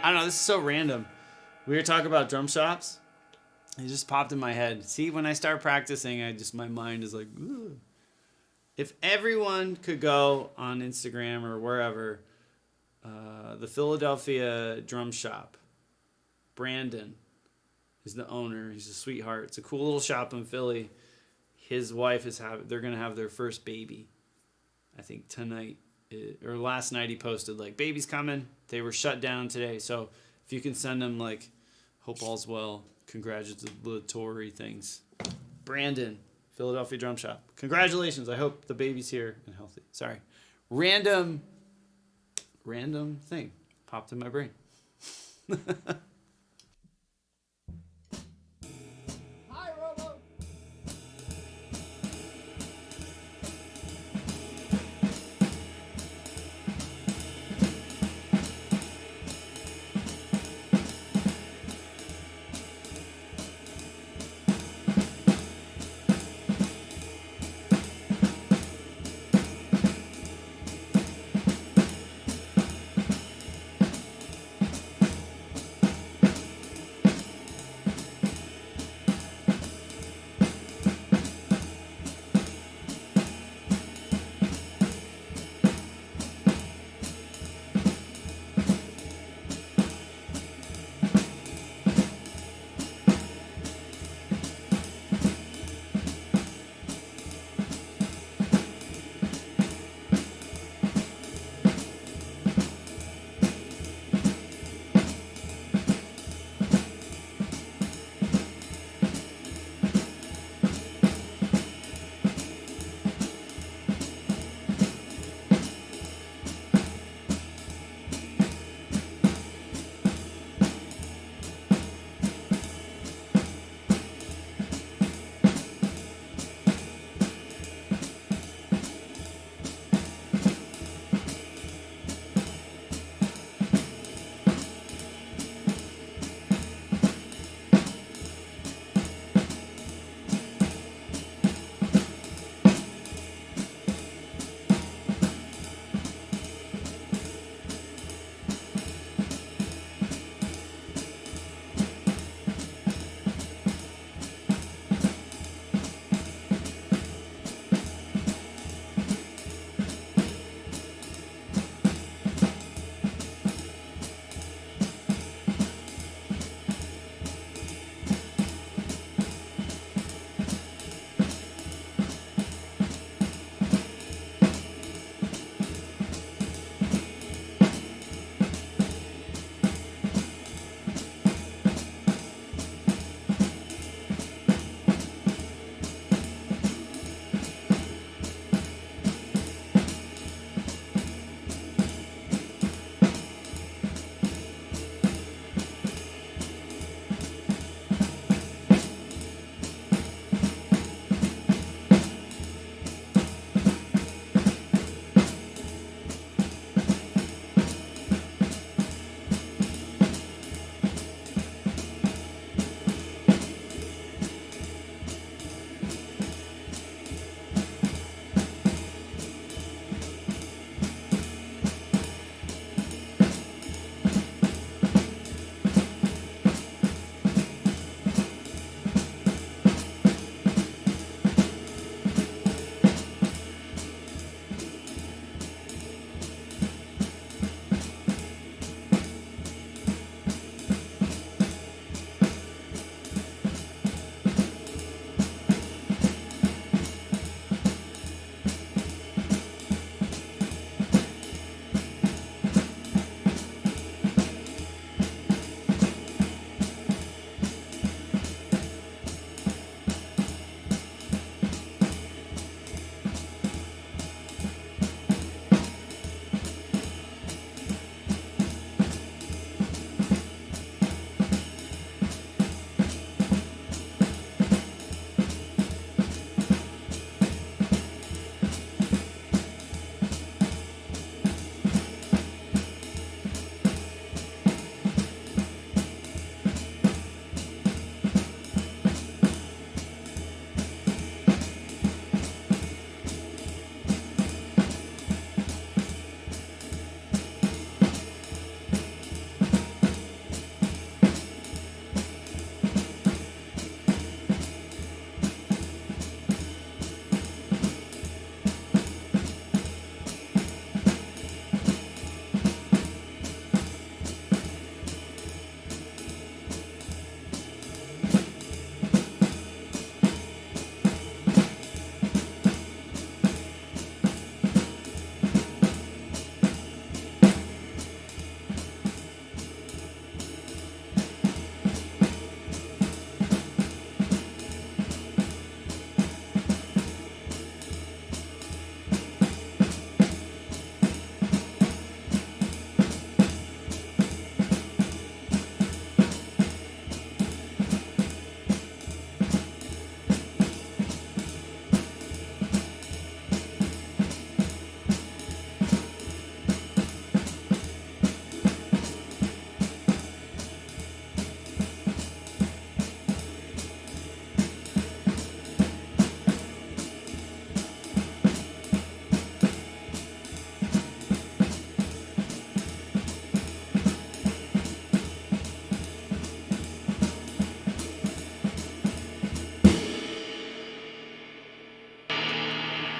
I don't know. This is so random. We were talking about drum shops. It just popped in my head. See, when I start practicing, my mind is like, ugh. If everyone could go on Instagram or wherever, the Philadelphia Drum Shop, Brandon is the owner. He's a sweetheart. It's a cool little shop in Philly. His wife they're going to have their first baby. I think tonight or last night he posted like, baby's coming. They were shut down today. So if you can send them like, hope all's well, congratulatory things. Brandon, Philadelphia Drum Shop. Congratulations. I hope the baby's here and healthy. Sorry. Random thing popped in my brain.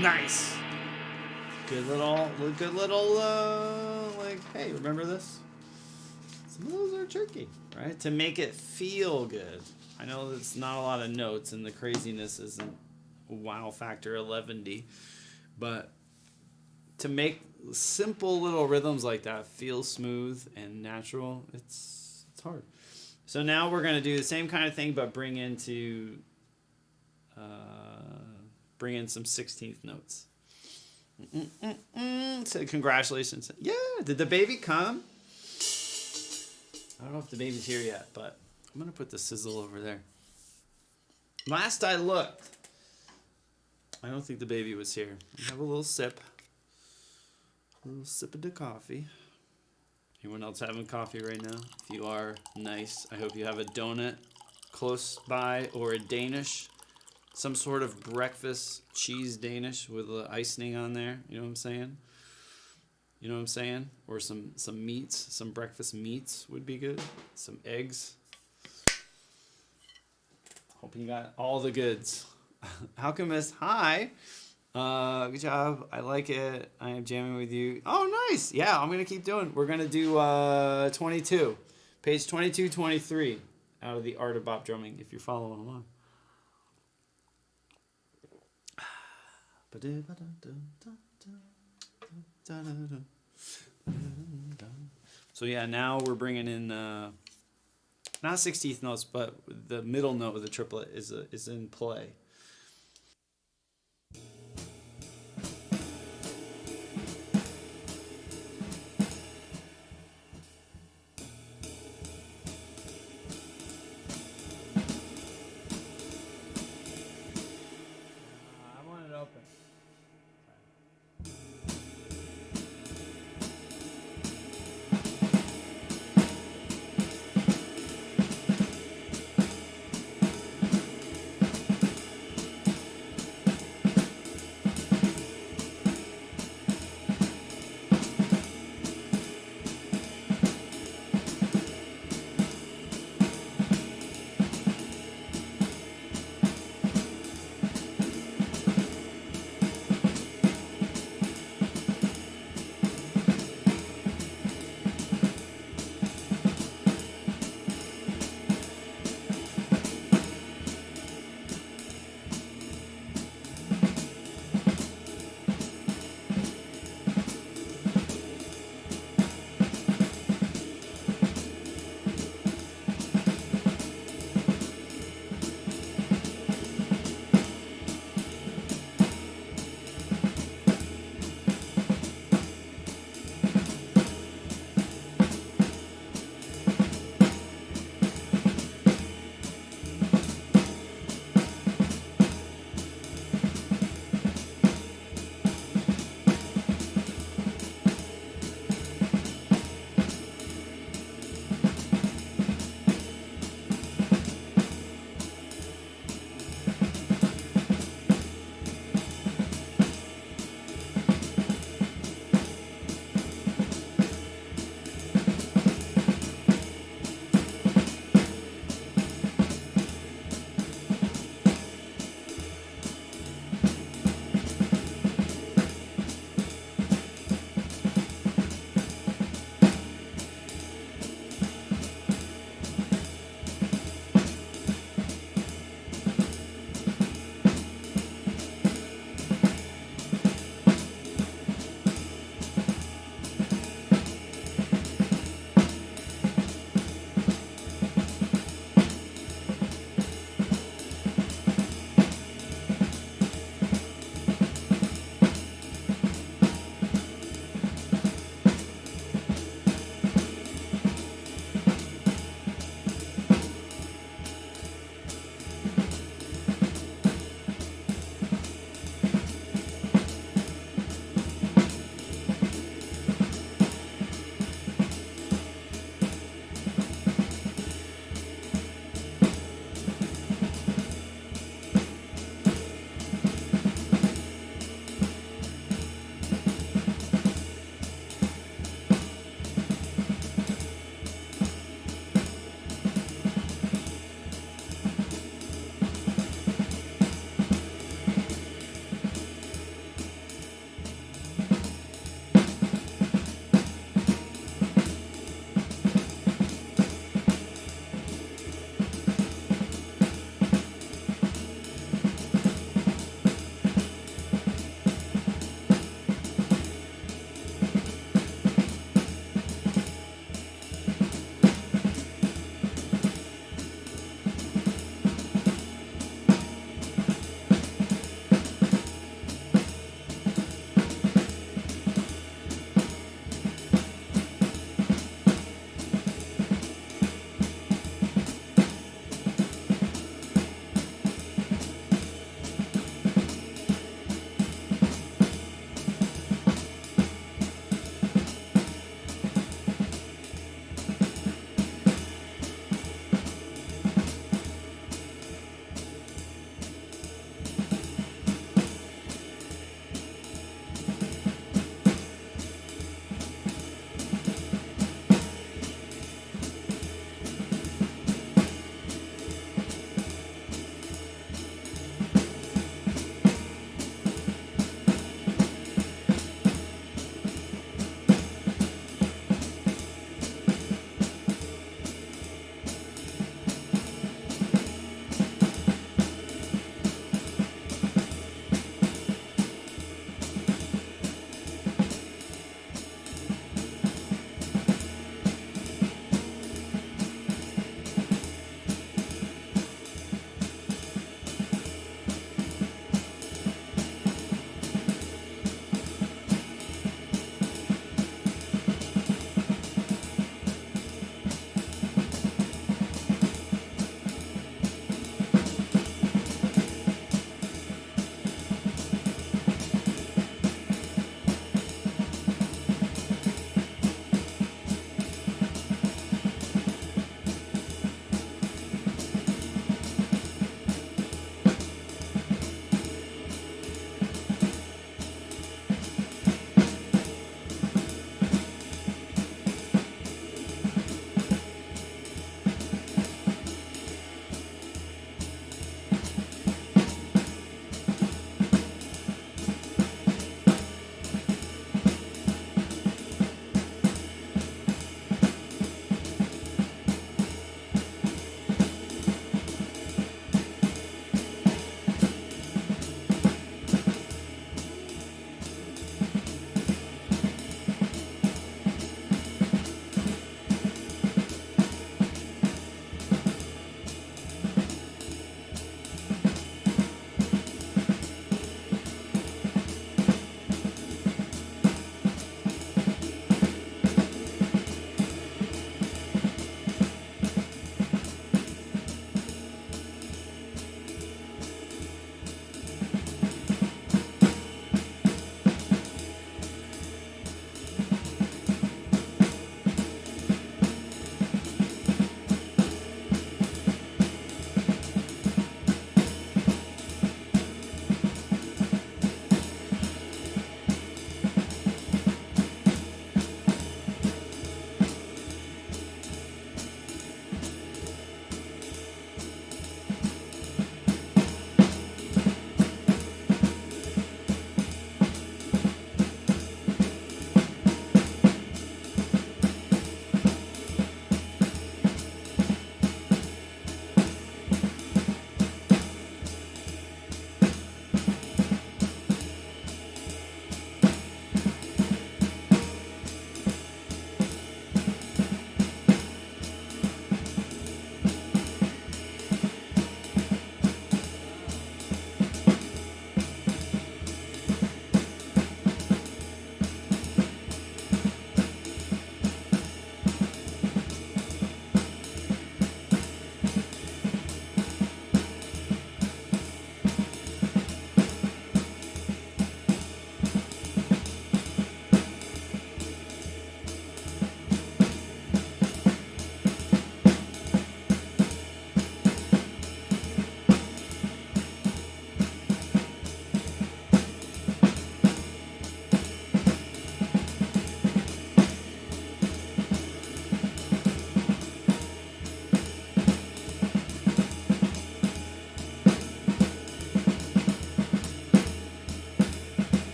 Nice. Good little, like, hey, remember this? Some of those are tricky, right? To make it feel good. I know it's not a lot of notes, and the craziness isn't wow factor 11D, but to make simple little rhythms like that feel smooth and natural, it's hard. So now we're gonna do the same kind of thing, but bring in some 16th notes. So congratulations. Yeah, did the baby come? I don't know if the baby's here yet, but I'm gonna put the sizzle over there. Last I looked, I don't think the baby was here. Have a little sip. A little sip of the coffee. Anyone else having coffee right now? If you are, nice. I hope you have a donut close by, or a Danish. Some sort of breakfast cheese Danish with the icing on there. You know what I'm saying? You know what I'm saying? Or some meats, some breakfast meats would be good. Some eggs. Hope you got all the goods. Alchemist, hi. Good job. I like it. I am jamming with you. Oh, nice. Yeah, I'm going to keep doing. We're going to do 22. Page 22, 23 out of The Art of Bop Drumming, if you're following along. So yeah, now we're bringing in not 16th notes, but the middle note of the triplet is in play. I want it open.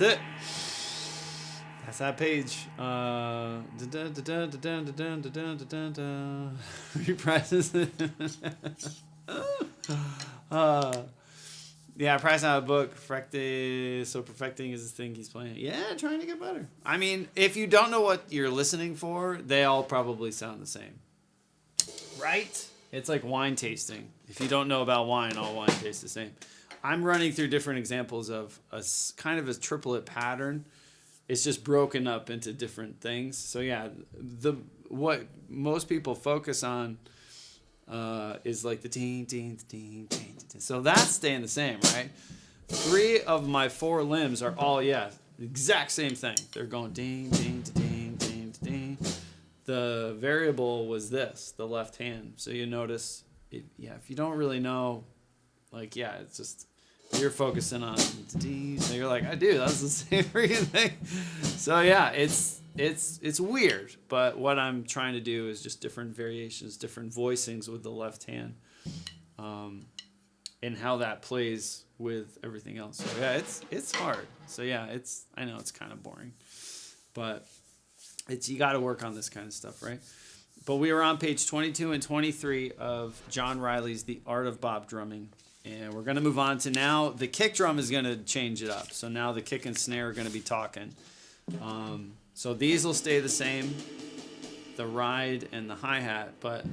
That's it. That's that page. Reprices. Yeah, pricing out a book. So perfecting is the thing he's playing. Yeah, trying to get better. I mean, if you don't know what you're listening for, they all probably sound the same. Right? It's like wine tasting. If you don't know about wine, all wine tastes the same. I'm running through different examples of a kind of a triplet pattern. It's just broken up into different things. So yeah, what most people focus on is like the ding, ding, ding, ding, ding. So that's staying the same, right? 3 of my 4 limbs are all, the exact same thing. They're going ding, ding, ding, ding, ding. The variable was this, the left hand. So you notice, if you don't really know, it's just, you're focusing on D. So you're like, I do, that's the same freaking thing. So yeah, it's weird, but what I'm trying to do is just different variations, different voicings with the left hand, and how that plays with everything else. So yeah, it's hard. So yeah, I know it's kind of boring, but you got to work on this kind of stuff, right? But we were on page 22 and 23 of John Riley's The Art of Bop Drumming. And we're going to move on to now the kick drum is going to change it up. So now the kick and snare are going to be talking. So these will stay the same, the ride and the hi-hat, but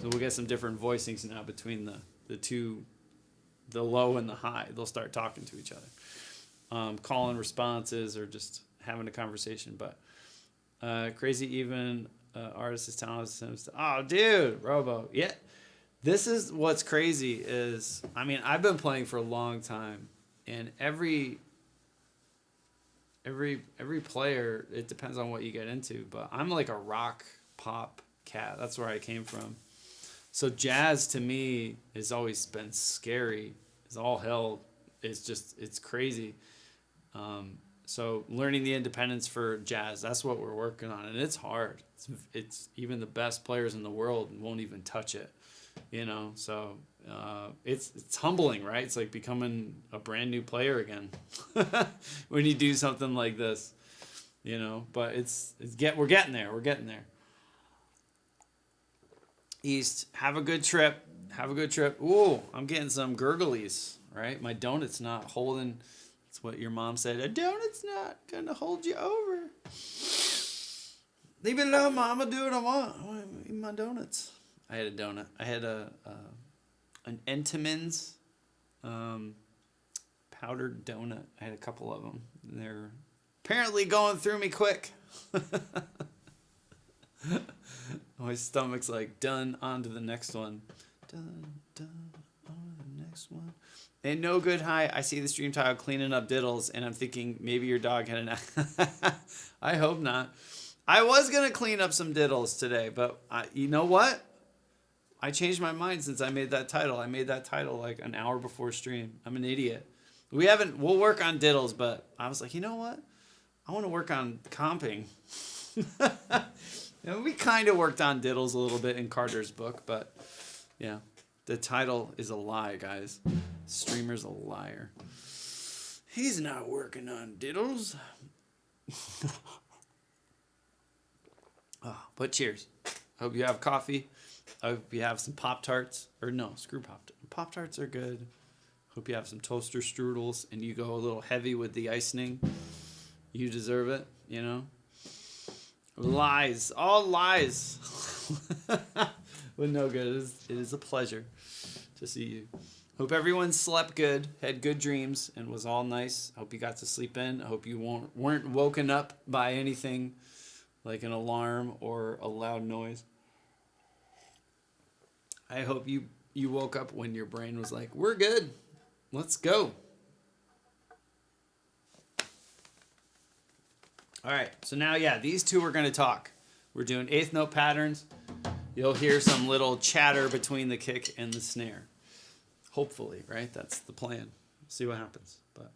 so we'll get some different voicings now between the two, the low and the high. They'll start talking to each other, calling responses or just having a conversation. But Crazy Even artist is telling us, oh, dude, Robo, yeah. This is what's crazy is, I mean, I've been playing for a long time, and every player, it depends on what you get into, but I'm like a rock pop cat. That's where I came from. So jazz to me has always been scary. It's all hell. It's crazy. So learning the independence for jazz, that's what we're working on, and it's hard. It's even the best players in the world won't even touch it. So it's humbling, right? It's like becoming a brand new player again when you do something like this, but we're getting there. We're getting there. East, have a good trip. Ooh, I'm getting some gurglies, right? My donut's not holding. That's what your mom said. A donut's not gonna hold you over. Leave it alone, Mom. I'll do what I want. I want to eat my donuts. I had a donut. I had an Entenmann's powdered donut. I had a couple of them. They're apparently going through me quick. My stomach's like, done, on to the next one. Done, on to the next one. And no good high. I see the stream tile cleaning up diddles, and I'm thinking maybe your dog had an... I hope not. I was going to clean up some diddles today, but you know what? I changed my mind since I made that title. I made that title like an hour before stream. I'm an idiot. We'll work on diddles, but I was like, you know what? I want to work on comping. We kind of worked on diddles a little bit in Carter's book, but yeah, the title is a lie, guys. Streamer's a liar. He's not working on diddles. But cheers. Hope you have coffee. I hope you have some Pop-Tarts. Or no, screw Pop-Tarts. Pop-Tarts are good. Hope you have some toaster strudels and you go a little heavy with the icing. You deserve it, Lies. All lies. But no good. It is a pleasure to see you. Hope everyone slept good, had good dreams, and was all nice. Hope you got to sleep in. I hope you weren't woken up by anything like an alarm or a loud noise. I hope you woke up when your brain was like, we're good. Let's go. All right. So now, these two are going to talk. We're doing eighth note patterns. You'll hear some little chatter between the kick and the snare. Hopefully, right? That's the plan. See what happens. But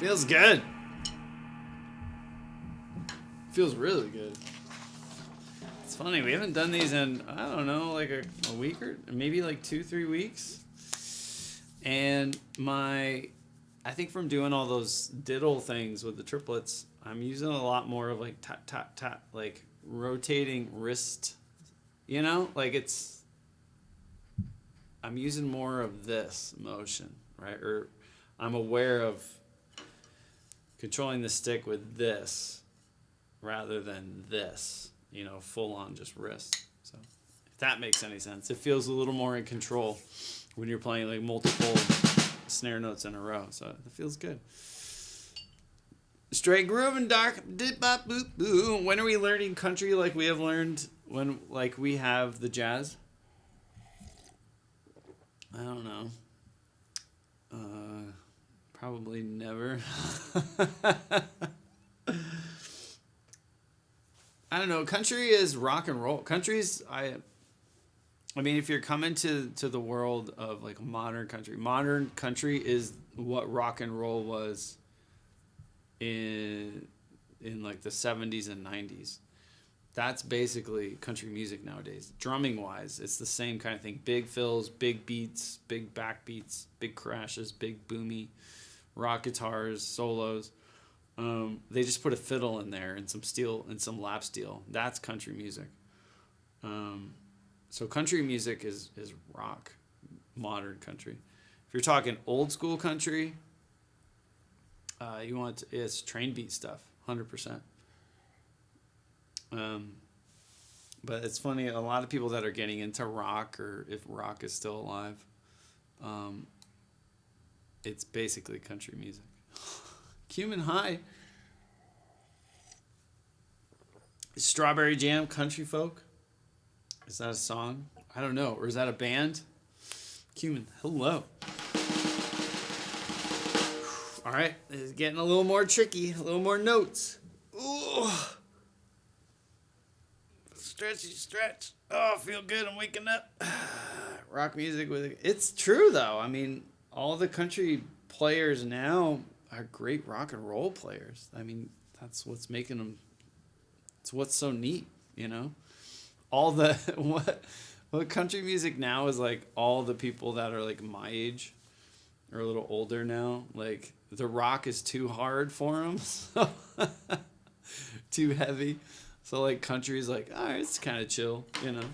Feels good. Feels really good. It's funny, we haven't done these in, I don't know, like a week or maybe like 2-3 weeks. And I think from doing all those diddle things with the triplets, I'm using a lot more of like tap, tap, tap, like rotating wrist, you know? Like I'm using more of this motion, right? Or I'm aware of controlling the stick with this rather than this, you know, full on just wrist. So if that makes any sense, it feels a little more in control when you're playing like multiple snare notes in a row. So it feels good. Straight groove and dark. Dip bop boop boo. When are we learning country like we have learned when like we have the jazz? I don't know. Probably never. I don't know. Country is rock and roll. Country's I mean, if you're coming to the world of like modern country is what rock and roll was in like the 70s and 90s. That's basically country music nowadays. Drumming wise, it's the same kind of thing. Big fills, big beats, big backbeats, big crashes, big boomy rock guitars, solos. They just put a fiddle in there and some steel and some lap steel. That's country music. So country music is rock, modern country. If you're talking old school country, it's train beat stuff, 100%. But it's funny, a lot of people that are getting into rock, or if rock is still alive, it's basically country music. Cumin High. Strawberry Jam, country folk. Is that a song? I don't know. Or is that a band? Cumin, hello. All right, it's getting a little more tricky, a little more notes. Ooh. Stretchy stretch. Oh, I feel good. I'm waking up. Rock music with it's true though. I mean, all the country players now are great rock and roll players. I mean, that's what's making them. It's what's so neat, you know. All the what country music now is like all the people that are like my age or a little older now. Like the rock is too hard for them, so too heavy. So like country is like, all right, it's kind of chill, you know.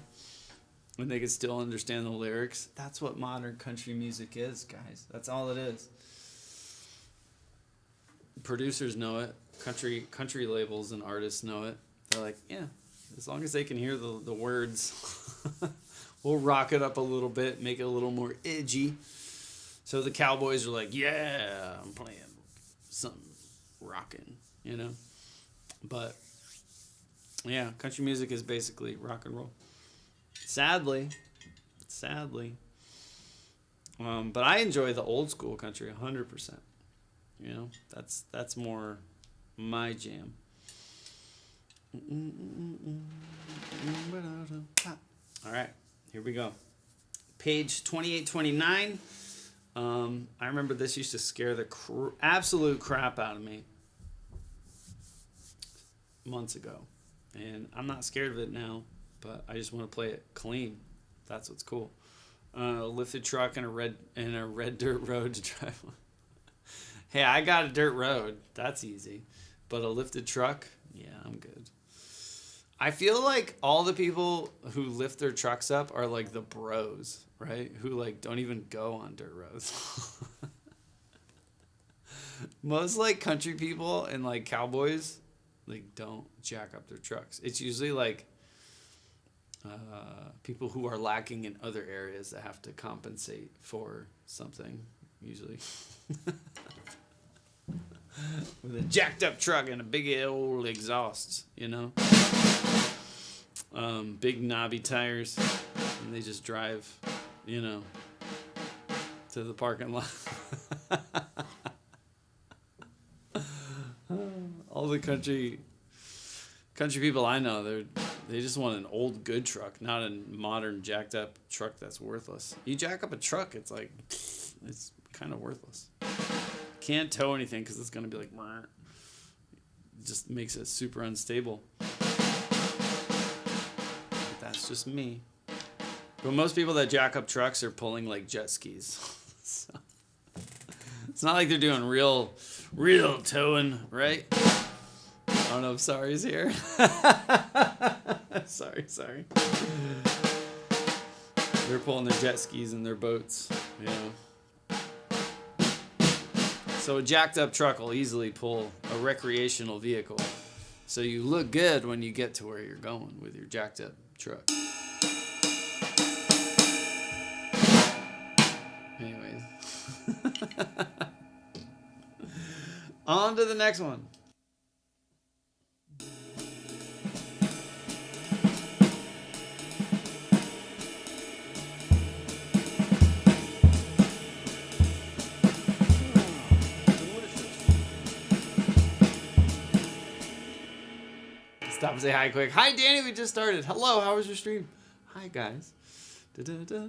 And they can still understand the lyrics. That's what modern country music is, guys. That's all it is. Producers know it. Country labels and artists know it. They're like, yeah, as long as they can hear the words, we'll rock it up a little bit, make it a little more edgy. So the cowboys are like, yeah, I'm playing something rocking, you know. But yeah, country music is basically rock and roll. Sadly. But I enjoy the old school country 100%. You know, that's more my jam. All right, here we go. Page 2829. I remember this used to scare the absolute crap out of me months ago. And I'm not scared of it now, but I just want to play it clean. That's what's cool. A lifted truck and a red dirt road to drive on. Hey, I got a dirt road. That's easy. But a lifted truck, yeah, I'm good. I feel like all the people who lift their trucks up are like the bros, right? Who like don't even go on dirt roads. Most like country people and like cowboys like don't jack up their trucks. It's usually like people who are lacking in other areas that have to compensate for something, usually. With a jacked up truck and a big old exhaust, you know? Big knobby tires, and they just drive, you know, to the parking lot. All the country people I know, they just want an old good truck, not a modern jacked up truck that's worthless. You jack up a truck, it's like it's kind of worthless. can't tow anything because it's gonna be like, meh. It just makes it super unstable. But that's just me. But most people that jack up trucks are pulling like jet skis. So, it's not like they're doing real towing, right? I don't know if Sorry's here. Sorry. They're pulling their jet skis and their boats, you know. So a jacked up truck will easily pull a recreational vehicle. So you look good when you get to where you're going with your jacked up truck. Anyways. On to the next one. Stop and say hi quick. Hi, Danny. We just started. Hello. How was your stream? Hi, guys. Da-da-da-da.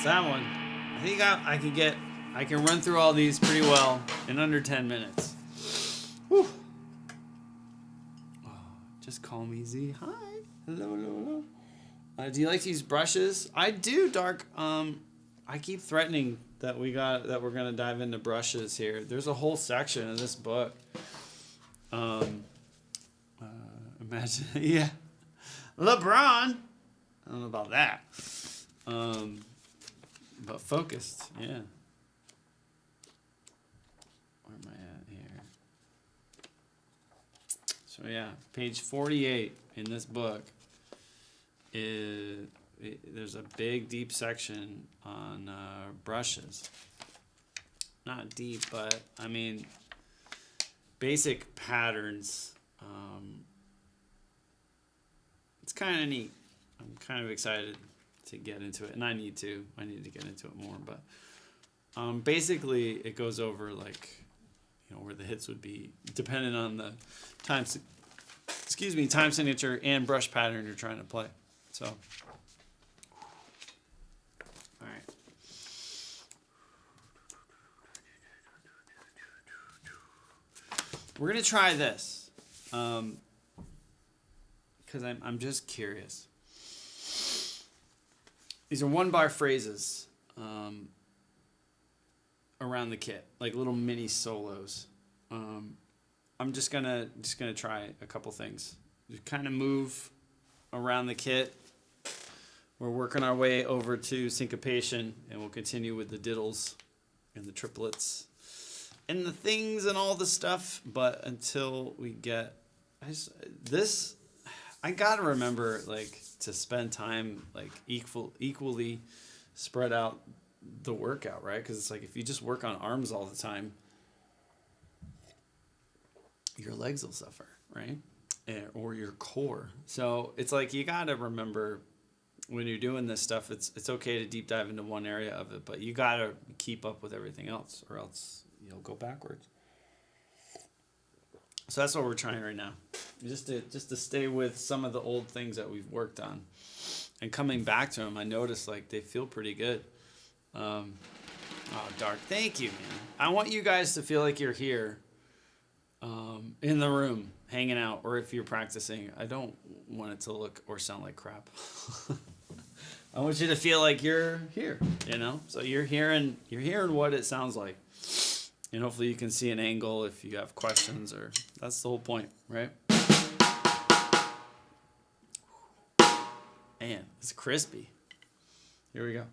that one. I think I can run through all these pretty well in under 10 minutes. Whew. Oh, just call me Z. Hi. Hello. Do you like to use brushes? I do, Dark. I keep threatening that we're gonna dive into brushes here. There's a whole section in this book. Imagine, yeah, LeBron. I don't know about that. But focused, yeah. Where am I at here? So yeah, page 48 in this book there's a big deep section on brushes. Not deep, but I mean basic patterns. It's kind of neat. I'm kind of excited to get into it, and I need to get into it more. But basically, it goes over like where the hits would be, depending on the time signature and brush pattern you're trying to play. So, all right. We're gonna try this, because I'm just curious. These are 1-bar phrases around the kit, like little mini solos. I'm just gonna try a couple things. Just kind of move around the kit. We're working our way over to syncopation, and we'll continue with the diddles and the triplets and the things and all the stuff. But until we get I gotta remember to spend time equally spread out the workout, right? Because it's like if you just work on arms all the time, your legs will suffer, right? Or your core. So it's like you gotta remember when you're doing this stuff, it's okay to deep dive into one area of it, but you gotta keep up with everything else, or else you'll go backwards. So that's what we're trying right now, just to stay with some of the old things that we've worked on, and coming back to them, I noticed they feel pretty good. Oh, Dark, thank you, man. I want you guys to feel like you're here, in the room, hanging out, or if you're practicing. I don't want it to look or sound like crap. I want you to feel like you're here, So you're hearing what it sounds like. And hopefully you can see an angle if you have questions, or that's the whole point, right? Man, it's crispy. Here we go.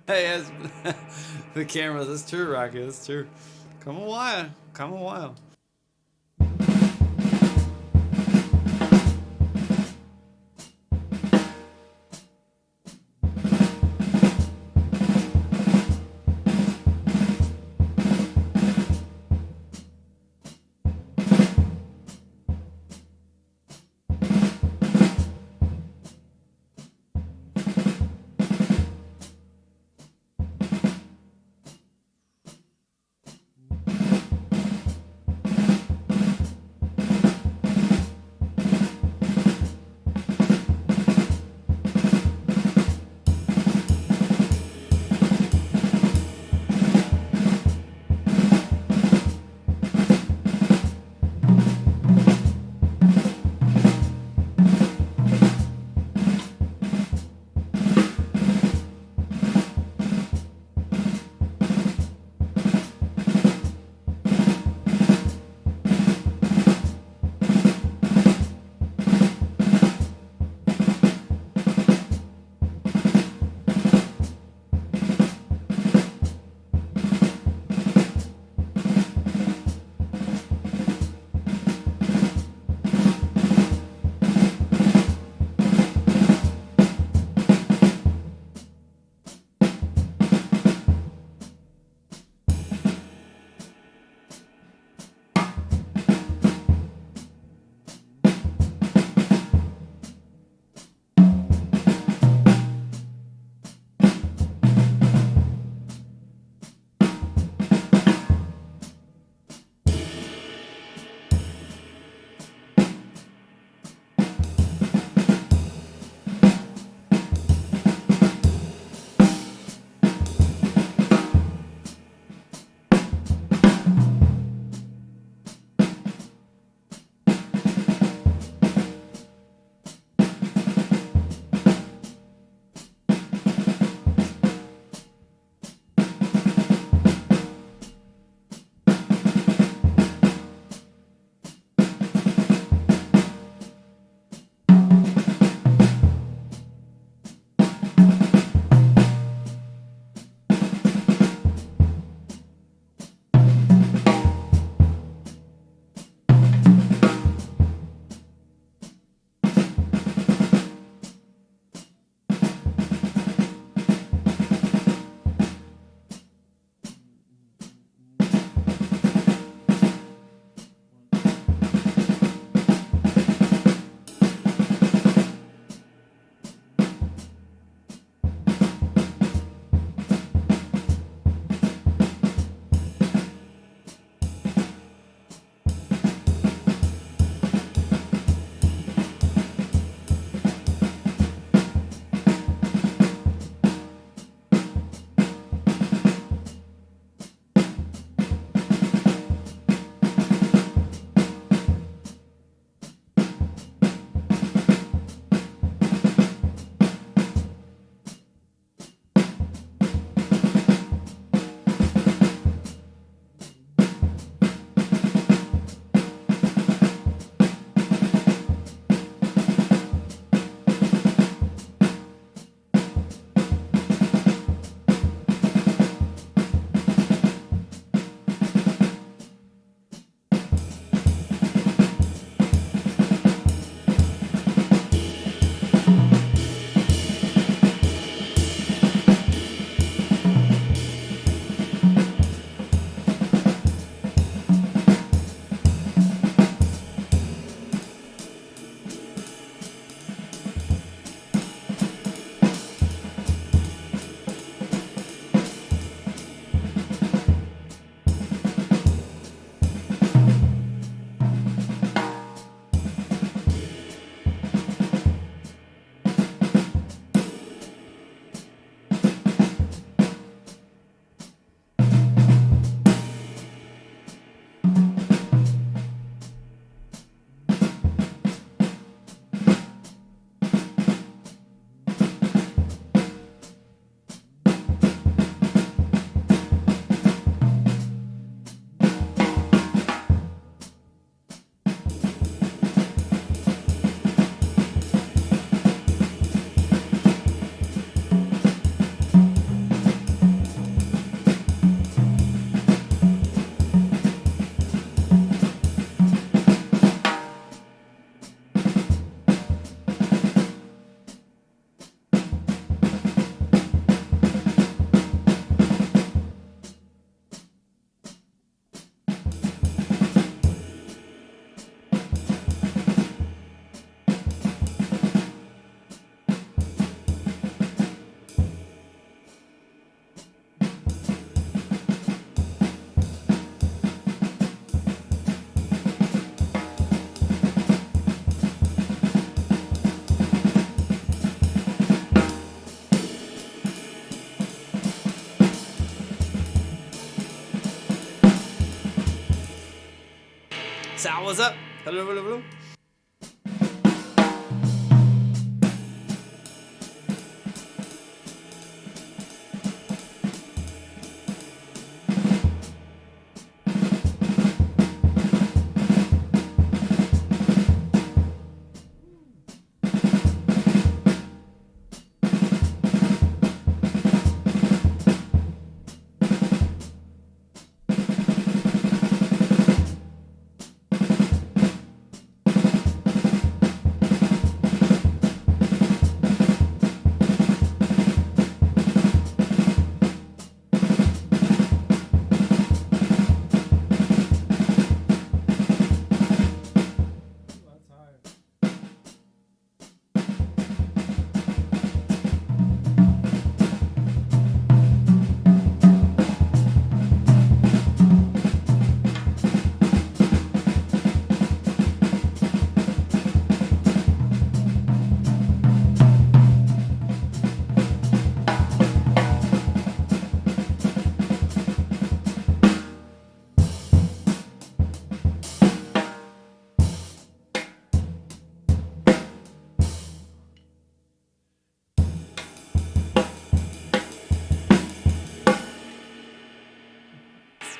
Hey, as the camera. That's true, Rocky. That's true. Come a while. Come a while. Sal, what's up? Hello, hello, hello.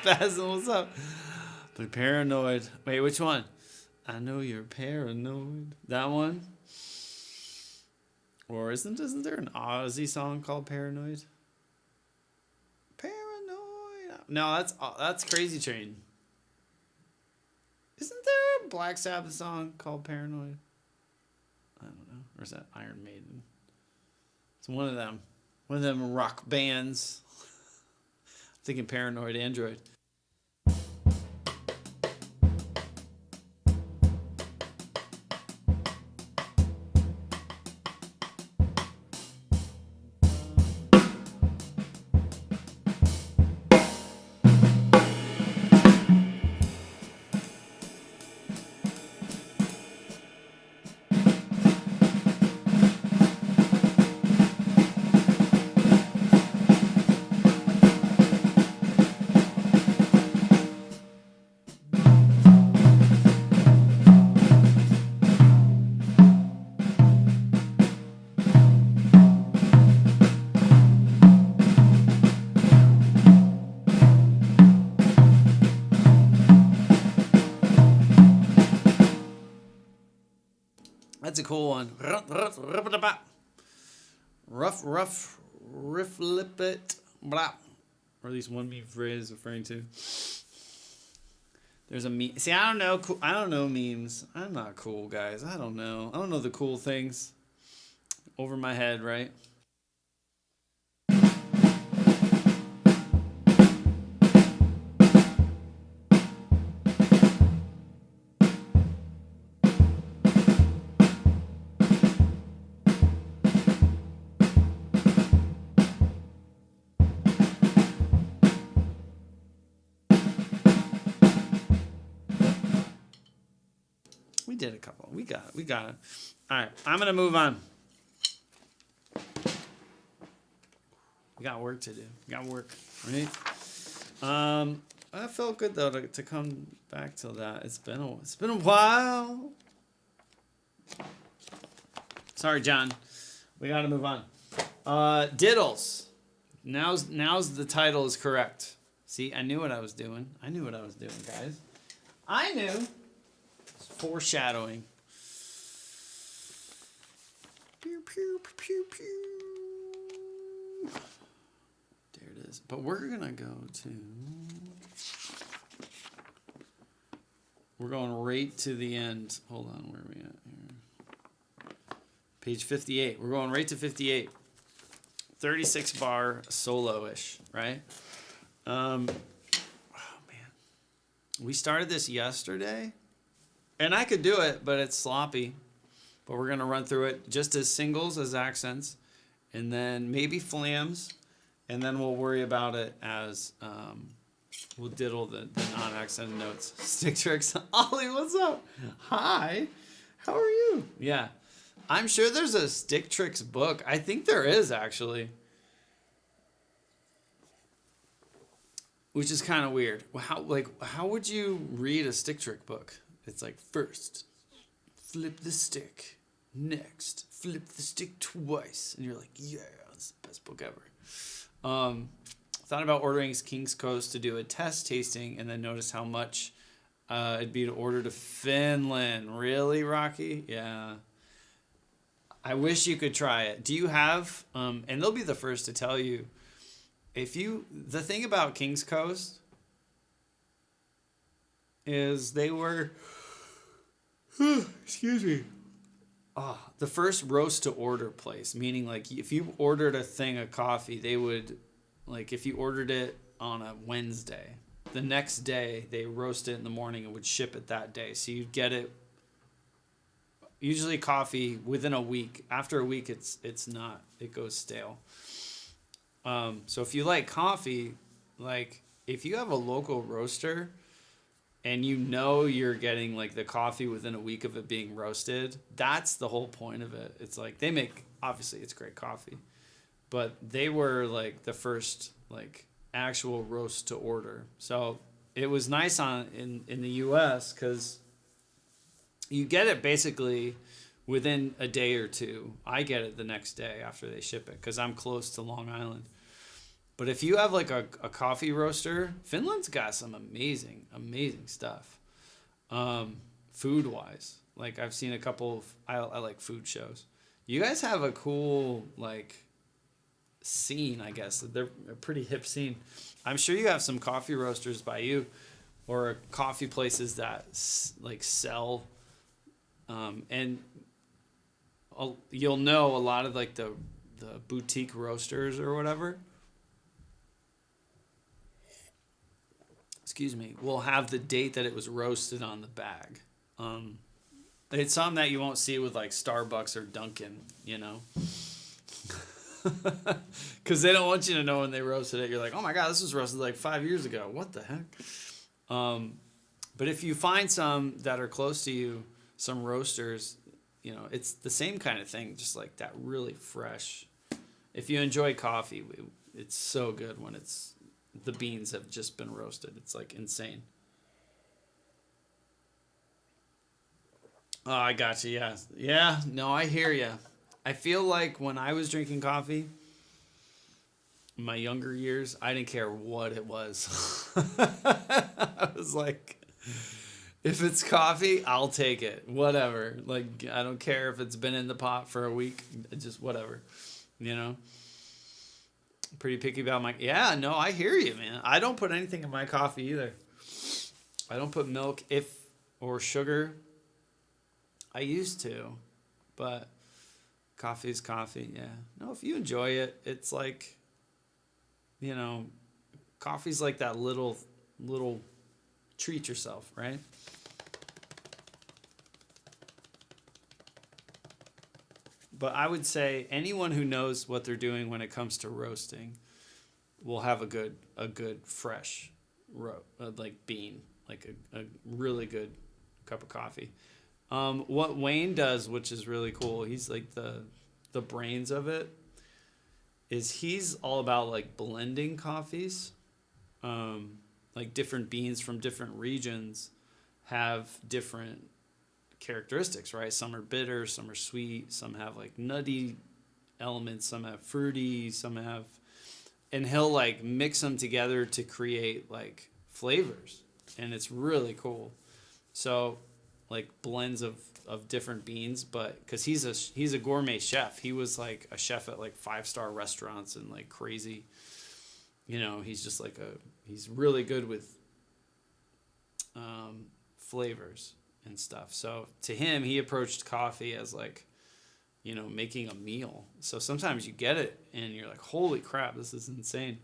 Spasm, what's up? But paranoid. Wait, which one? I know you're paranoid. That one? Or isn't there an Ozzy song called Paranoid? Paranoid. No, that's Crazy Train. Isn't there a Black Sabbath song called Paranoid? I don't know. Or is that Iron Maiden? It's one of them. One of them rock bands. I'm thinking Paranoid Android. That's a cool one. Rough, riff, lip it, blah. Or at least one meme phrase referring to. There's a meme. See, I don't know. I don't know memes. I'm not cool, guys. I don't know. I don't know the cool things. Over my head, right? We did a couple. We got it. All right, I'm gonna move on. We got work to do. We got work, right? I felt good though to come back to that. It's been a while. Sorry, John. We got to move on. Diddles. Now's the title is correct. See, I knew what I was doing. Guys. I knew. Foreshadowing. Pew, pew, pew, pew, pew. There it is. But we're going to go to... We're going right to the end. Hold on, where are we at here? Page 58. We're going right to 58. 36 bar solo-ish, right? Oh, man. We started this yesterday. And I could do it, but it's sloppy. But we're going to run through it just as singles, as accents, and then maybe flams, and then we'll worry about it as we'll diddle the non-accent notes. Stick tricks. Ollie, what's up? Hi. How are you? Yeah. I'm sure there's a stick tricks book. I think there is, actually. Which is kind of weird. How would you read a stick trick book? It's like first, flip the stick. Next, flip the stick twice. And you're like, yeah, it's the best book ever. Thought about ordering King's Coast to do a test tasting and then noticed how much it'd be to order to Finland. Really, Rocky? Yeah. I wish you could try it. Do you have, and they'll be the first to tell you, the thing about King's Coast is they were, excuse me, the first roast to order place, meaning like if you ordered a thing of coffee, they would, like if you ordered it on a Wednesday, the next day they roast it in the morning and would ship it that day. So you'd get it, usually coffee within a week. After a week, it goes stale. So if you like coffee, like if you have a local roaster and you know you're getting like the coffee within a week of it being roasted, that's the whole point of it. It's like they make, obviously it's great coffee, but they were like the first like actual roast to order. So it was nice in the US because you get it basically within a day or two. I get it the next day after they ship it because I'm close to Long Island. But if you have like a coffee roaster, Finland's got some amazing stuff. Food-wise. Like I've seen a couple of, I like food shows. You guys have a cool like scene, I guess. They're a pretty hip scene. I'm sure you have some coffee roasters by you or coffee places that like sell, and you'll know a lot of like the boutique roasters or whatever. Excuse me, will have the date that it was roasted on the bag. It's something that you won't see with like Starbucks or Dunkin', you know? Because they don't want you to know when they roasted it. You're like, oh my God, this was roasted like 5 years ago. What the heck? But if you find some that are close to you, some roasters, you know, it's the same kind of thing, just like that really fresh. If you enjoy coffee, it's so good when the beans have just been roasted. It's like insane. Oh, I got you. Yeah. Yeah. No, I hear you. I feel like when I was drinking coffee in my younger years, I didn't care what it was. I was like, if it's coffee, I'll take it. Whatever. Like, I don't care if it's been in the pot for a week. Just whatever. You know? Pretty picky about yeah, no, I hear you, man. I don't put anything in my coffee either. I don't put milk or sugar. I used to, but coffee's coffee, yeah. No, if you enjoy it, it's like, you know, coffee's like that little treat yourself, right? But I would say anyone who knows what they're doing when it comes to roasting will have a good fresh like bean, like a really good cup of coffee. What Wayne does, which is really cool, he's like the brains of it, is he's all about like blending coffees. Like different beans from different regions have different characteristics, right? Some are bitter, some are sweet, some have like nutty elements, some have fruity, and he'll like mix them together to create like flavors, and it's really cool. So like blends of different beans, but because he's a gourmet chef. He was like a chef at like 5-star restaurants and like crazy, you know, he's just like he's really good with flavors and stuff. So to him, he approached coffee as like, you know, making a meal. So sometimes you get it and you're like, holy crap, this is insane.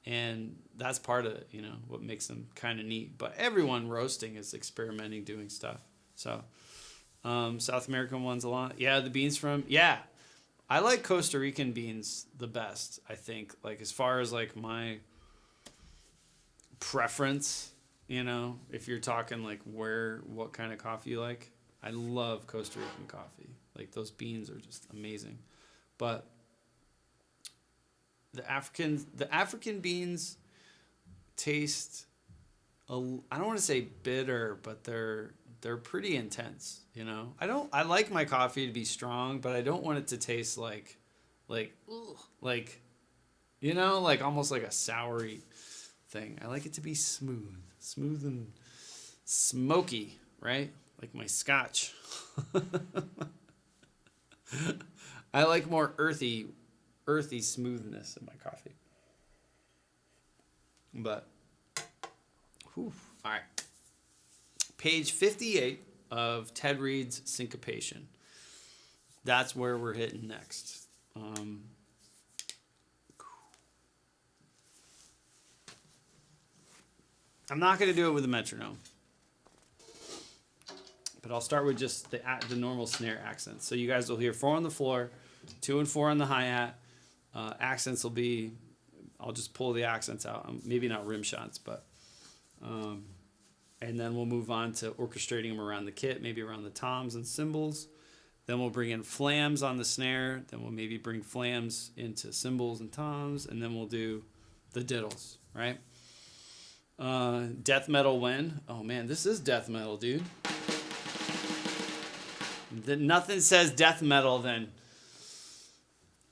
And that's part of, you know, what makes them kind of neat. But everyone roasting is experimenting, doing stuff. So South American ones a lot. Yeah, the beans I like Costa Rican beans the best, I think. Like as far as like my preference, you know, if you're talking like what kind of coffee you like, I love Costa Rican coffee. Like those beans are just amazing. But the African beans taste I don't want to say bitter, but they're they're pretty intense, you know. I like my coffee to be strong, but I don't want it to taste like ugh, like you know, like almost like a soury thing. I like it to be smooth and smoky, right? Like my scotch. I like more earthy smoothness in my coffee. But, whew, all right. Page 58 of Ted Reed's Syncopation. That's where we're hitting next. I'm not going to do it with a metronome, but I'll start with just the normal snare accents. So you guys will hear 4 on the floor, 2 and 4 on the hi-hat. Accents will be, I'll just pull the accents out. Maybe not rim shots, but, and then we'll move on to orchestrating them around the kit, maybe around the toms and cymbals. Then we'll bring in flams on the snare. Then we'll maybe bring flams into cymbals and toms, and then we'll do the diddles, right? Death metal when? Oh man, this is death metal, dude. Nothing says death metal than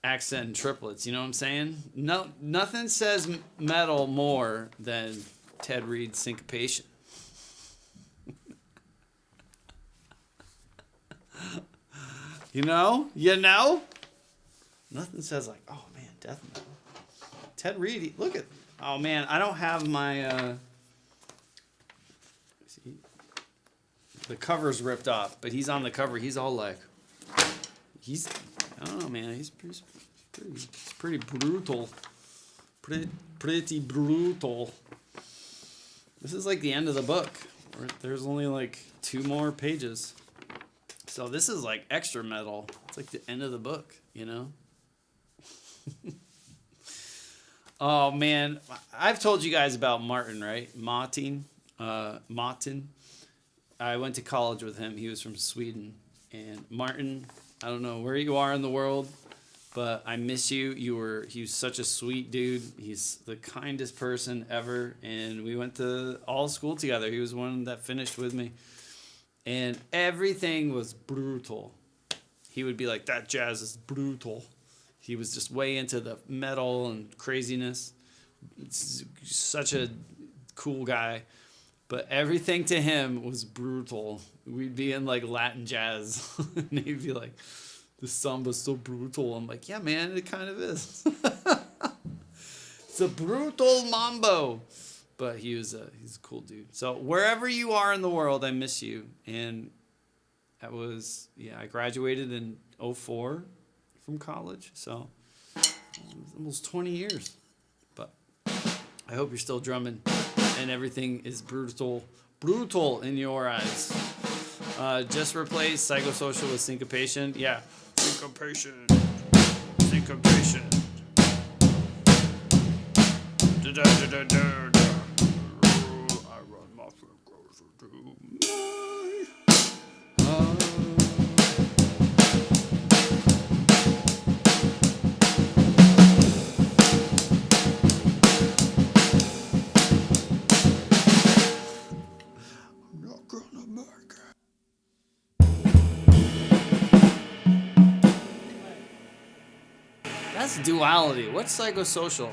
accent and triplets. You know what I'm saying? No, nothing says metal more than Ted Reed's Syncopation. You know? Nothing says like, oh man, death metal. Ted Reed, look at. Oh man, I don't have my. See, the cover's ripped off, but he's on the cover. He's all like, I don't know, man. He's pretty brutal. Pretty brutal. This is like the end of the book. There's only like 2 more pages. So this is like extra metal. It's like the end of the book, you know? Oh man, I've told you guys about Martin, right? Martin. I went to college with him. He was from Sweden. And Martin, I don't know where you are in the world, but I miss you. He was such a sweet dude. He's the kindest person ever. And we went to all school together. He was one that finished with me. And everything was brutal. He would be like, that jazz is brutal. He was just way into the metal and craziness. Such a cool guy. But everything to him was brutal. We'd be in like Latin jazz. And he'd be like, this samba's so brutal. I'm like, yeah, man, it kind of is. It's a brutal mambo. But he's a cool dude. So wherever you are in the world, I miss you. And that was, I graduated in 2004 from college. So almost 20 years. But I hope you're still drumming and everything is brutal in your eyes. Just replace psychosocial with syncopation. Yeah, syncopation. Da-da-da-da-da. I run my fingers through my heart. I'm not gonna make it. That's duality. What's psychosocial?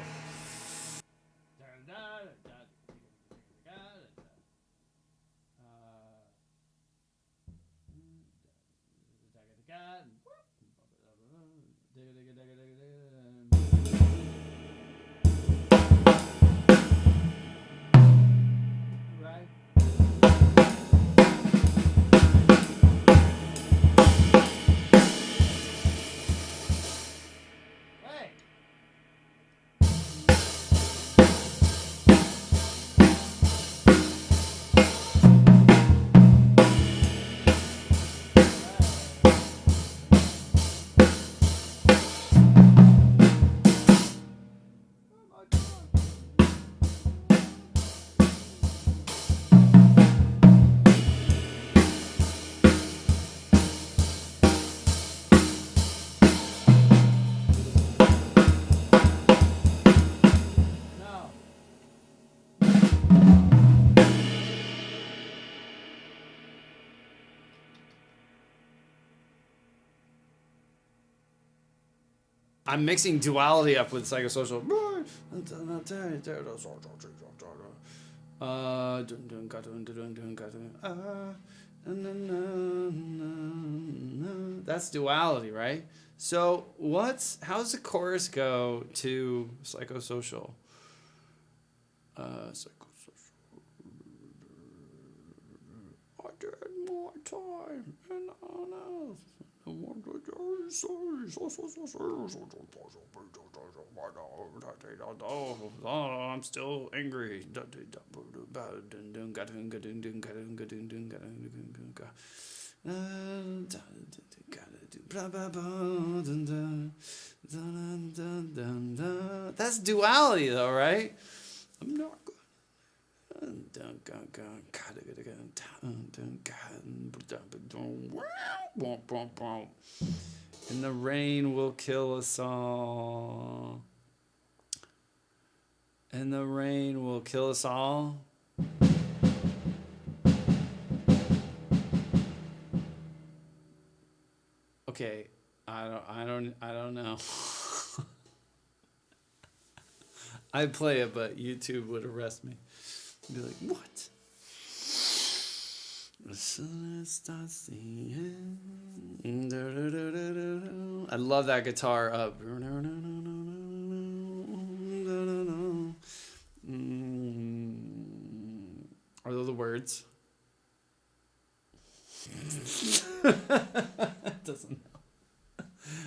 I'm mixing duality up with psychosocial. That's duality, right? So how's the chorus go to psychosocial? Psychosocial. I did more time and honest. I'm still angry. That's duality, though, right? I'm not good. And the rain will kill us all. And the rain will kill us all. Okay, I don't know. I'd play it, but YouTube would arrest me. I'd be like, what? The sun starts singing. I love that guitar up. Are those the words? Doesn't know.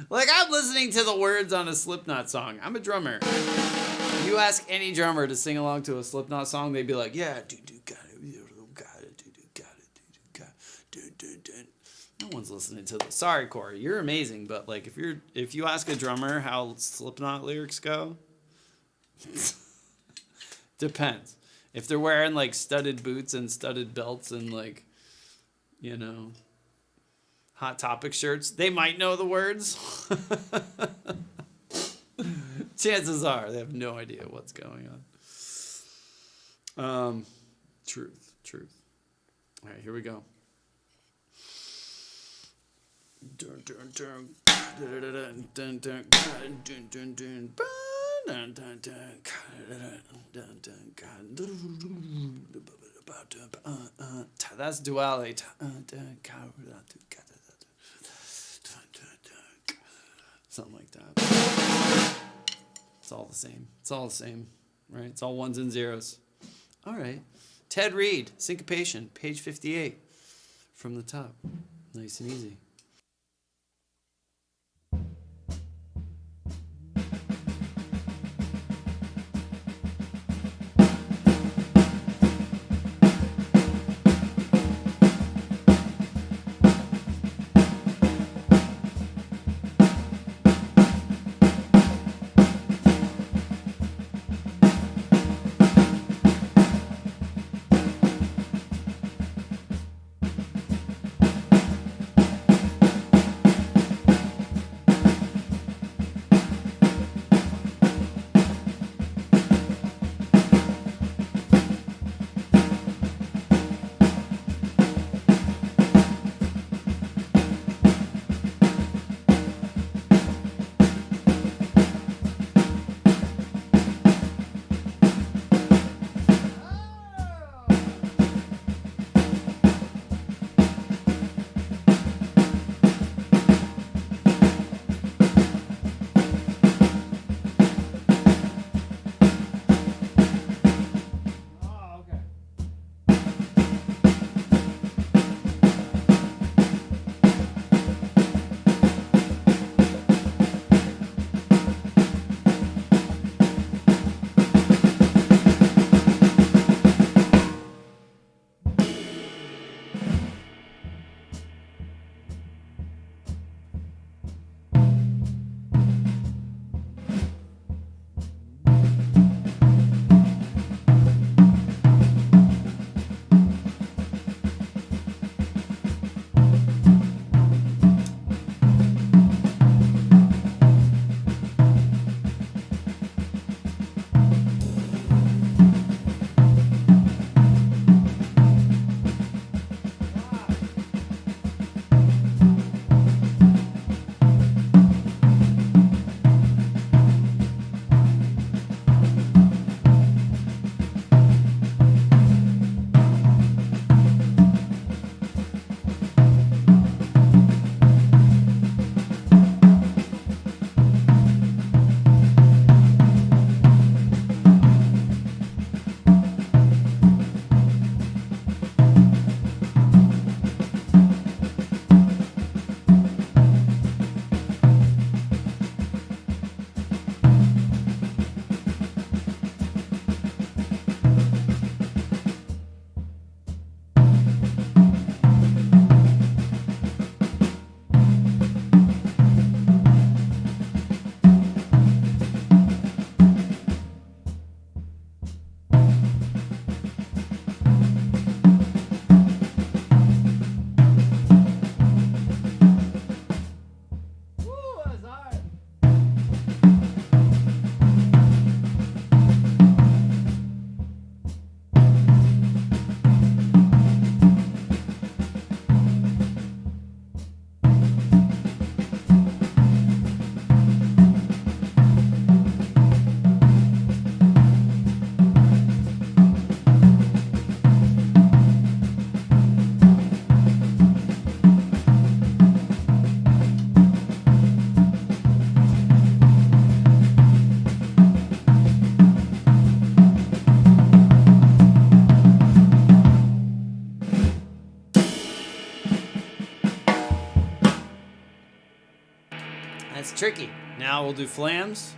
Like, I'm listening to the words on a Slipknot song. I'm a drummer. You ask any drummer to sing along to a Slipknot song, they'd be like, yeah, no one's listening to this. Sorry, Corey, you're amazing, but like if you ask a drummer how Slipknot lyrics go, depends. If they're wearing like studded boots and studded belts and like, you know, Hot Topic shirts, they might know the words. Chances are they have no idea what's going on. Truth. All right, here we go. That's duality. Something like that. It's all the same. It's all the same, right? It's all ones and zeros. All right. Ted Reed, Syncopation, page 58, from the top. Nice and easy. That's tricky. Now we'll do flams.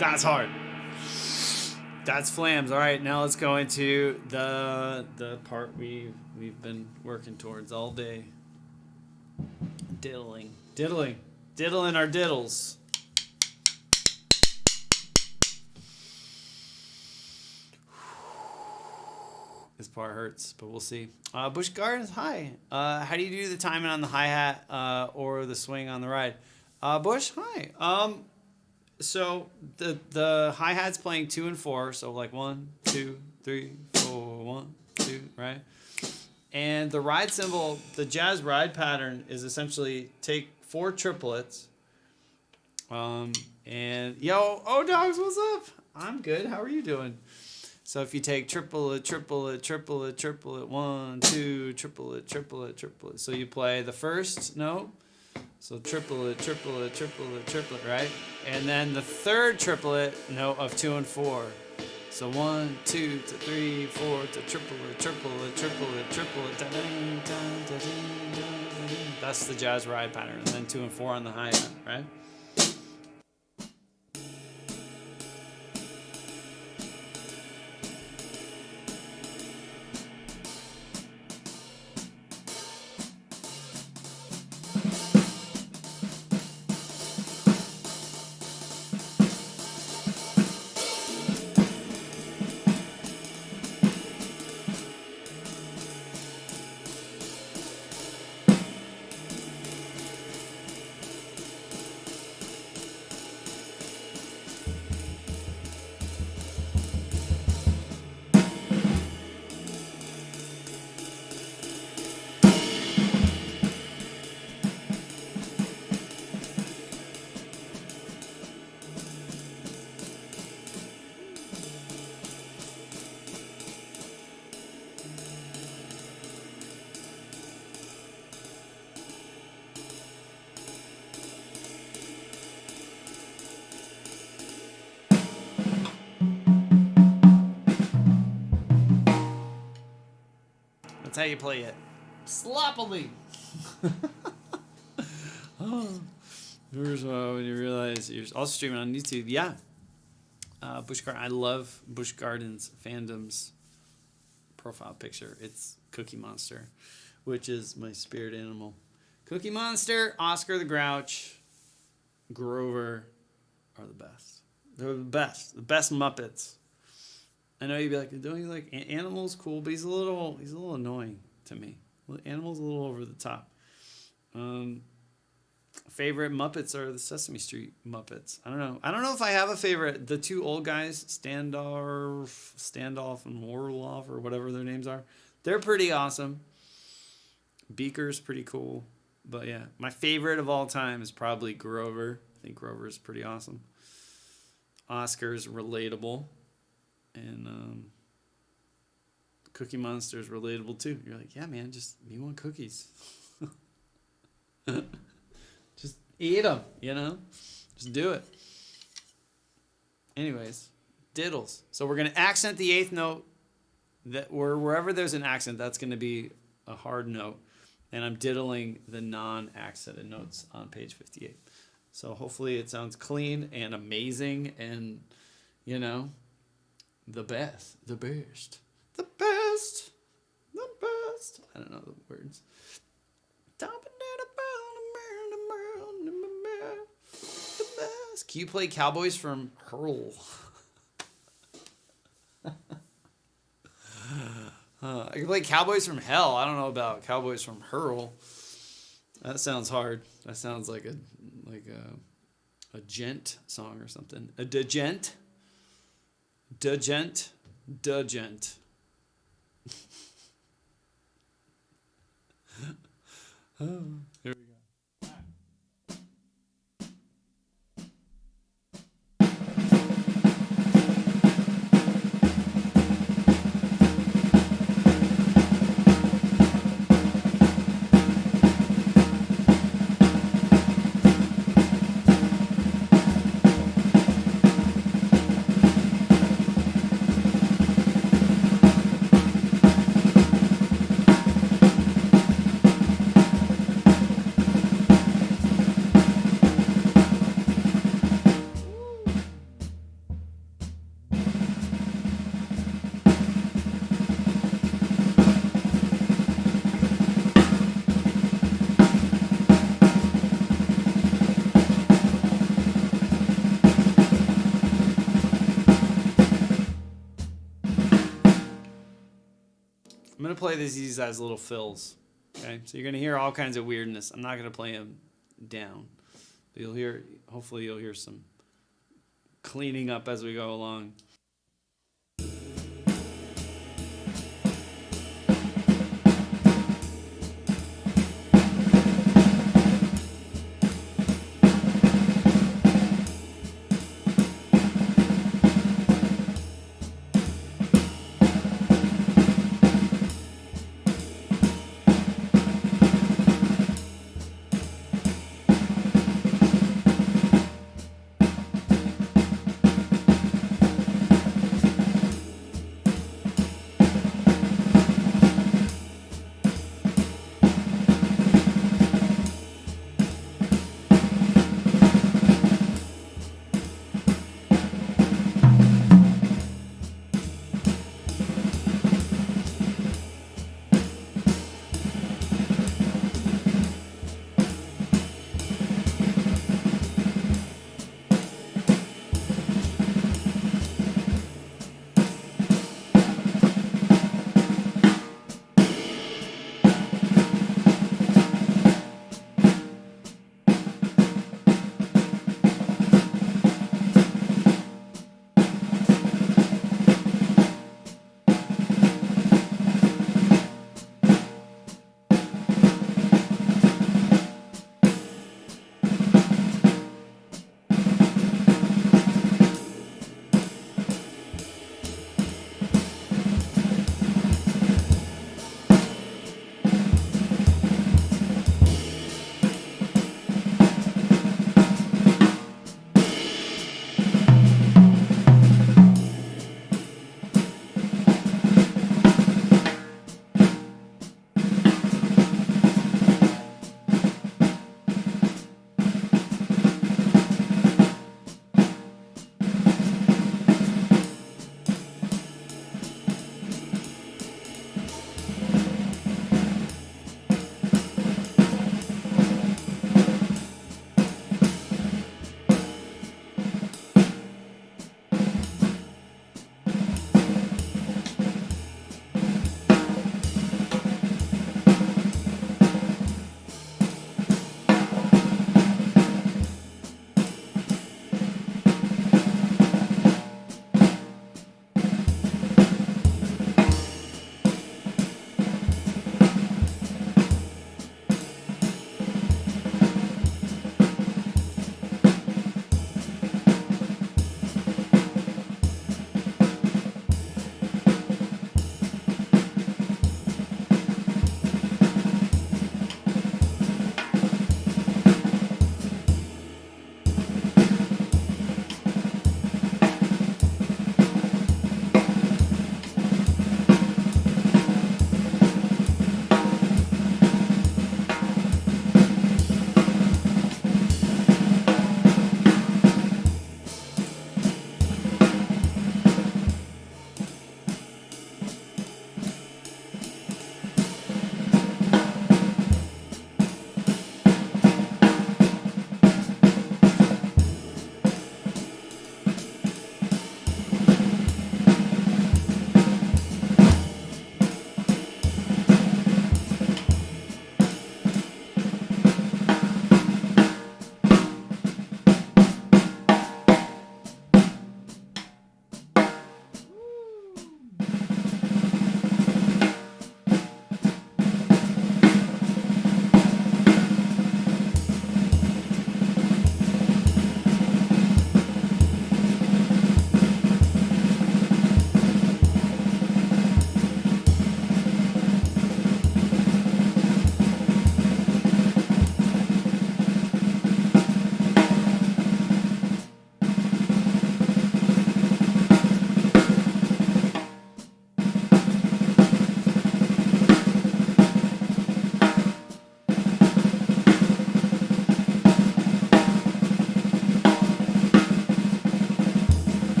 That's hard. That's flams. All right, now let's go into the part we've been working towards all day. Diddling our diddles. This part hurts, but we'll see. Busch Gardens, hi. How do you do the timing on the hi-hat or the swing on the ride? Busch, hi. So the hi-hat's playing 2 and 4, so like 1, 2, 3, 4, 1, 2, right? And the ride cymbal, the jazz ride pattern is essentially take 4 triplets. And yo, dogs, what's up? I'm good. How are you doing? So if you take triplet, triplet, triplet, triplet, 1, 2, triplet, triplet, triplet. So you play the first note. So triplet, triplet, triplet, triplet, right? And then the third triplet note of 2 and 4. So 1, 2 to 3, 4 to triplet, triplet, triplet, triplet. That's the jazz ride pattern. And then 2 and 4 on the hi-hat, right? how you play it. Sloppily. Oh. Here's when you realize you're also streaming on YouTube. Yeah. Busch Garden. I love Busch Gardens fandom's profile picture. It's Cookie Monster, which is my spirit animal. Cookie Monster, Oscar the Grouch, Grover are the best. They're the best. The best Muppets. I know you'd be like, don't you like Animal's cool, but he's a little annoying to me. Animal's a little over the top. Favorite Muppets are the Sesame Street Muppets. I don't know if I have a favorite. The two old guys, Standoff and Orloff or whatever their names are. They're pretty awesome. Beaker's pretty cool. But yeah, my favorite of all time is probably Grover. I think Grover is pretty awesome. Oscar's relatable. And Cookie Monster's relatable too. You're like, yeah, man, just me want cookies. Just eat them, you know? Just do it. Anyways, diddles. So we're going to accent the eighth note. Wherever there's an accent, that's going to be a hard note. And I'm diddling the non-accented notes on page 58. So hopefully it sounds clean and amazing and, you know, the best. The best. The best. The best. I don't know the words. Can you play Cowboys from Hurl? I can play Cowboys from Hell. I don't know about Cowboys from Hurl. That sounds hard. That sounds like a gent song or something. A degent. Degent. Degent. Here we go. I'm going to play these as little fills. Okay, so you're going to hear all kinds of weirdness. I'm not going to play them down. But hopefully you'll hear some cleaning up as we go along.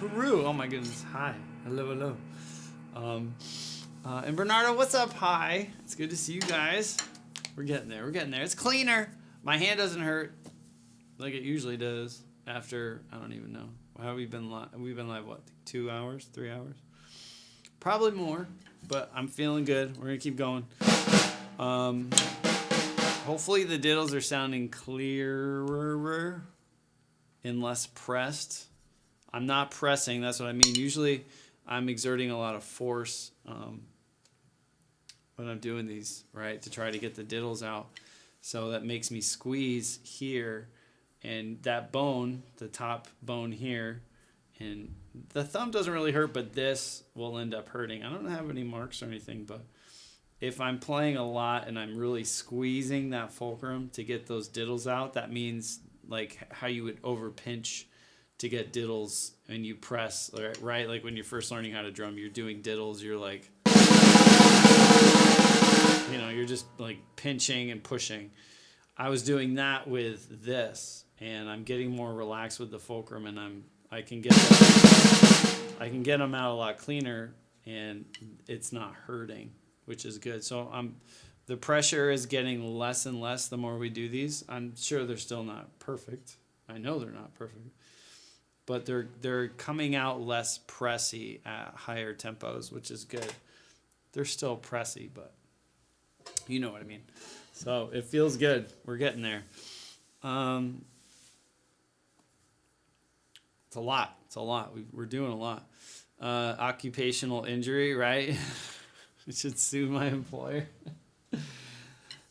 Peru. Oh my goodness. Hi. Hello, hello. And Bernardo, what's up? Hi. It's good to see you guys. We're getting there. We're getting there. It's cleaner. My hand doesn't hurt like it usually does after, I don't even know. How have we been live? We've been live, what, 2 hours? 3 hours? Probably more, but I'm feeling good. We're going to keep going. Hopefully the diddles are sounding clearer and less pressed. I'm not pressing, that's what I mean. Usually I'm exerting a lot of force when I'm doing these, right, to try to get the diddles out. So that makes me squeeze here, and that bone, the top bone here, and the thumb doesn't really hurt, but this will end up hurting. I don't have any marks or anything, but if I'm playing a lot and I'm really squeezing that fulcrum to get those diddles out, that means like how you would over pinch to get diddles and you press, right? Like when you're first learning how to drum, you're doing diddles, you're like, you know, you're just like pinching and pushing. I was doing that with this, and I'm getting more relaxed with the fulcrum, and I can get them out a lot cleaner, and it's not hurting, which is good. So the pressure is getting less and less the more we do these. I'm sure they're still not perfect. I know they're not perfect, but they're coming out less pressy at higher tempos, which is good. They're still pressy, but you know what I mean. So it feels good. We're getting there. It's a lot. It's a lot. We're doing a lot. Occupational injury, right? I should sue my employer.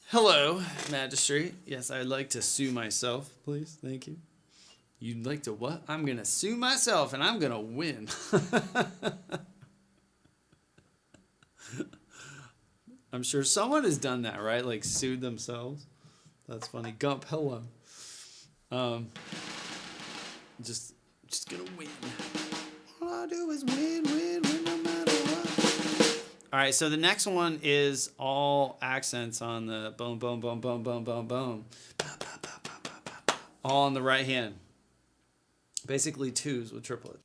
Hello, magistrate. Yes, I'd like to sue myself, please. Thank you. You'd like to what? I'm going to sue myself, and I'm going to win. I'm sure someone has done that, right? Like sued themselves. That's funny. Gump, hello. Just going to win. All I do is win no matter what. All right, so the next one is all accents on the boom, boom, boom, boom, boom, boom, boom. All on the right hand. Basically twos with triplets.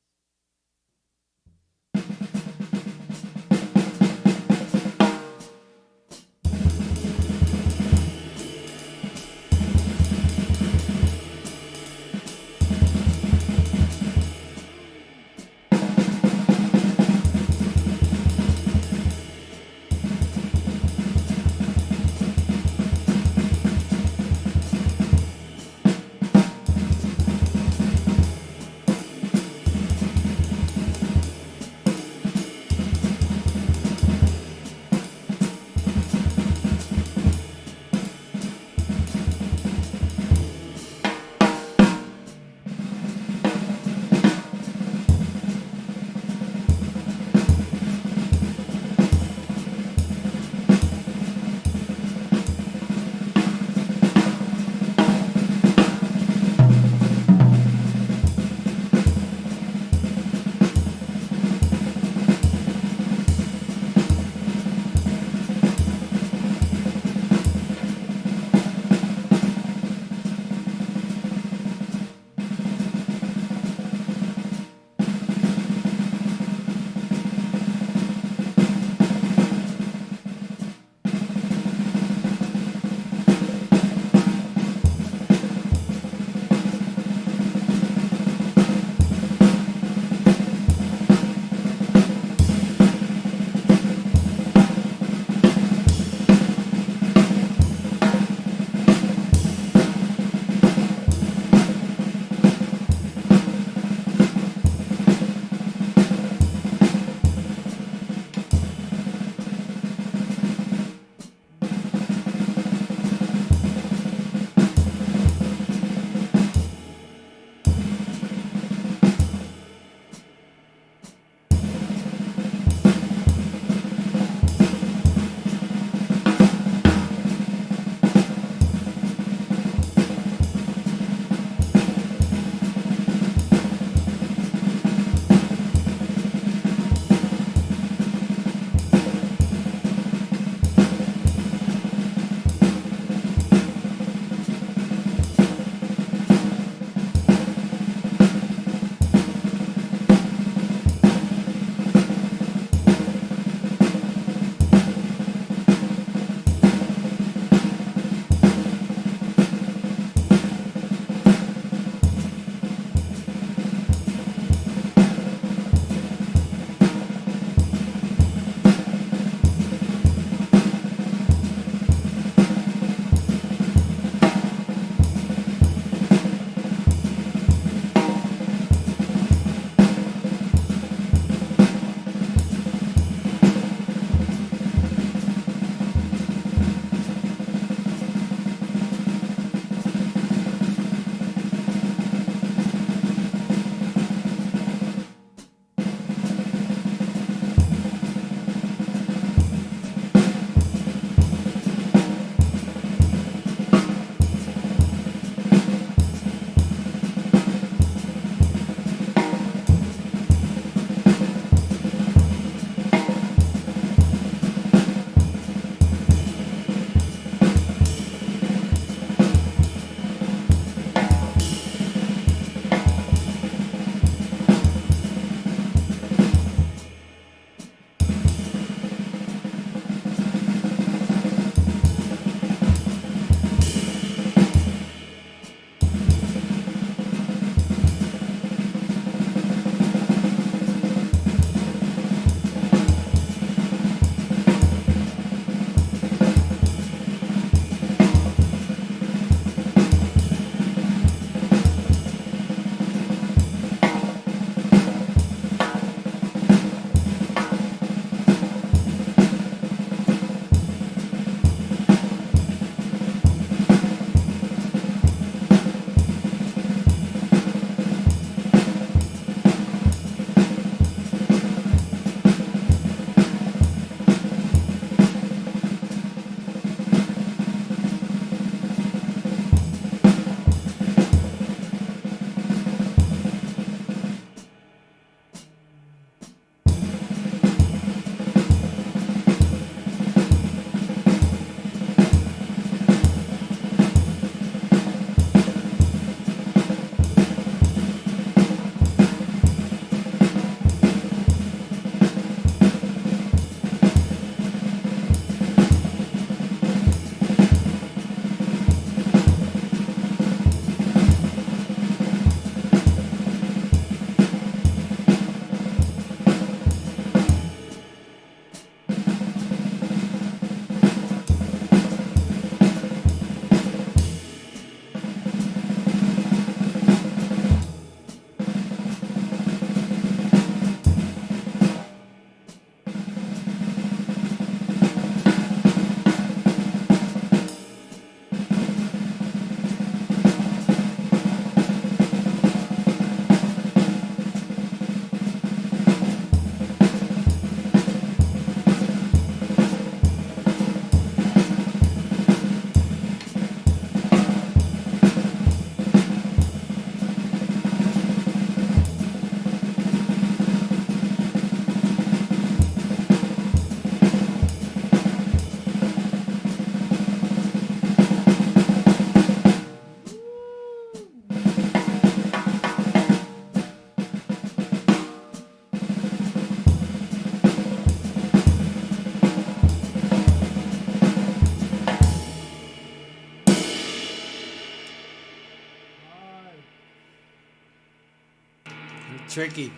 Tricky.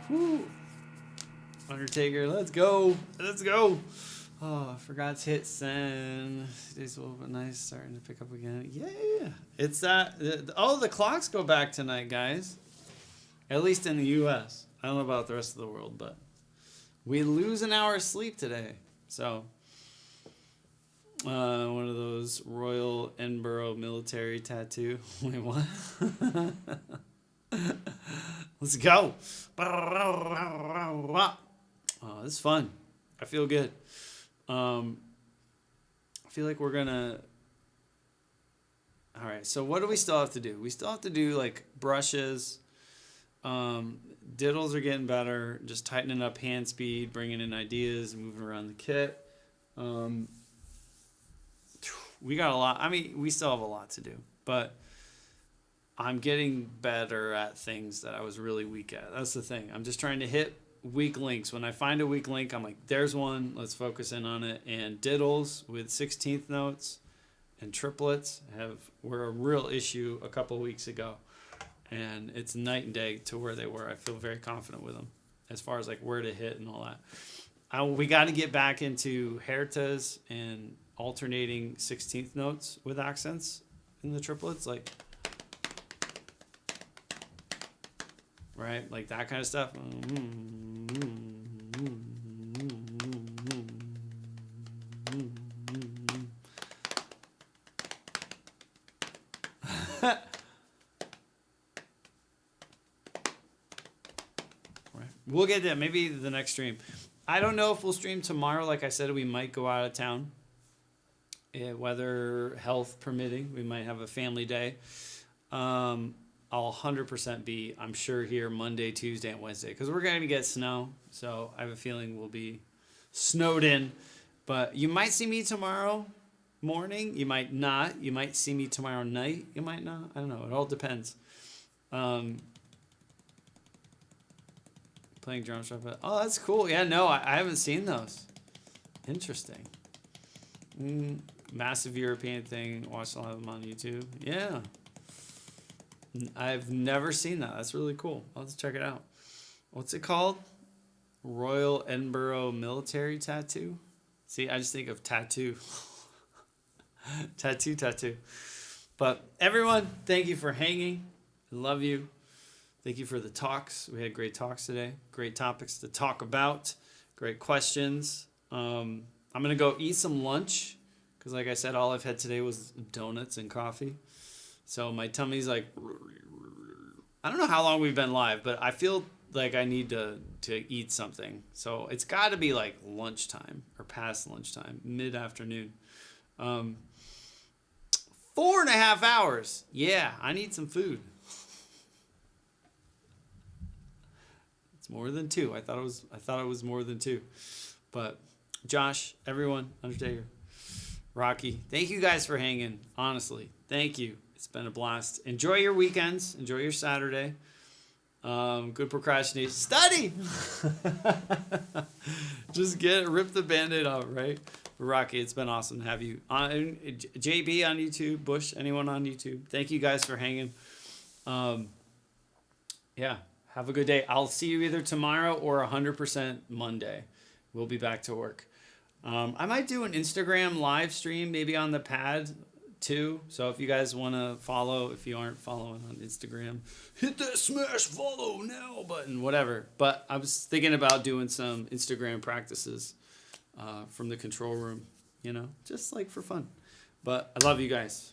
Woo. Undertaker, let's go. Let's go. Oh, I forgot to hit send. Today's a little bit nice, starting to pick up again. Yeah. It's that. The clocks go back tonight, guys. At least in the U.S. I don't know about the rest of the world, but we lose an hour of sleep today. So, one of those Royal Edinburgh military tattoo. Wait, what? Let's go. Oh, this is fun. I feel good. I feel like we're gonna. All right. So what do we still have to do? We still have to do like brushes. Diddles are getting better. Just tightening up hand speed, bringing in ideas, moving around the kit. We got a lot. I mean, we still have a lot to do, but I'm getting better at things that I was really weak at. That's the thing. I'm just trying to hit weak links. When I find a weak link, I'm like, there's one. Let's focus in on it. And diddles with 16th notes and triplets were a real issue a couple weeks ago. And it's night and day to where they were. I feel very confident with them as far as like where to hit and all that. We got to get back into Hertas and alternating 16th notes with accents in the triplets, like, right? Like that kind of stuff. We'll get that maybe the next stream. I don't know if we'll stream tomorrow. Like I said, we might go out of town. Weather, health permitting, we might have a family day. I'll 100% be, I'm sure, here Monday, Tuesday, and Wednesday because we're going to get snow. So I have a feeling we'll be snowed in. But you might see me tomorrow morning. You might not. You might see me tomorrow night. You might not. I don't know. It all depends. Playing drums. Oh, that's cool. Yeah, no, I haven't seen those. Interesting. Massive European thing. Watched a lot of them on YouTube. Yeah. I've never seen that. That's really cool. I'll have to check it out. What's it called? Royal Edinburgh military tattoo? See, I just think of tattoo. tattoo. But everyone, thank you for hanging. I love you. Thank you for the talks. We had great talks today. Great topics to talk about. Great questions. I'm going to go eat some lunch because, like I said, all I've had today was donuts and coffee. So my tummy's like, I don't know how long we've been live, but I feel like I need to eat something. So it's got to be like lunchtime or past lunchtime, mid-afternoon. 4.5 hours. Yeah, I need some food. It's more than 2. I thought it was more than 2. But Josh, everyone, Undertaker, Rocky, thank you guys for hanging. Honestly, thank you. It's been a blast. Enjoy your weekends. Enjoy your Saturday. Good procrastination. Study! Just rip the Band-Aid off, right? Rocky, it's been awesome to have you. JB on YouTube, Bush, anyone on YouTube. Thank you guys for hanging. Yeah, have a good day. I'll see you either tomorrow or 100% Monday. We'll be back to work. I might do an Instagram live stream, maybe on the pad too. So if you guys want to follow, if you aren't following on Instagram, hit that smash follow now button, whatever. But I was thinking about doing some Instagram practices from the control room, just like for fun. But I love you guys.